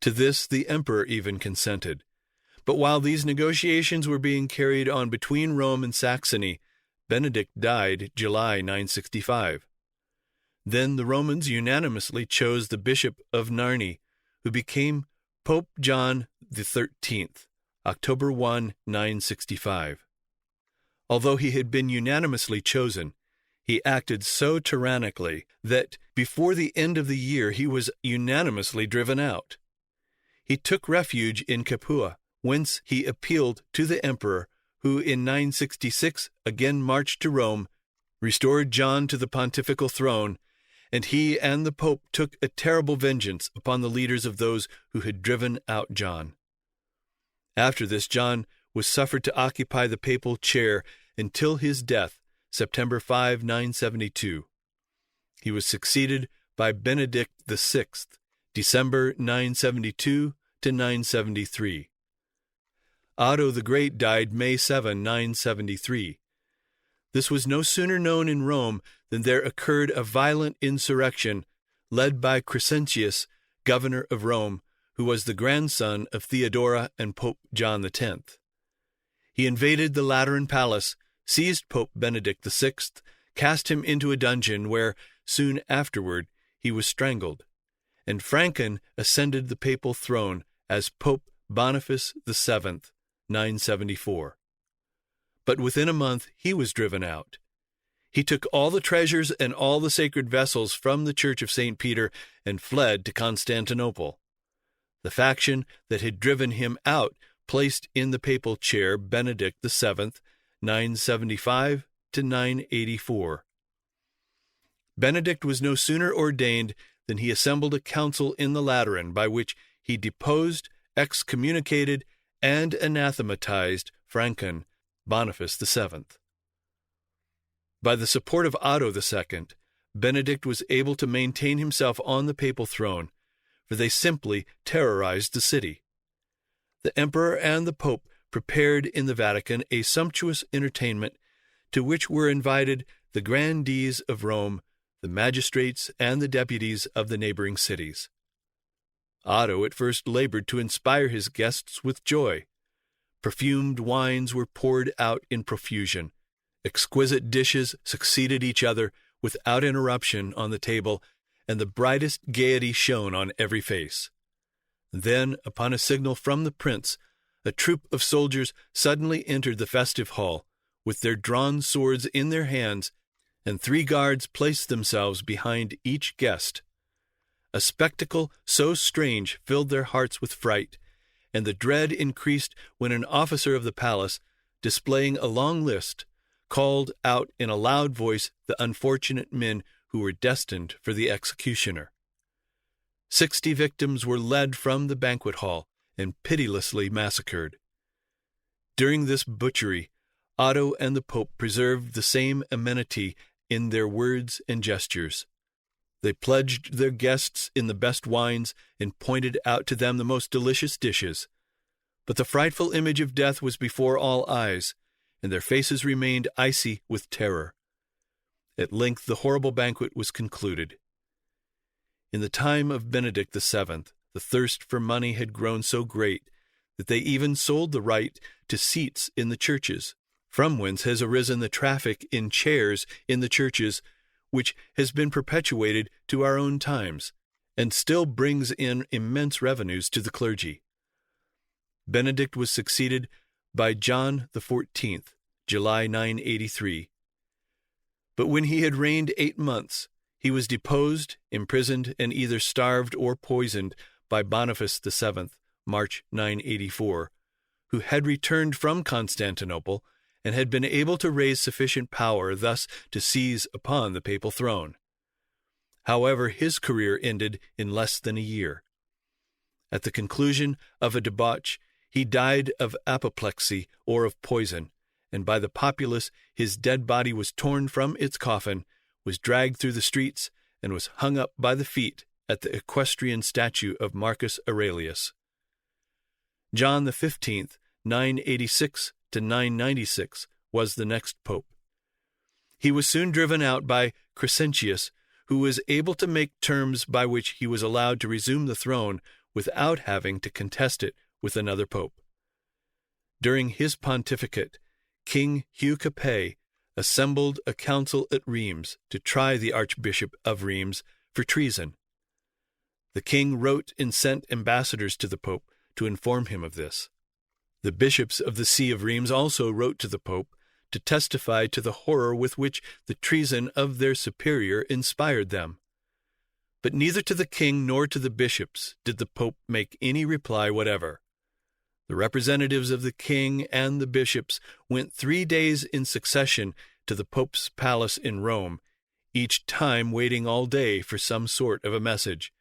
To this the emperor even consented. But while these negotiations were being carried on between Rome and Saxony, Benedict died July 965. Then the Romans unanimously chose the Bishop of Narni, who became Pope John XIII, October 1, 965. Although he had been unanimously chosen, he acted so tyrannically that before the end of the year he was unanimously driven out. He took refuge in Capua, whence he appealed to the emperor, who in 966 again marched to Rome, restored John to the pontifical throne, and he and the Pope took a terrible vengeance upon the leaders of those who had driven out John. After this, John was suffered to occupy the papal chair until his death, September 5, 972. He was succeeded by Benedict VI, December 972 to 973. Otto the Great died May 7, 973. This was no sooner known in Rome than there occurred a violent insurrection led by Crescentius, governor of Rome, who was the grandson of Theodora and Pope John X. He invaded the Lateran palace, seized Pope Benedict VI, cast him into a dungeon where, soon afterward, he was strangled, and Franken ascended the papal throne as Pope Boniface VII, 974. But within a month he was driven out. He took all the treasures and all the sacred vessels from the Church of St. Peter and fled to Constantinople. The faction that had driven him out placed in the papal chair Benedict VII, 975 to 984. Benedict was no sooner ordained than he assembled a council in the Lateran by which he deposed, excommunicated, and anathematized Franken, Boniface VII. By the support of Otto II, Benedict was able to maintain himself on the papal throne, for they simply terrorized the city. The emperor and the pope prepared in the Vatican a sumptuous entertainment to which were invited the grandees of Rome, the magistrates, and the deputies of the neighboring cities. Otto at first labored to inspire his guests with joy. Perfumed wines were poured out in profusion. Exquisite dishes succeeded each other without interruption on the table, and the brightest gaiety shone on every face. Then, upon a signal from the prince, a troop of soldiers suddenly entered the festive hall, with their drawn swords in their hands, and 3 guards placed themselves behind each guest. A spectacle so strange filled their hearts with fright, and the dread increased when an officer of the palace, displaying a long list, called out in a loud voice the unfortunate men who were destined for the executioner. 60 victims were led from the banquet hall and pitilessly massacred. During this butchery, Otto and the Pope preserved the same amenity in their words and gestures. They pledged their guests in the best wines and pointed out to them the most delicious dishes. But the frightful image of death was before all eyes, and their faces remained icy with terror. At length the horrible banquet was concluded. In the time of Benedict VII, the thirst for money had grown so great that they even sold the right to seats in the churches, from whence has arisen the traffic in chairs in the churches, which has been perpetuated to our own times, and still brings in immense revenues to the clergy. Benedict was succeeded by John XIV, July 983. But when he had reigned 8 months, he was deposed, imprisoned, and either starved or poisoned by Boniface VII, March 984, who had returned from Constantinople and had been able to raise sufficient power thus to seize upon the papal throne. However, his career ended in less than a year. At the conclusion of a debauch, he died of apoplexy or of poison, and by the populace his dead body was torn from its coffin, was dragged through the streets, and was hung up by the feet at the equestrian statue of Marcus Aurelius. John XV, 986 to 996, was the next pope. He was soon driven out by Crescentius, who was able to make terms by which he was allowed to resume the throne without having to contest it with another pope. During his pontificate, King Hugh Capet assembled a council at Reims to try the Archbishop of Reims for treason. The king wrote and sent ambassadors to the pope to inform him of this. The bishops of the See of Reims also wrote to the pope to testify to the horror with which the treason of their superior inspired them. But neither to the king nor to the bishops did the Pope make any reply whatever. The representatives of the king and the bishops went 3 days in succession to the Pope's palace in Rome, each time waiting all day for some sort of a message,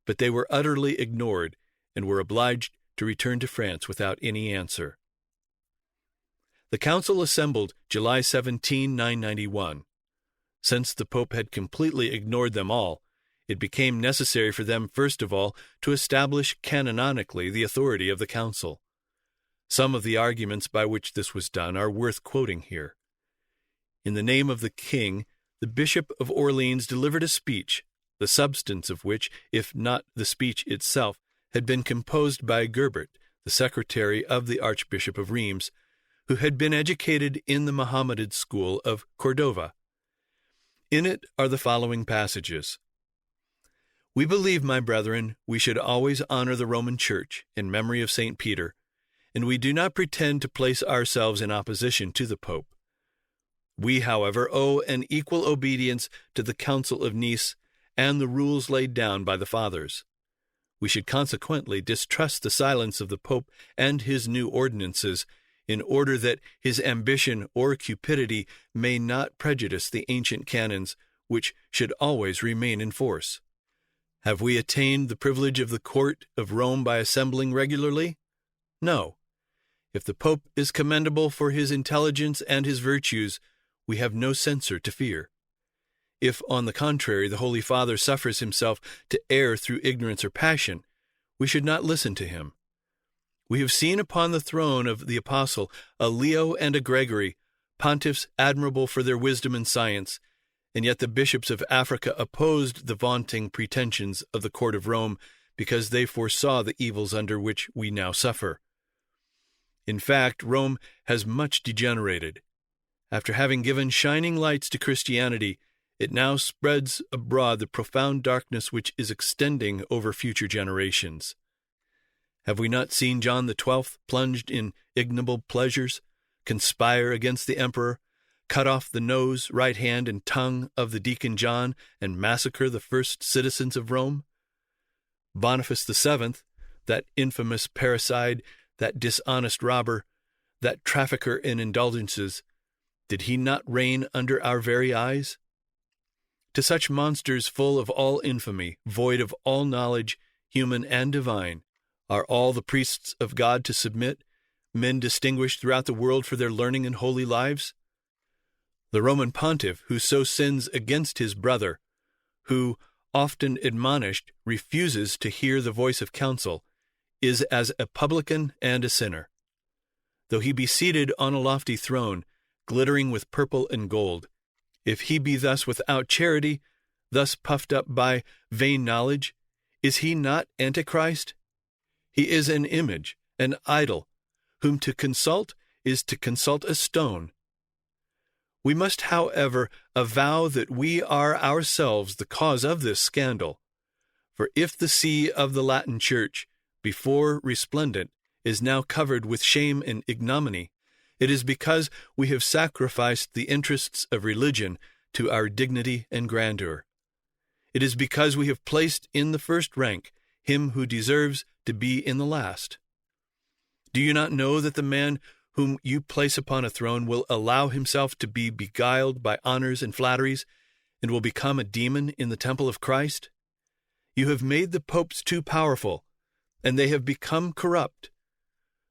but they were utterly ignored and were obliged to return to France without any answer. The council assembled July 17, 991. Since the Pope had completely ignored them all, it became necessary for them first of all to establish canonically the authority of the council. Some of the arguments by which this was done are worth quoting here. In the name of the king, the Bishop of Orleans delivered a speech, the substance of which, if not the speech itself, had been composed by Gerbert, the secretary of the Archbishop of Reims, who had been educated in the Mohammedan school of Cordova. In it are the following passages. We believe, my brethren, we should always honor the Roman Church in memory of St. Peter, and we do not pretend to place ourselves in opposition to the Pope. We, however, owe an equal obedience to the Council of Nice and the rules laid down by the Fathers. We should consequently distrust the silence of the Pope and his new ordinances, in order that his ambition or cupidity may not prejudice the ancient canons, which should always remain in force. Have we attained the privilege of the court of Rome by assembling regularly? No. If the Pope is commendable for his intelligence and his virtues, we have no censor to fear. If, on the contrary, the Holy Father suffers himself to err through ignorance or passion, we should not listen to him. We have seen upon the throne of the Apostle a Leo and a Gregory, pontiffs admirable for their wisdom and science, and yet the bishops of Africa opposed the vaunting pretensions of the court of Rome because they foresaw the evils under which we now suffer. In fact, Rome has much degenerated. After having given shining lights to Christianity, it now spreads abroad the profound darkness which is extending over future generations. Have we not seen John the 12th plunged in ignoble pleasures, conspire against the emperor, cut off the nose, right hand, and tongue of the deacon John, and massacre the first citizens of Rome? Boniface VII, that infamous parricide, that dishonest robber, that trafficker in indulgences, did he not reign under our very eyes? To such monsters full of all infamy, void of all knowledge, human and divine, are all the priests of God to submit, men distinguished throughout the world for their learning and holy lives? The Roman pontiff, who so sins against his brother, who, often admonished, refuses to hear the voice of counsel, is as a publican and a sinner. Though he be seated on a lofty throne, glittering with purple and gold, if he be thus without charity, thus puffed up by vain knowledge, is he not Antichrist? He is an image, an idol, whom to consult is to consult a stone. We must, however, avow that we are ourselves the cause of this scandal. For if the see of the Latin Church, before resplendent, is now covered with shame and ignominy, it is because we have sacrificed the interests of religion to our dignity and grandeur. It is because we have placed in the first rank him who deserves to be in the last. Do you not know that the man whom you place upon a throne will allow himself to be beguiled by honors and flatteries, and will become a demon in the temple of Christ? You have made the popes too powerful, and they have become corrupt.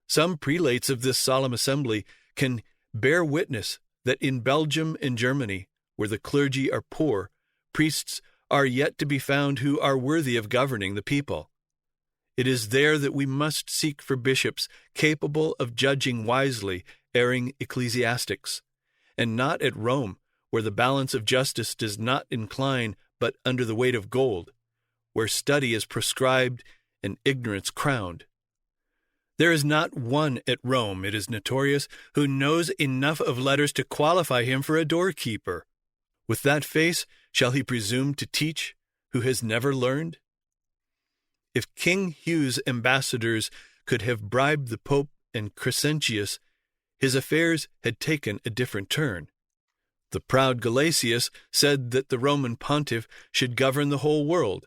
Some prelates of this solemn assembly can bear witness that in Belgium and Germany, where the clergy are poor, priests are yet to be found who are worthy of governing the people. It is there that we must seek for bishops capable of judging wisely erring ecclesiastics, and not at Rome, where the balance of justice does not incline but under the weight of gold, where study is proscribed and ignorance crowned. There is not one at Rome, it is notorious, who knows enough of letters to qualify him for a doorkeeper. With that face shall he presume to teach who has never learned? If King Hugh's ambassadors could have bribed the Pope and Crescentius, his affairs had taken a different turn. The proud Gelasius said that the Roman pontiff should govern the whole world,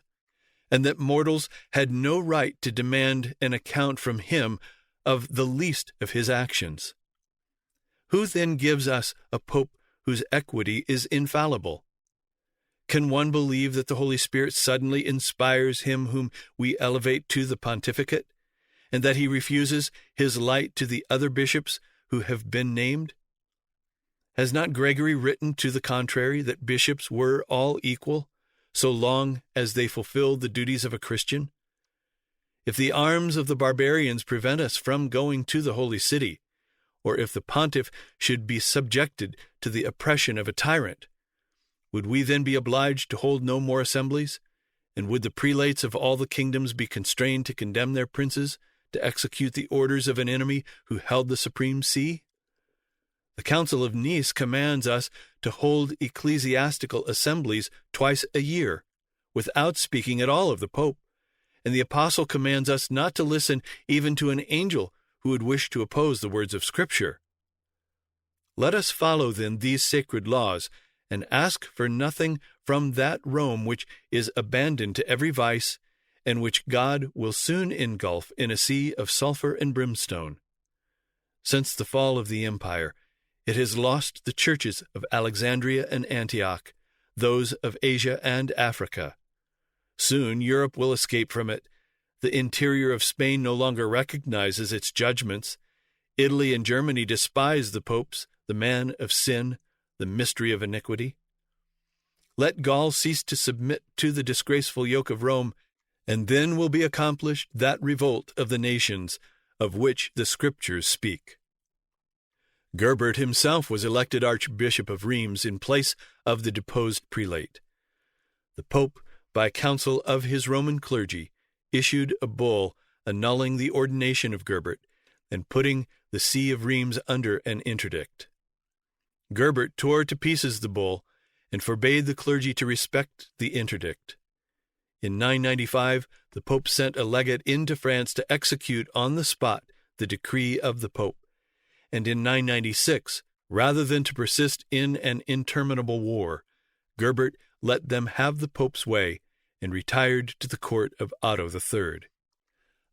and that mortals had no right to demand an account from him of the least of his actions. Who then gives us a pope whose equity is infallible? Can one believe that the Holy Spirit suddenly inspires him whom we elevate to the pontificate, and that he refuses his light to the other bishops who have been named? Has not Gregory written to the contrary, that bishops were all equal, so long as they fulfilled the duties of a Christian? If the arms of the barbarians prevent us from going to the holy city, or if the pontiff should be subjected to the oppression of a tyrant, would we then be obliged to hold no more assemblies? And would the prelates of all the kingdoms be constrained to condemn their princes to execute the orders of an enemy who held the supreme see? The Council of Nice commands us to hold ecclesiastical assemblies twice a year, without speaking at all of the Pope, and the Apostle commands us not to listen even to an angel who would wish to oppose the words of Scripture. Let us follow then these sacred laws, and ask for nothing from that Rome which is abandoned to every vice, and which God will soon engulf in a sea of sulfur and brimstone. Since the fall of the empire, it has lost the churches of Alexandria and Antioch, those of Asia and Africa. Soon Europe will escape from it. The interior of Spain no longer recognizes its judgments. Italy and Germany despise the popes, the man of sin, the mystery of iniquity. Let Gaul cease to submit to the disgraceful yoke of Rome, and then will be accomplished that revolt of the nations of which the Scriptures speak. Gerbert himself was elected Archbishop of Reims in place of the deposed prelate. The Pope, by counsel of his Roman clergy, issued a bull annulling the ordination of Gerbert and putting the see of Reims under an interdict. Gerbert tore to pieces the bull and forbade the clergy to respect the interdict. In 995, the Pope sent a legate into France to execute on the spot the decree of the Pope, and in 996, rather than to persist in an interminable war, Gerbert let them have the Pope's way and retired to the court of Otto III.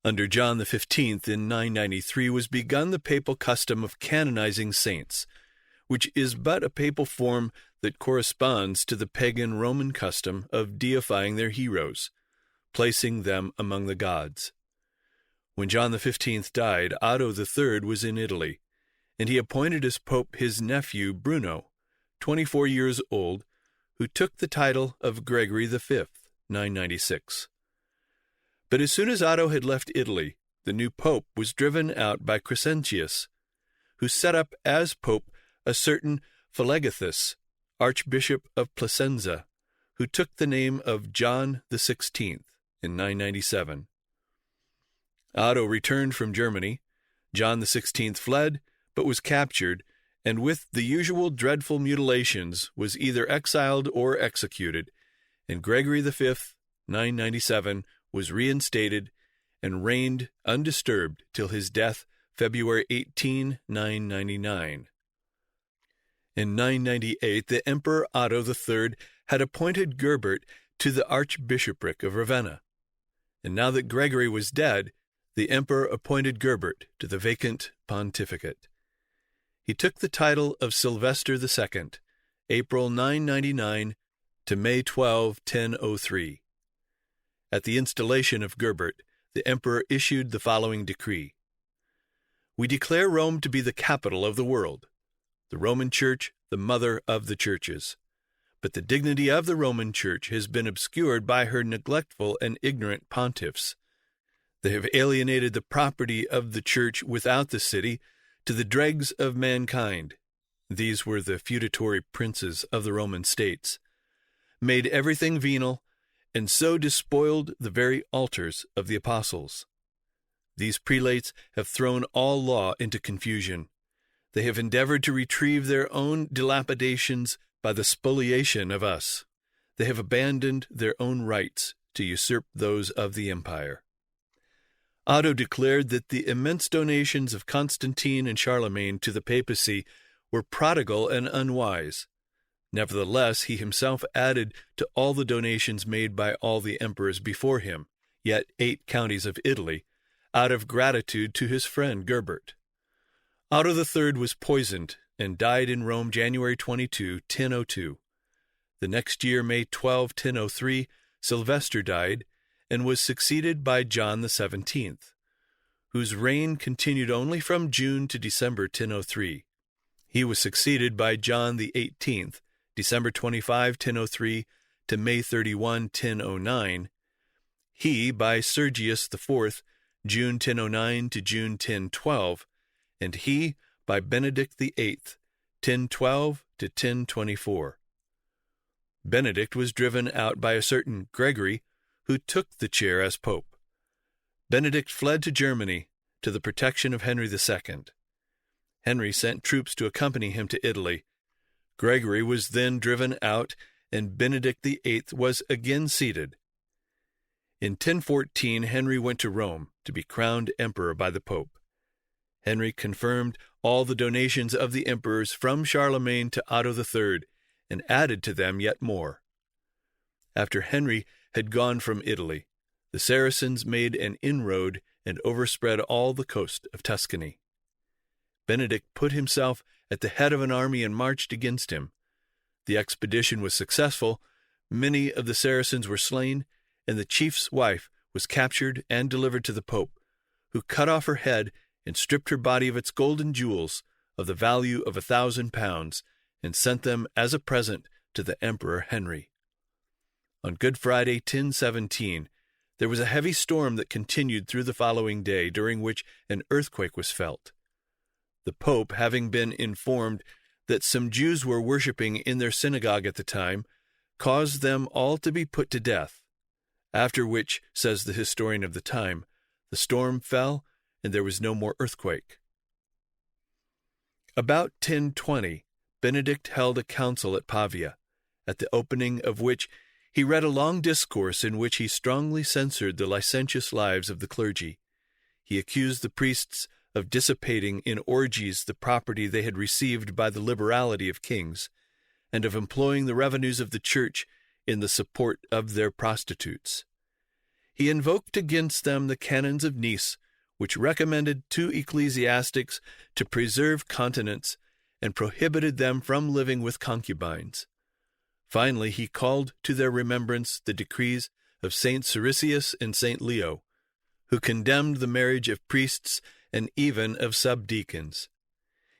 Under John XV in 993 was begun the papal custom of canonizing saints, which is but a papal form that corresponds to the pagan Roman custom of deifying their heroes, placing them among the gods. When John XV died, Otto III was in Italy, and he appointed as pope his nephew Bruno, 24 years old, who took the title of Gregory V, 996. But as soon as Otto had left Italy, the new pope was driven out by Crescentius, who set up as pope a certain Philagathus, Archbishop of Placenza, who took the name of John XVI in 997. Otto returned from Germany. John XVI fled, but was captured, and with the usual dreadful mutilations was either exiled or executed, and Gregory V, 997, was reinstated and reigned undisturbed till his death February 18, 999. In 998, the Emperor Otto III had appointed Gerbert to the Archbishopric of Ravenna, and now that Gregory was dead, the Emperor appointed Gerbert to the vacant pontificate. He took the title of Sylvester II, April 999 to May 12, 1003. At the installation of Gerbert, the Emperor issued the following decree: We declare Rome to be the capital of the world, the Roman Church the mother of the churches. But the dignity of the Roman Church has been obscured by her neglectful and ignorant pontiffs. They have alienated the property of the Church without the city to the dregs of mankind. These were the feudatory princes of the Roman states, made everything venal, and so despoiled the very altars of the apostles. These prelates have thrown all law into confusion. They have endeavored to retrieve their own dilapidations by the spoliation of us. They have abandoned their own rights to usurp those of the empire. Otto declared that the immense donations of Constantine and Charlemagne to the papacy were prodigal and unwise. Nevertheless, he himself added to all the donations made by all the emperors before him, yet 8 counties of Italy, out of gratitude to his friend Gerbert. Otto III was poisoned and died in Rome January 22, 1002. The next year, May 12, 1003, Sylvester died and was succeeded by John XVII, whose reign continued only from June to December 1003. He was succeeded by John XVIII, December 25, 1003 to May 31, 1009. He by Sergius IV, June 1009 to June 1012, and he by Benedict VIII, 1012 to 1024. Benedict was driven out by a certain Gregory, who took the chair as pope. Benedict fled to Germany to the protection of Henry II. Henry sent troops to accompany him to Italy. Gregory was then driven out, and Benedict VIII was again seated. In 1014, Henry went to Rome to be crowned emperor by the pope. Henry confirmed all the donations of the emperors from Charlemagne to Otto III, and added to them yet more. After Henry had gone from Italy, the Saracens made an inroad and overspread all the coast of Tuscany. Benedict put himself at the head of an army and marched against him. The expedition was successful, many of the Saracens were slain, and the chief's wife was captured and delivered to the Pope, who cut off her head and stripped her body of its gold and jewels of the value of 1,000 pounds, and sent them as a present to the Emperor Henry. On Good Friday, 1017, there was a heavy storm that continued through the following day, during which an earthquake was felt. The Pope, having been informed that some Jews were worshipping in their synagogue at the time, caused them all to be put to death, after which, says the historian of the time, the storm fell and there was no more earthquake. About 1020, Benedict held a council at Pavia, at the opening of which he read a long discourse in which he strongly censured the licentious lives of the clergy. He accused the priests of dissipating in orgies the property they had received by the liberality of kings, and of employing the revenues of the church in the support of their prostitutes. He invoked against them the canons of Nice, which recommended to ecclesiastics to preserve continence and prohibited them from living with concubines. Finally, he called to their remembrance the decrees of St. Siricius and St. Leo, who condemned the marriage of priests and even of subdeacons.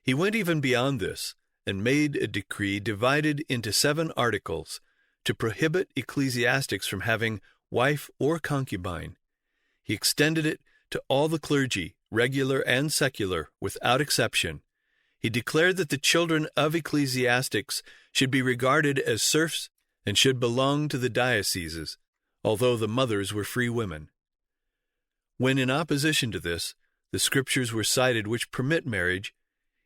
He went even beyond this, and made a decree divided into 7 articles to prohibit ecclesiastics from having wife or concubine. He extended it to all the clergy, regular and secular, without exception. He declared that the children of ecclesiastics should be regarded as serfs and should belong to the dioceses, although the mothers were free women. When in opposition to this, the scriptures were cited which permit marriage,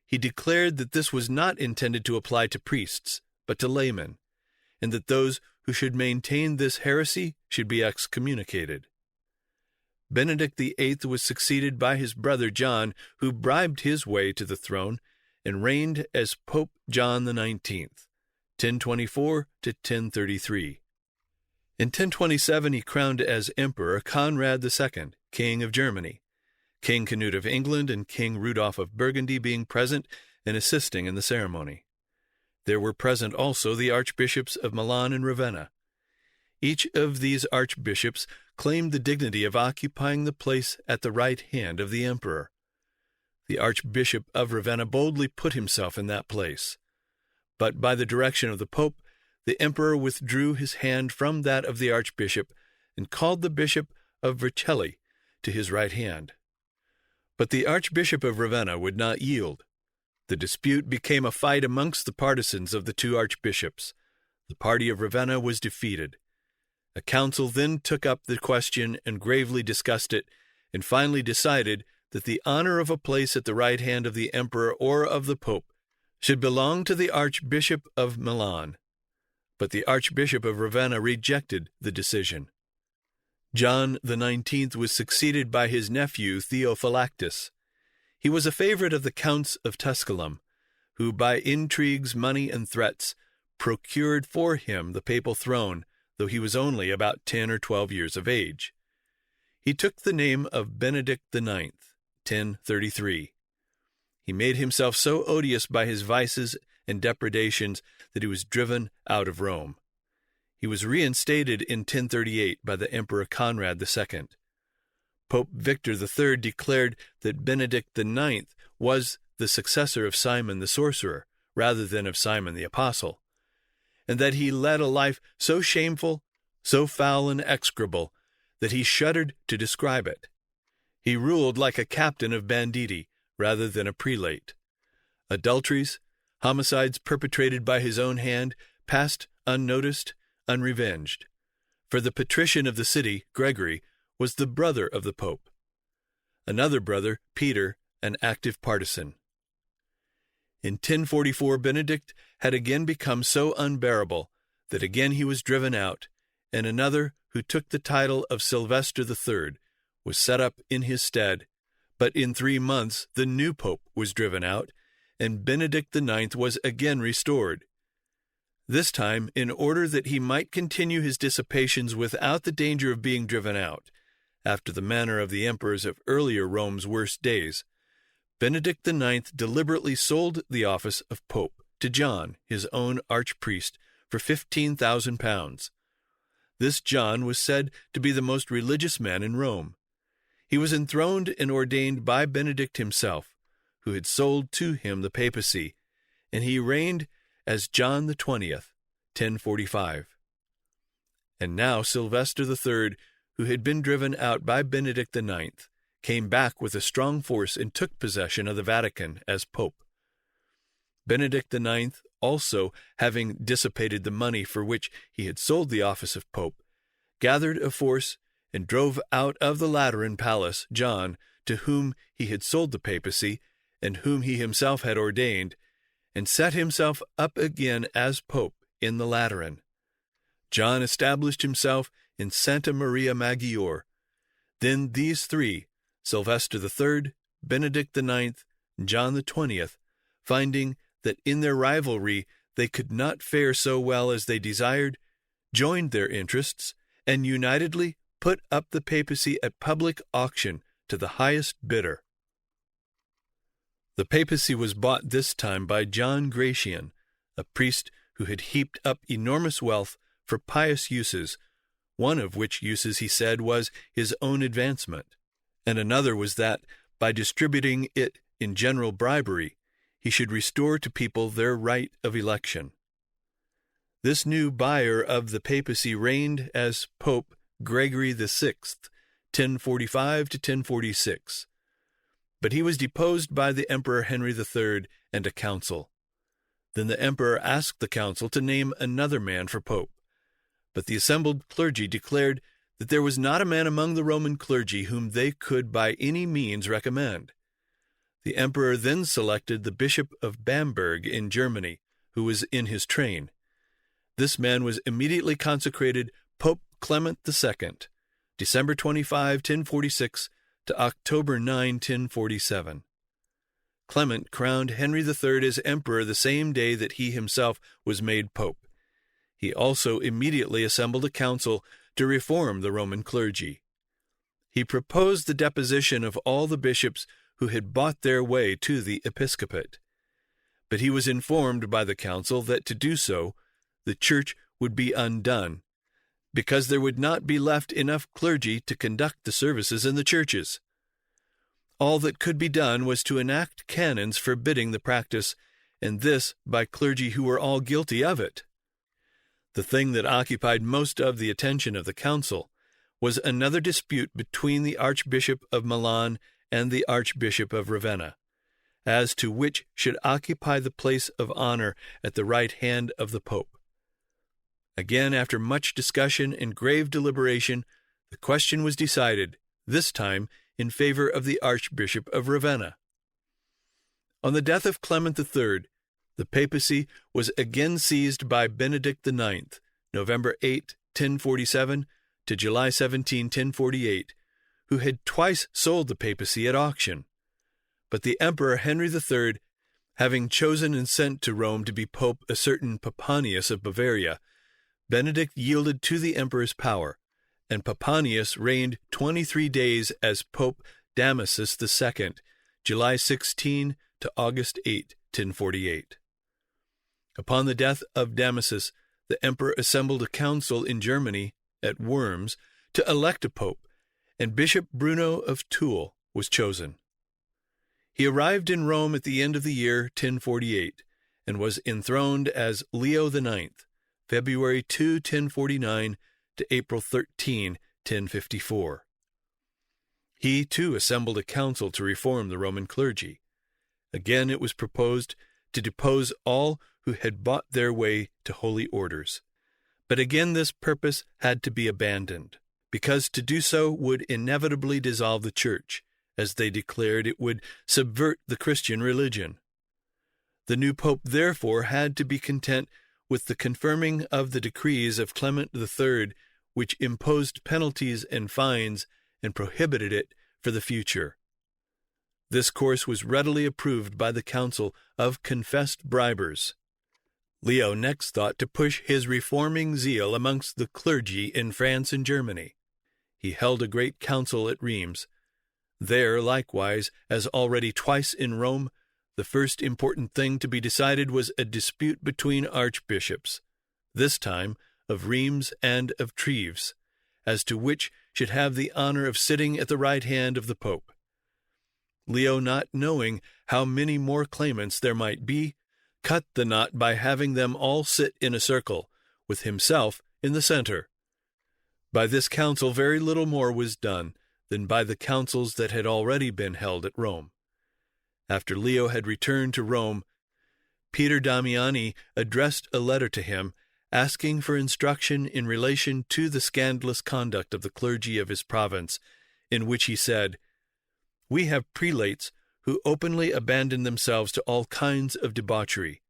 he declared that this was not intended to apply to priests, but to laymen, and that those who should maintain this heresy should be excommunicated. Benedict VIII was succeeded by his brother John, who bribed his way to the throne and reigned as Pope John XIX, 1024 to 1033. In 1027 he crowned as Emperor Conrad II, King of Germany, King Canute of England and King Rudolph of Burgundy being present and assisting in the ceremony. There were present also the archbishops of Milan and Ravenna. Each of these archbishops claimed the dignity of occupying the place at the right hand of the emperor. The Archbishop of Ravenna boldly put himself in that place, but by the direction of the Pope, the emperor withdrew his hand from that of the archbishop and called the bishop of Vercelli to his right hand. But the Archbishop of Ravenna would not yield. The dispute became a fight amongst the partisans of the 2 archbishops. The party of Ravenna was defeated. A council then took up the question and gravely discussed it, and finally decided that the honor of a place at the right hand of the emperor or of the pope should belong to the Archbishop of Milan. But the Archbishop of Ravenna rejected the decision. John the 19th was succeeded by his nephew Theophylactus. He was a favorite of the Counts of Tusculum, who by intrigues, money, and threats procured for him the papal throne, though he was only about 10 or 12 years of age. He took the name of Benedict IX, 1033. He made himself so odious by his vices and depredations that he was driven out of Rome. He was reinstated in 1038 by the Emperor Conrad II. Pope Victor III declared that Benedict IX was the successor of Simon the Sorcerer, rather than of Simon the Apostle, and that he led a life so shameful, so foul and execrable, that he shuddered to describe it. He ruled like a captain of banditti, rather than a prelate. Adulteries, homicides perpetrated by his own hand, passed unnoticed, unrevenged. For the patrician of the city, Gregory, was the brother of the Pope. Another brother, Peter, an active partisan. In 1044, Benedict had again become so unbearable that again he was driven out, and another, who took the title of Sylvester III, was set up in his stead. But in 3 months the new pope was driven out, and Benedict IX was again restored. This time, in order that he might continue his dissipations without the danger of being driven out, after the manner of the emperors of earlier Rome's worst days, Benedict IX deliberately sold the office of pope to John, his own archpriest, for £15,000. This John was said to be the most religious man in Rome. He was enthroned and ordained by Benedict himself, who had sold to him the papacy, and he reigned as John the 20th, 1045. And now Sylvester III, who had been driven out by Benedict IX, came back with a strong force and took possession of the Vatican as pope. Benedict IX, also, having dissipated the money for which he had sold the office of pope, gathered a force and drove out of the Lateran palace John, to whom he had sold the papacy, and whom he himself had ordained, and set himself up again as pope in the Lateran. John established himself in Santa Maria Maggiore. Then these three, Sylvester III, Benedict IX, and John the 20th, finding that in their rivalry they could not fare so well as they desired, joined their interests, and unitedly put up the papacy at public auction to the highest bidder. The papacy was bought this time by John Gratian, a priest who had heaped up enormous wealth for pious uses, one of which uses, he said, was his own advancement, and another was that, by distributing it in general bribery, he should restore to people their right of election. This new buyer of the papacy reigned as Pope Gregory VI, 1045 to 1046. But he was deposed by the Emperor Henry III and a council. Then the emperor asked the council to name another man for pope. But the assembled clergy declared that there was not a man among the Roman clergy whom they could by any means recommend. The emperor then selected the Bishop of Bamberg in Germany, who was in his train. This man was immediately consecrated Pope Clement II, December 25, 1046, to October 9, 1047. Clement crowned Henry III as emperor the same day that he himself was made pope. He also immediately assembled a council to reform the Roman clergy. He proposed the deposition of all the bishops who had bought their way to the episcopate. But he was informed by the council that to do so, the church would be undone, because there would not be left enough clergy to conduct the services in the churches. All that could be done was to enact canons forbidding the practice, and this by clergy who were all guilty of it. The thing that occupied most of the attention of the council was another dispute between the Archbishop of Milan and the Archbishop of Ravenna, as to which should occupy the place of honor at the right hand of the Pope. Again, after much discussion and grave deliberation, the question was decided, this time in favor of the Archbishop of Ravenna. On the death of Clement III, the papacy was again seized by Benedict IX, November 8, 1047, to July 17, 1048, who had twice sold the papacy at auction. But the Emperor Henry III, having chosen and sent to Rome to be pope a certain Papanius of Bavaria, Benedict yielded to the emperor's power, and Papanius reigned 23 days as Pope Damasus II, July 16 to August 8, 1048. Upon the death of Damasus, the emperor assembled a council in Germany, at Worms, to elect a pope, and Bishop Bruno of Toul was chosen. He arrived in Rome at the end of the year 1048, and was enthroned as Leo IX, February 2, 1049 to April 13, 1054. He, too, assembled a council to reform the Roman clergy. Again it was proposed to depose all who had bought their way to holy orders. But again this purpose had to be abandoned, because to do so would inevitably dissolve the Church, as they declared it would subvert the Christian religion. The new pope therefore had to be content with the confirming of the decrees of Clement III, which imposed penalties and fines and prohibited it for the future. This course was readily approved by the council of confessed bribers. Leo next thought to push his reforming zeal amongst the clergy in France and Germany. He held a great council at Rheims. There, likewise, as already twice in Rome, the first important thing to be decided was a dispute between archbishops, this time of Rheims and of Treves, as to which should have the honor of sitting at the right hand of the Pope. Leo, not knowing how many more claimants there might be, cut the knot by having them all sit in a circle, with himself in the center. By this council very little more was done than by the councils that had already been held at Rome. After Leo had returned to Rome, Peter Damiani addressed a letter to him, asking for instruction in relation to the scandalous conduct of the clergy of his province, in which he said, "We have prelates who openly abandon themselves to all kinds of debauchery,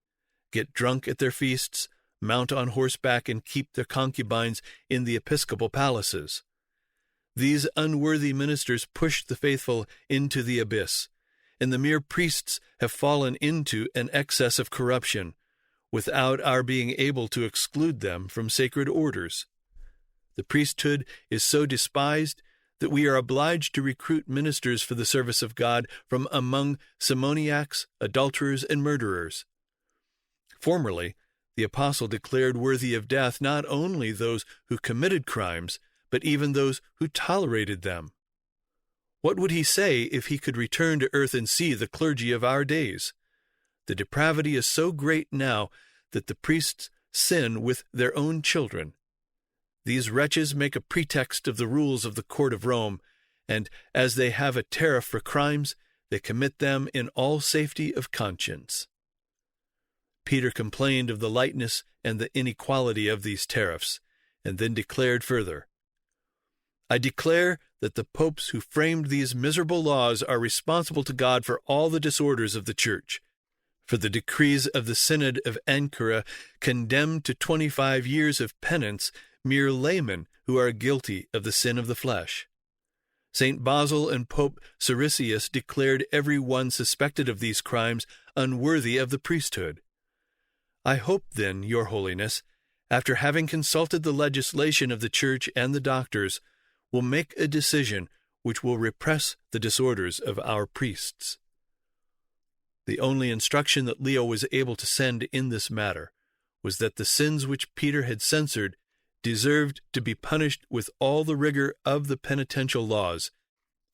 get drunk at their feasts, mount on horseback, and keep their concubines in the episcopal palaces. These unworthy ministers push the faithful into the abyss, and the mere priests have fallen into an excess of corruption, without our being able to exclude them from sacred orders. The priesthood is so despised that we are obliged to recruit ministers for the service of God from among simoniacs, adulterers, and murderers. Formerly, the apostle declared worthy of death not only those who committed crimes, but even those who tolerated them. What would he say if he could return to earth and see the clergy of our days? The depravity is so great now that the priests sin with their own children. These wretches make a pretext of the rules of the court of Rome, and as they have a tariff for crimes, they commit them in all safety of conscience." Peter complained of the lightness and the inequality of these tariffs, and then declared further, "I declare that the popes who framed these miserable laws are responsible to God for all the disorders of the Church. For the decrees of the Synod of Ankara condemn to 25 years of penance mere laymen who are guilty of the sin of the flesh. St. Basil and Pope Siricius declared every one suspected of these crimes unworthy of the priesthood. I hope, then, Your Holiness, after having consulted the legislation of the Church and the doctors, will make a decision which will repress the disorders of our priests." The only instruction that Leo was able to send in this matter was that the sins which Peter had censored deserved to be punished with all the rigor of the penitential laws,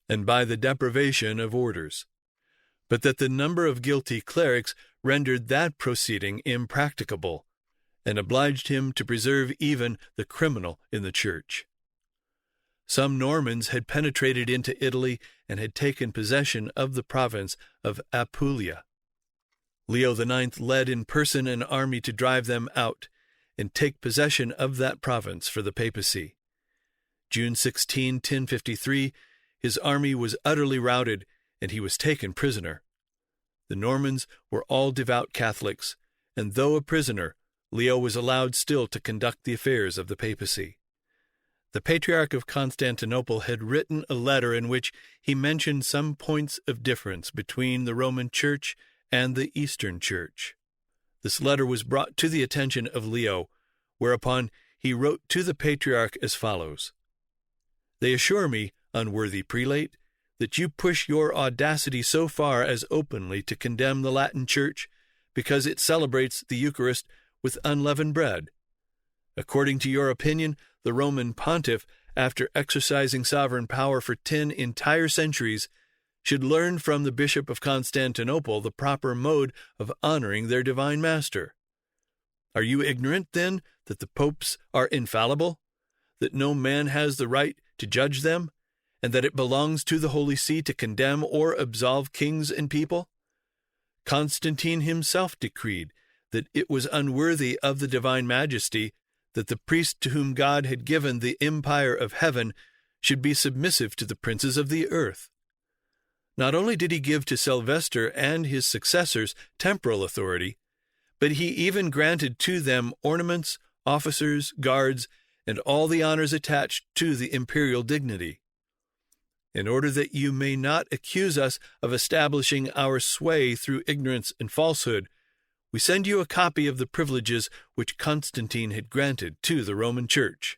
and by the deprivation of orders, but that the number of guilty clerics rendered that proceeding impracticable, and obliged him to preserve even the criminal in the Church. Some Normans had penetrated into Italy and had taken possession of the province of Apulia. Leo IX led in person an army to drive them out and take possession of that province for the papacy. June 16, 1053, his army was utterly routed, and he was taken prisoner. The Normans were all devout Catholics, and though a prisoner, Leo was allowed still to conduct the affairs of the papacy. The Patriarch of Constantinople had written a letter in which he mentioned some points of difference between the Roman Church and the Eastern Church. This letter was brought to the attention of Leo, whereupon he wrote to the Patriarch as follows: "They assure me, unworthy prelate, that you push your audacity so far as openly to condemn the Latin Church because it celebrates the Eucharist with unleavened bread. According to your opinion, the Roman pontiff, after exercising sovereign power for 10 entire centuries, should learn from the Bishop of Constantinople the proper mode of honoring their divine master. Are you ignorant, then, that the popes are infallible, that no man has the right to judge them, and that it belongs to the Holy See to condemn or absolve kings and people? Constantine himself decreed that it was unworthy of the divine majesty that the priest to whom God had given the empire of heaven should be submissive to the princes of the earth. Not only did he give to Sylvester and his successors temporal authority, but he even granted to them ornaments, officers, guards, and all the honors attached to the imperial dignity. In order that you may not accuse us of establishing our sway through ignorance and falsehood, we send you a copy of the privileges which Constantine had granted to the Roman Church."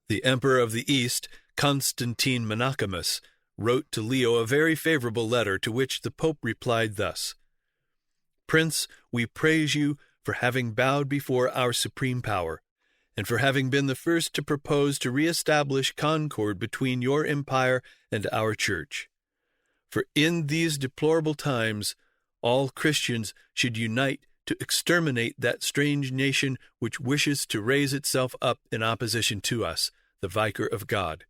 The Emperor of the East, Constantine Monocamus, wrote to Leo a very favorable letter, to which the Pope replied thus: "Prince, we praise you for having bowed before our supreme power, and for having been the first to propose to re-establish concord between your empire and our Church. For in these deplorable times, all Christians should unite to exterminate that strange nation which wishes to raise itself up in opposition to us, the Vicar of God.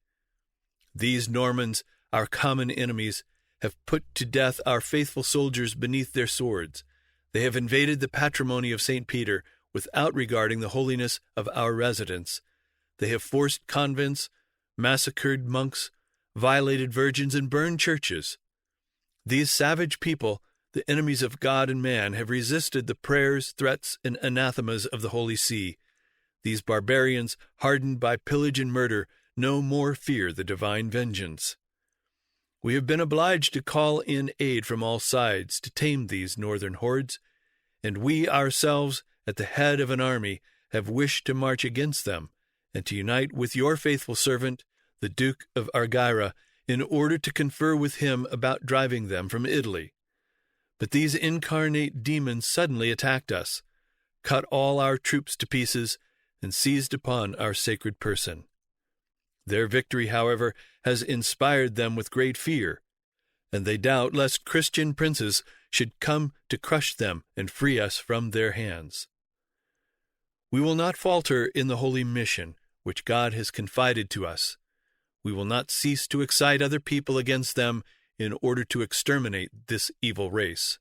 These Normans, our common enemies, have put to death our faithful soldiers beneath their swords. They have invaded the patrimony of St. Peter without regarding the holiness of our residence. They have forced convents, massacred monks, violated virgins, and burned churches. These savage people, the enemies of God and man, have resisted the prayers, threats, and anathemas of the Holy See. These barbarians, hardened by pillage and murder, no more fear the divine vengeance. We have been obliged to call in aid from all sides to tame these northern hordes, and we ourselves, at the head of an army, have wished to march against them, and to unite with your faithful servant, the Duke of Argyra, in order to confer with him about driving them from Italy. But these incarnate demons suddenly attacked us, cut all our troops to pieces, and seized upon our sacred person. Their victory, however, has inspired them with great fear, and they doubt lest Christian princes should come to crush them and free us from their hands. We will not falter in the holy mission which God has confided to us. We will not cease to excite other people against them in order to exterminate this evil race.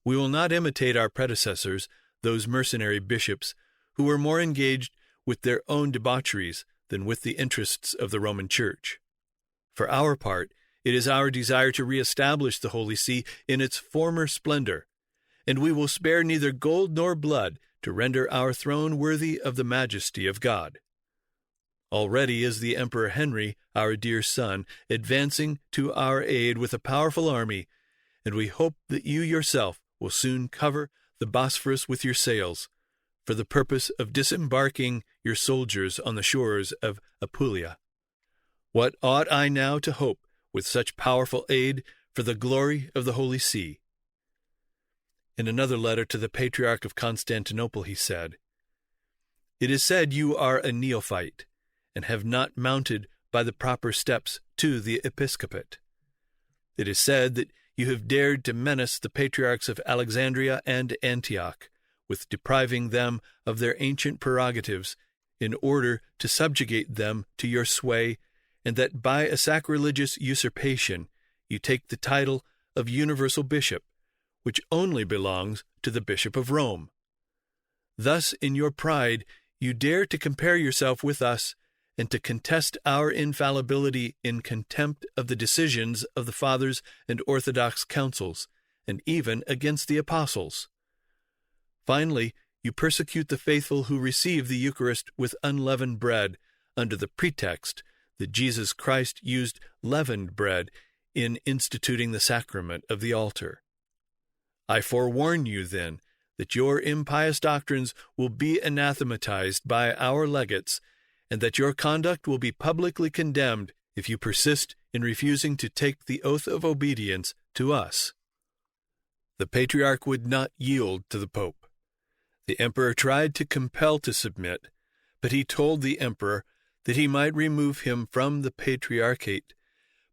We will not imitate our predecessors, those mercenary bishops, who were more engaged with their own debaucheries than with the interests of the Roman Church. For our part, it is our desire to re-establish the Holy See in its former splendor, and we will spare neither gold nor blood to render our throne worthy of the majesty of God. Already is the Emperor Henry, our dear son, advancing to our aid with a powerful army, and we hope that you yourself will soon cover the Bosphorus with your sails, for the purpose of disembarking your soldiers on the shores of Apulia. What ought I now to hope with such powerful aid for the glory of the Holy See?" In another letter to the Patriarch of Constantinople he said, "It is said you are a neophyte, and have not mounted by the proper steps to the episcopate. It is said that you have dared to menace the patriarchs of Alexandria and Antioch with depriving them of their ancient prerogatives in order to subjugate them to your sway, and that by a sacrilegious usurpation you take the title of universal bishop, which only belongs to the Bishop of Rome. Thus, in your pride, you dare to compare yourself with us and to contest our infallibility in contempt of the decisions of the fathers and orthodox councils, and even against the apostles. Finally, you persecute the faithful who receive the Eucharist with unleavened bread, under the pretext that Jesus Christ used leavened bread in instituting the sacrament of the altar. I forewarn you, then, that your impious doctrines will be anathematized by our legates, and that your conduct will be publicly condemned if you persist in refusing to take the oath of obedience to us. The Patriarch would not yield to the Pope. The Emperor tried to compel to submit, but he told the Emperor that he might remove him from the Patriarchate,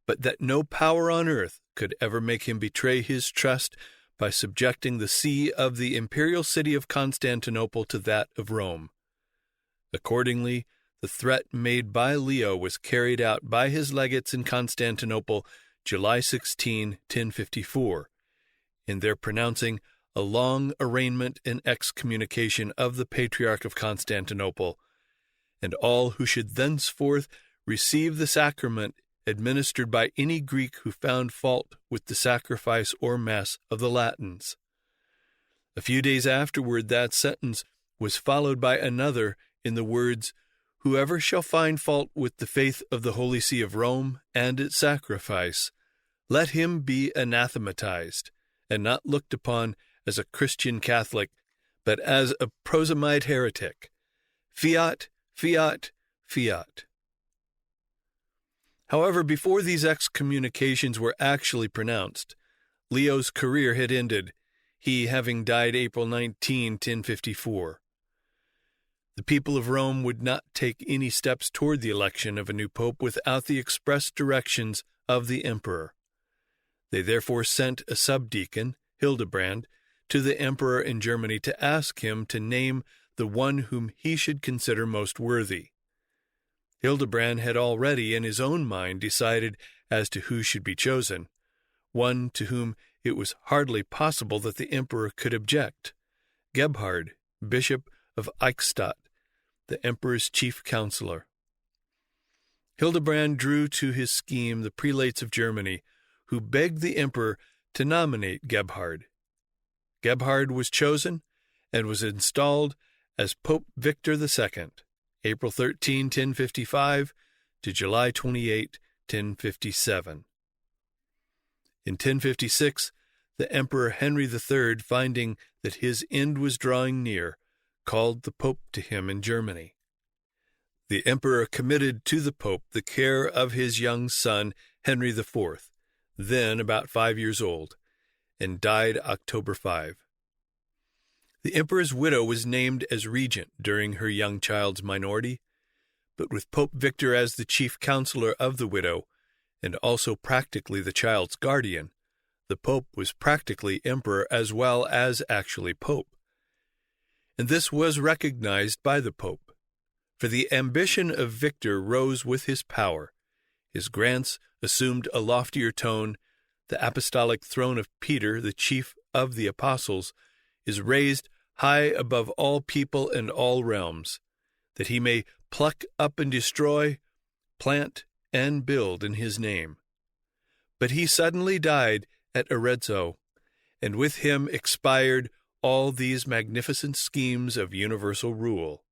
but that no power on earth could ever make him betray his trust by subjecting the see of the imperial city of Constantinople to that of Rome. Accordingly, the threat made by Leo was carried out by his legates in Constantinople July 16, 1054, in their pronouncing a long arraignment and excommunication of the Patriarch of Constantinople, and all who should thenceforth receive the sacrament administered by any Greek who found fault with the sacrifice or Mass of the Latins. A few days afterward, that sentence was followed by another in the words, "Whoever shall find fault with the faith of the Holy See of Rome and its sacrifice, let him be anathematized, and not looked upon as a Christian Catholic, but as a proselyte heretic. Fiat, fiat, fiat." However, before these excommunications were actually pronounced, Leo's career had ended, he having died April 19, 1054. The people of Rome would not take any steps toward the election of a new pope without the express directions of the emperor. They therefore sent a subdeacon, Hildebrand, to the emperor in Germany to ask him to name the one whom he should consider most worthy. Hildebrand had already in his own mind decided as to who should be chosen, one to whom it was hardly possible that the emperor could object, Gebhard, bishop of Eichstatt, the emperor's chief counselor. Hildebrand drew to his scheme the prelates of Germany, who begged the emperor to nominate Gebhard. Gebhard was chosen and was installed as Pope Victor II, April 13, 1055 to July 28, 1057. In 1056, the Emperor Henry III, finding that his end was drawing near, called the Pope to him in Germany. The Emperor committed to the Pope the care of his young son, Henry IV, then about 5 years old, and died October 5. The Emperor's widow was named as regent during her young child's minority, but with Pope Victor as the chief counselor of the widow, and also practically the child's guardian, the Pope was practically emperor as well as actually Pope. And this was recognized by the Pope, for the ambition of Victor rose with his power, his grants assumed a loftier tone, the apostolic throne of Peter, the chief of the apostles, is raised high above all people and all realms, that he may pluck up and destroy, plant and build in his name. But he suddenly died at Arezzo, and with him expired all these magnificent schemes of universal rule.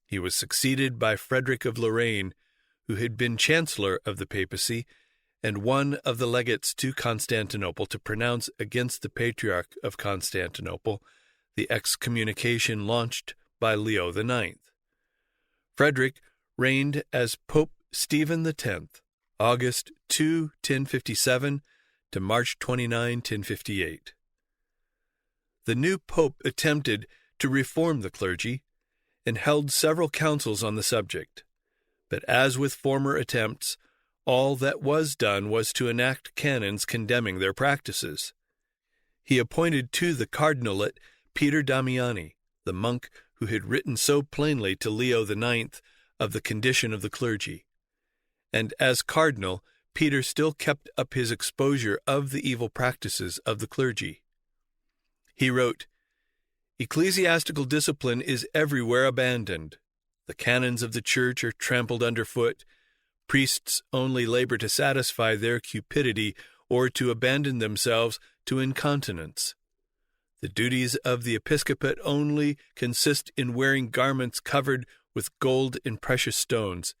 He was succeeded by Frederick of Lorraine, who had been chancellor of the papacy and one of the legates to Constantinople to pronounce against the Patriarch of Constantinople the excommunication launched by Leo IX. Frederick reigned as Pope Stephen X, August 2, 1057 to March 29, 1058. The new pope attempted to reform the clergy and held several councils on the subject, but as with former attempts, all that was done was to enact canons condemning their practices. He appointed to the cardinalate Peter Damiani, the monk who had written so plainly to Leo IX of the condition of the clergy. And as cardinal, Peter still kept up his exposure of the evil practices of the clergy. He wrote, "Ecclesiastical discipline is everywhere abandoned. The canons of the Church are trampled underfoot. Priests only labor to satisfy their cupidity or to abandon themselves to incontinence. The duties of the episcopate only consist in wearing garments covered with gold and precious stones,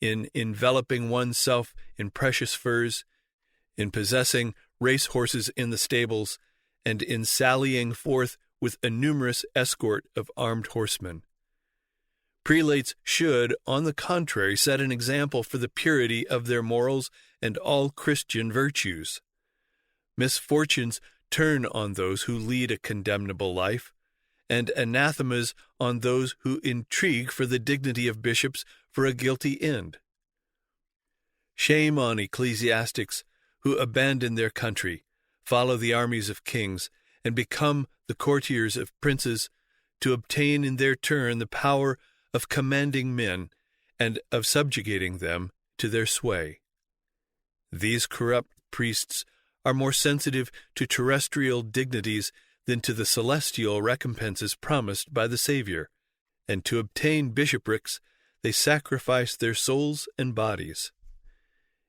in enveloping oneself in precious furs, in possessing race horses in the stables, and in sallying forth with a numerous escort of armed horsemen. Prelates should, on the contrary, set an example for the purity of their morals and all Christian virtues. Misfortunes turn on those who lead a condemnable life, and anathemas on those who intrigue for the dignity of bishops for a guilty end. Shame on ecclesiastics who abandon their country, follow the armies of kings, and become the courtiers of princes to obtain in their turn the power of commanding men and of subjugating them to their sway. These corrupt priests are more sensitive to terrestrial dignities than to the celestial recompenses promised by the Savior, and to obtain bishoprics they sacrifice their souls and bodies.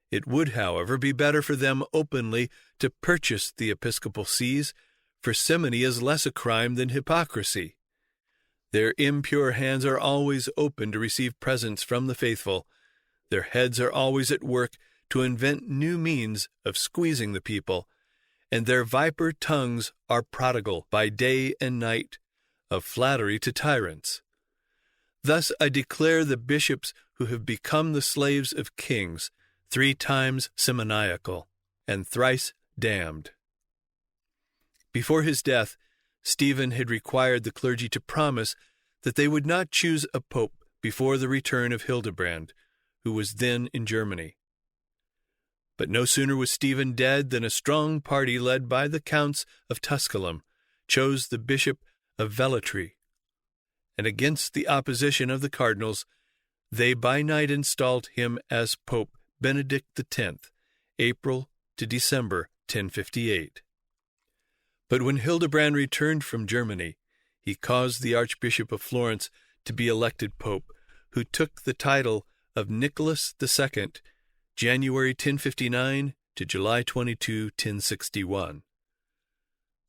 It would, however, be better for them openly to purchase the episcopal sees, for simony is less a crime than hypocrisy. Their impure hands are always open to receive presents from the faithful. Their heads are always at work to invent new means of squeezing the people, and their viper tongues are prodigal by day and night of flattery to tyrants. Thus I declare the bishops who have become the slaves of kings, 3 times simoniacal, and thrice damned. Before his death, Stephen had required the clergy to promise that they would not choose a pope before the return of Hildebrand, who was then in Germany. But no sooner was Stephen dead than a strong party led by the counts of Tusculum chose the bishop of Velletri, and against the opposition of the cardinals, they by night installed him as Pope Benedict X, April to December 1058. But when Hildebrand returned from Germany, he caused the Archbishop of Florence to be elected pope, who took the title of Nicholas II, January 1059 to July 22, 1061.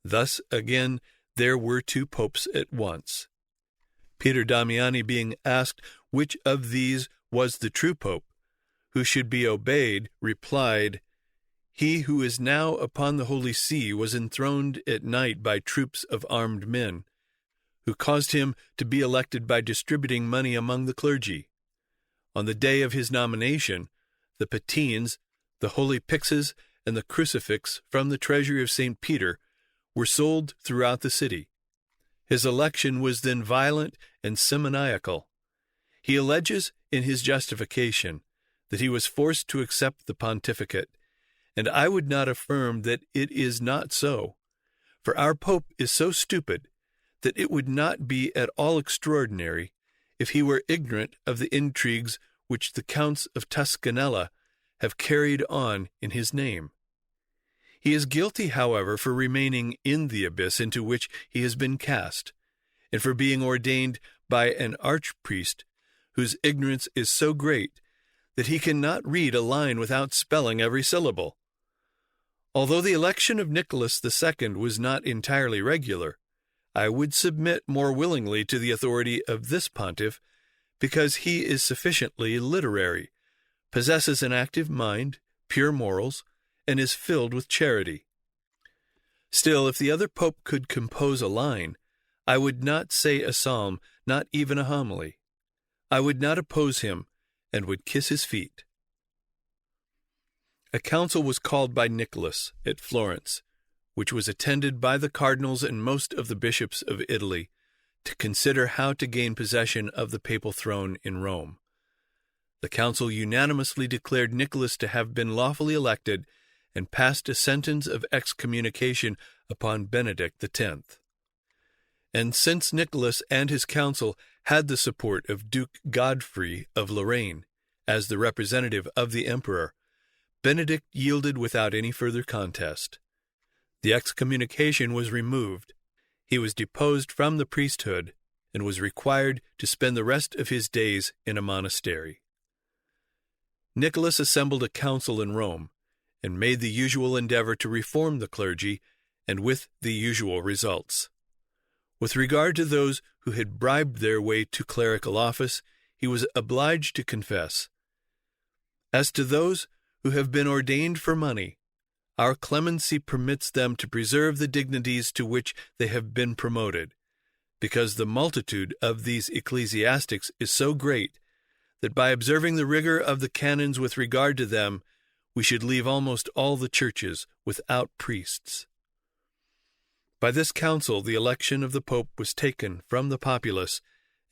Thus, again, there were 2 popes at once. Peter Damiani, being asked which of these was the true pope, who should be obeyed, replied, "He who is now upon the Holy See was enthroned at night by troops of armed men, who caused him to be elected by distributing money among the clergy. On the day of his nomination, the patines, the holy pyxes, and the crucifix from the treasury of St. Peter were sold throughout the city. His election was then violent and simoniacal. He alleges in his justification that he was forced to accept the pontificate, and I would not affirm that it is not so, for our pope is so stupid that it would not be at all extraordinary if he were ignorant of the intrigues which the counts of Tuscanella have carried on in his name. He is guilty, however, for remaining in the abyss into which he has been cast, and for being ordained by an archpriest whose ignorance is so great that he cannot read a line without spelling every syllable. Although the election of Nicholas II was not entirely regular, I would submit more willingly to the authority of this pontiff, because he is sufficiently literary, possesses an active mind, pure morals, and is filled with charity. Still, if the other pope could compose a line, I would not say a psalm, not even a homily. I would not oppose him, and would kiss his feet. A council was called by Nicholas at Florence, which was attended by the cardinals and most of the bishops of Italy, to consider how to gain possession of the papal throne in Rome. The council unanimously declared Nicholas to have been lawfully elected and passed a sentence of excommunication upon Benedict X. And since Nicholas and his council had the support of Duke Godfrey of Lorraine as the representative of the emperor, Benedict yielded without any further contest. The excommunication was removed. He was deposed from the priesthood and was required to spend the rest of his days in a monastery. Nicholas assembled a council in Rome and made the usual endeavor to reform the clergy, and with the usual results. With regard to those who had bribed their way to clerical office, he was obliged to confess, "As to those who have been ordained for money, our clemency permits them to preserve the dignities to which they have been promoted, because the multitude of these ecclesiastics is so great that by observing the rigor of the canons with regard to them, we should leave almost all the churches without priests." By this council the election of the Pope was taken from the populace,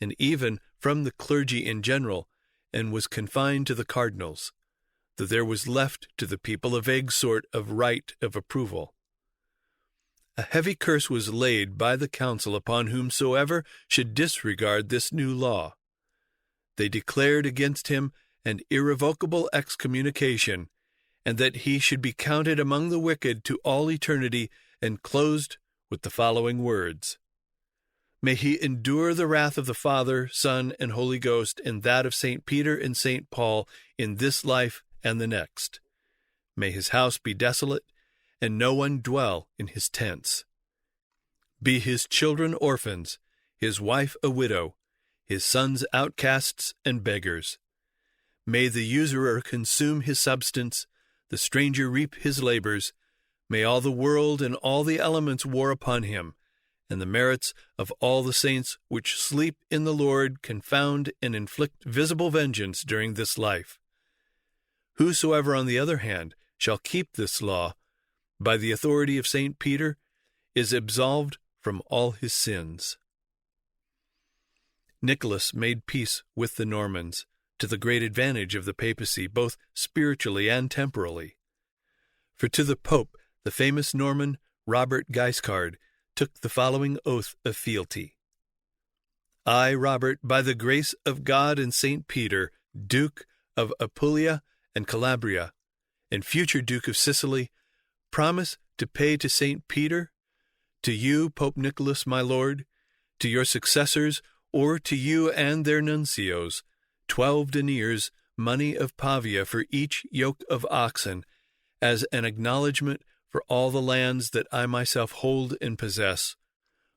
and even from the clergy in general, and was confined to the cardinals, that there was left to the people a vague sort of right of approval. A heavy curse was laid by the council upon whomsoever should disregard this new law. They declared against him an irrevocable excommunication, and that he should be counted among the wicked to all eternity, and closed with the following words: "May he endure the wrath of the Father, Son, and Holy Ghost, and that of St. Peter and St. Paul, in this life and the next. May his house be desolate, and no one dwell in his tents. Be his children orphans, his wife a widow, his sons outcasts and beggars. May the usurer consume his substance, the stranger reap his labors. May all the world and all the elements war upon him, and the merits of all the saints which sleep in the Lord confound and inflict visible vengeance during this life. Whosoever, on the other hand, shall keep this law, by the authority of St. Peter, is absolved from all his sins." Nicholas made peace with the Normans, to the great advantage of the papacy, both spiritually and temporally. For to the Pope, the famous Norman Robert Guiscard took the following oath of fealty: "I, Robert, by the grace of God and St. Peter, Duke of Apulia and Calabria, and future Duke of Sicily, promise to pay to St. Peter, to you, Pope Nicholas, my lord, to your successors, or to you and their nuncios, 12 deniers, money of Pavia for each yoke of oxen, as an acknowledgment for all the lands that I myself hold and possess,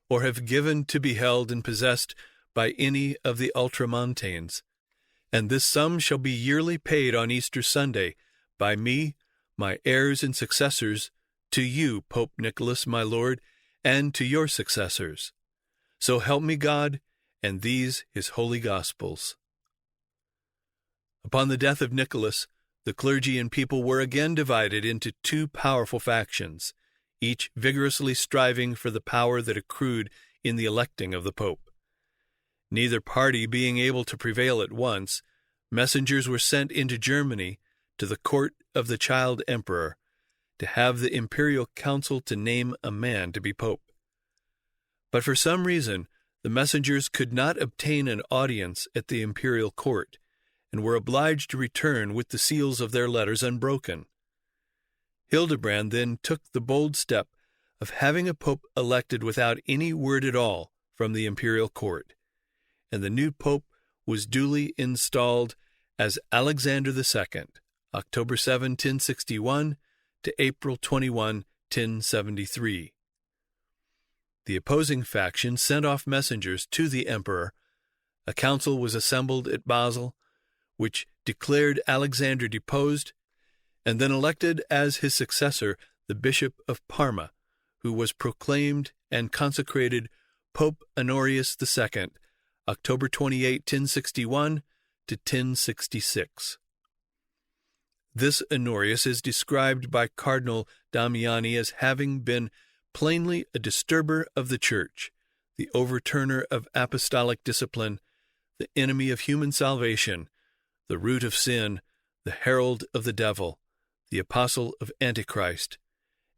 or have given to be held and possessed by any of the ultramontanes. And this sum shall be yearly paid on Easter Sunday by me, my heirs and successors, to you, Pope Nicholas, my lord, and to your successors. So help me God, and these his holy Gospels." Upon the death of Nicholas, the clergy and people were again divided into two powerful factions, each vigorously striving for the power that accrued in the electing of the Pope. Neither party being able to prevail at once, messengers were sent into Germany to the court of the child emperor to have the imperial council to name a man to be pope. But for some reason, the messengers could not obtain an audience at the imperial court, and were obliged to return with the seals of their letters unbroken. Hildebrand then took the bold step of having a pope elected without any word at all from the imperial court, and the new pope was duly installed as Alexander II, October 7, 1061 to April 21, 1073. The opposing faction sent off messengers to the emperor. A council was assembled at Basel, which declared Alexander deposed, and then elected as his successor the Bishop of Parma, who was proclaimed and consecrated Pope Honorius II, October 28, 1061 to 1066. This Honorius is described by Cardinal Damiani as having been plainly a disturber of the Church, the overturner of apostolic discipline, the enemy of human salvation, the root of sin, the herald of the devil, the apostle of Antichrist,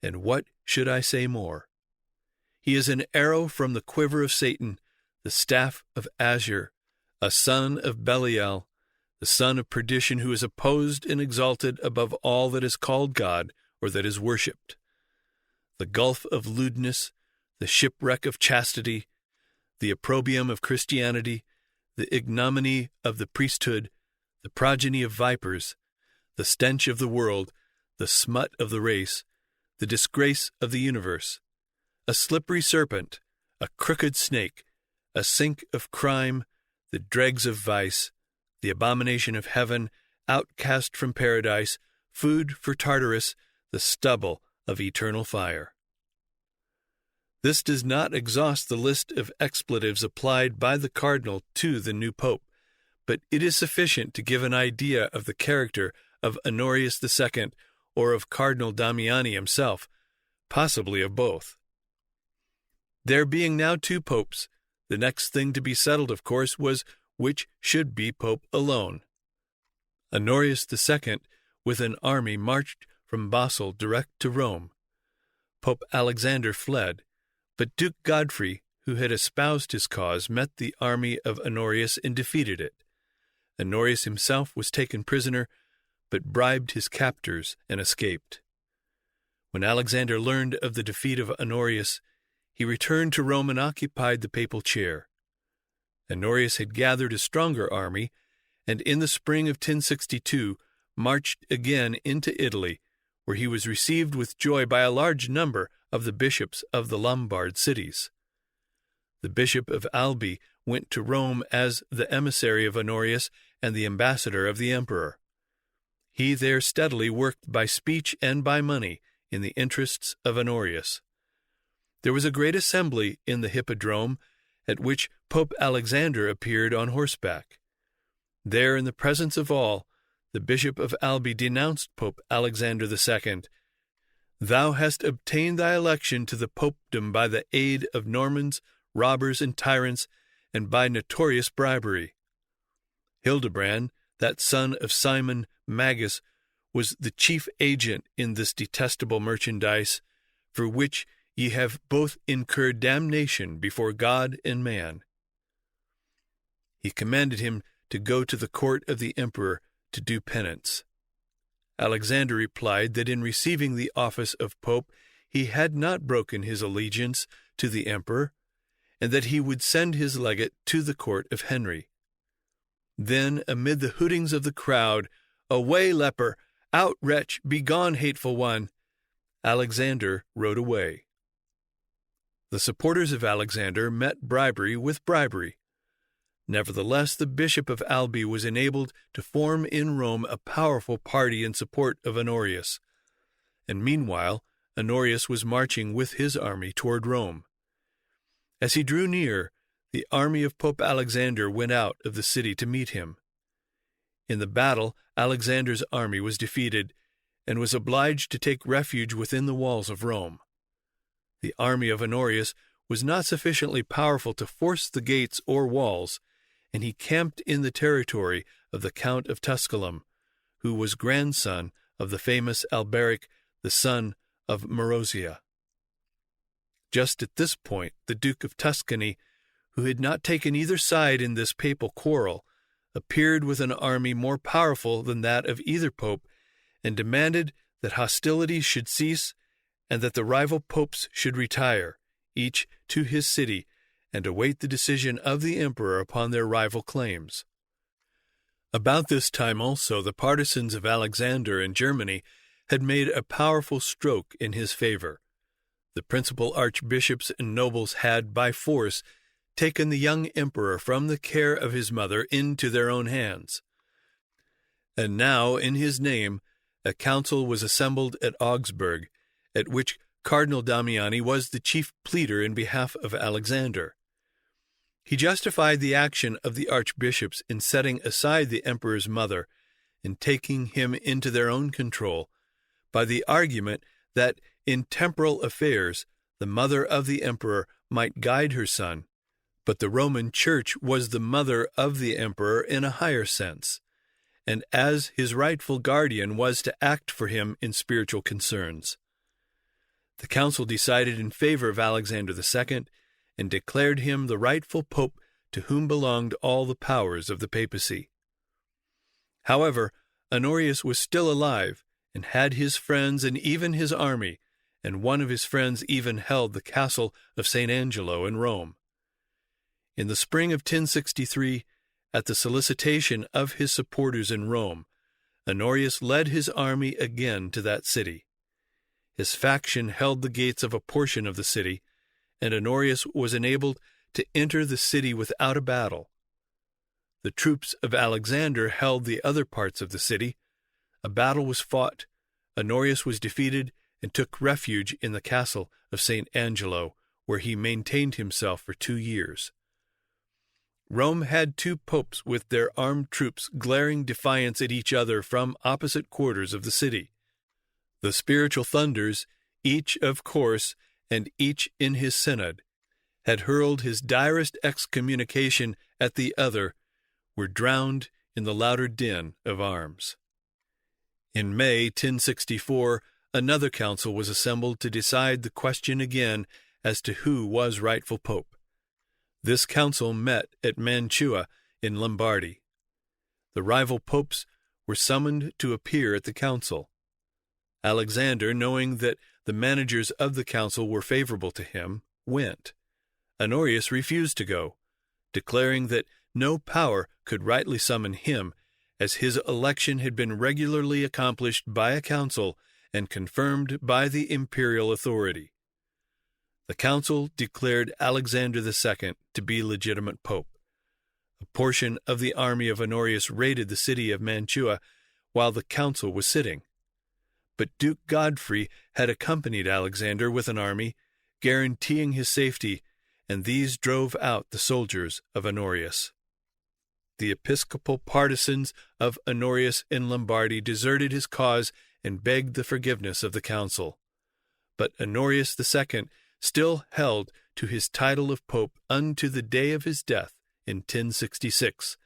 and what should I say more? He is an arrow from the quiver of Satan, the staff of Azure, a son of Belial, the son of perdition, who is opposed and exalted above all that is called God or that is worshipped. The gulf of lewdness, the shipwreck of chastity, the opprobrium of Christianity, the ignominy of the priesthood, the progeny of vipers, the stench of the world, the smut of the race, the disgrace of the universe, a slippery serpent, a crooked snake, a sink of crime, the dregs of vice, the abomination of heaven, outcast from paradise, food for Tartarus, the stubble of eternal fire. This does not exhaust the list of expletives applied by the cardinal to the new pope, but it is sufficient to give an idea of the character of Honorius II or of Cardinal Damiani himself, possibly of both. There being now two popes, the next thing to be settled, of course, was which should be pope alone. Honorius II, with an army, marched from Basel direct to Rome. Pope Alexander fled, but Duke Godfrey, who had espoused his cause, met the army of Honorius and defeated it. Honorius himself was taken prisoner, but bribed his captors and escaped. When Alexander learned of the defeat of Honorius, he returned to Rome and occupied the papal chair. Honorius had gathered a stronger army, and in the spring of 1062 marched again into Italy, where he was received with joy by a large number of the bishops of the Lombard cities. The Bishop of Albi went to Rome as the emissary of Honorius and the ambassador of the emperor. He there steadily worked by speech and by money in the interests of Honorius. There was a great assembly in the Hippodrome, at which Pope Alexander appeared on horseback. There, in the presence of all, the Bishop of Albi denounced Pope Alexander II. "Thou hast obtained thy election to the popedom by the aid of Normans, robbers, and tyrants, and by notorious bribery. Hildebrand, that son of Simon Magus, was the chief agent in this detestable merchandise, for which ye have both incurred damnation before God and man." He commanded him to go to the court of the emperor to do penance. Alexander replied that in receiving the office of pope he had not broken his allegiance to the emperor, and that he would send his legate to the court of Henry. Then, amid the hootings of the crowd, "Away, leper! Out, wretch! Begone, hateful one!" Alexander rode away. The supporters of Alexander met bribery with bribery. Nevertheless, the Bishop of Albi was enabled to form in Rome a powerful party in support of Honorius, and meanwhile Honorius was marching with his army toward Rome. As he drew near, the army of Pope Alexander went out of the city to meet him. In the battle, Alexander's army was defeated, and was obliged to take refuge within the walls of Rome. The army of Honorius was not sufficiently powerful to force the gates or walls, and he camped in the territory of the Count of Tusculum, who was grandson of the famous Alberic, the son of Marozia. Just at this point, the Duke of Tuscany, who had not taken either side in this papal quarrel, appeared with an army more powerful than that of either pope, and demanded that hostilities should cease and that the rival popes should retire, each to his city, and await the decision of the emperor upon their rival claims. About this time also the partisans of Alexander in Germany had made a powerful stroke in his favor. The principal archbishops and nobles had, by force, taken the young emperor from the care of his mother into their own hands. And now, in his name, a council was assembled at Augsburg, at which Cardinal Damiani was the chief pleader in behalf of Alexander. He justified the action of the archbishops in setting aside the emperor's mother and taking him into their own control, by the argument that in temporal affairs the mother of the emperor might guide her son, but the Roman Church was the mother of the emperor in a higher sense, and as his rightful guardian was to act for him in spiritual concerns. The council decided in favor of Alexander II and declared him the rightful pope to whom belonged all the powers of the papacy. However, Honorius was still alive and had his friends and even his army, and one of his friends even held the castle of St. Angelo in Rome. In the spring of 1063, at the solicitation of his supporters in Rome, Honorius led his army again to that city. His faction held the gates of a portion of the city, and Honorius was enabled to enter the city without a battle. The troops of Alexander held the other parts of the city. A battle was fought. Honorius was defeated and took refuge in the castle of St. Angelo, where he maintained himself for 2 years. Rome had 2 popes with their armed troops glaring defiance at each other from opposite quarters of the city. The spiritual thunders, each of course, and each in his synod, had hurled his direst excommunication at the other, were drowned in the louder din of arms. In May 1064, another council was assembled to decide the question again as to who was rightful pope. This council met at Mantua in Lombardy. The rival popes were summoned to appear at the council. Alexander, knowing that the managers of the council were favorable to him, went. Honorius refused to go, declaring that no power could rightly summon him, as his election had been regularly accomplished by a council and confirmed by the imperial authority. The council declared Alexander II to be legitimate pope. A portion of the army of Honorius raided the city of Mantua while the council was sitting. But Duke Godfrey had accompanied Alexander with an army, guaranteeing his safety, and these drove out the soldiers of Honorius. The episcopal partisans of Honorius in Lombardy deserted his cause and begged the forgiveness of the council. But Honorius II still held to his title of pope unto the day of his death in 1066,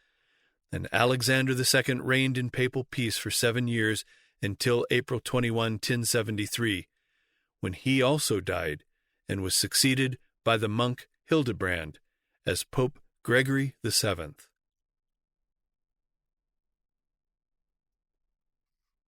and Alexander II reigned in papal peace for 7 years until April 21, 1073, when he also died and was succeeded by the monk Hildebrand as Pope Gregory VII.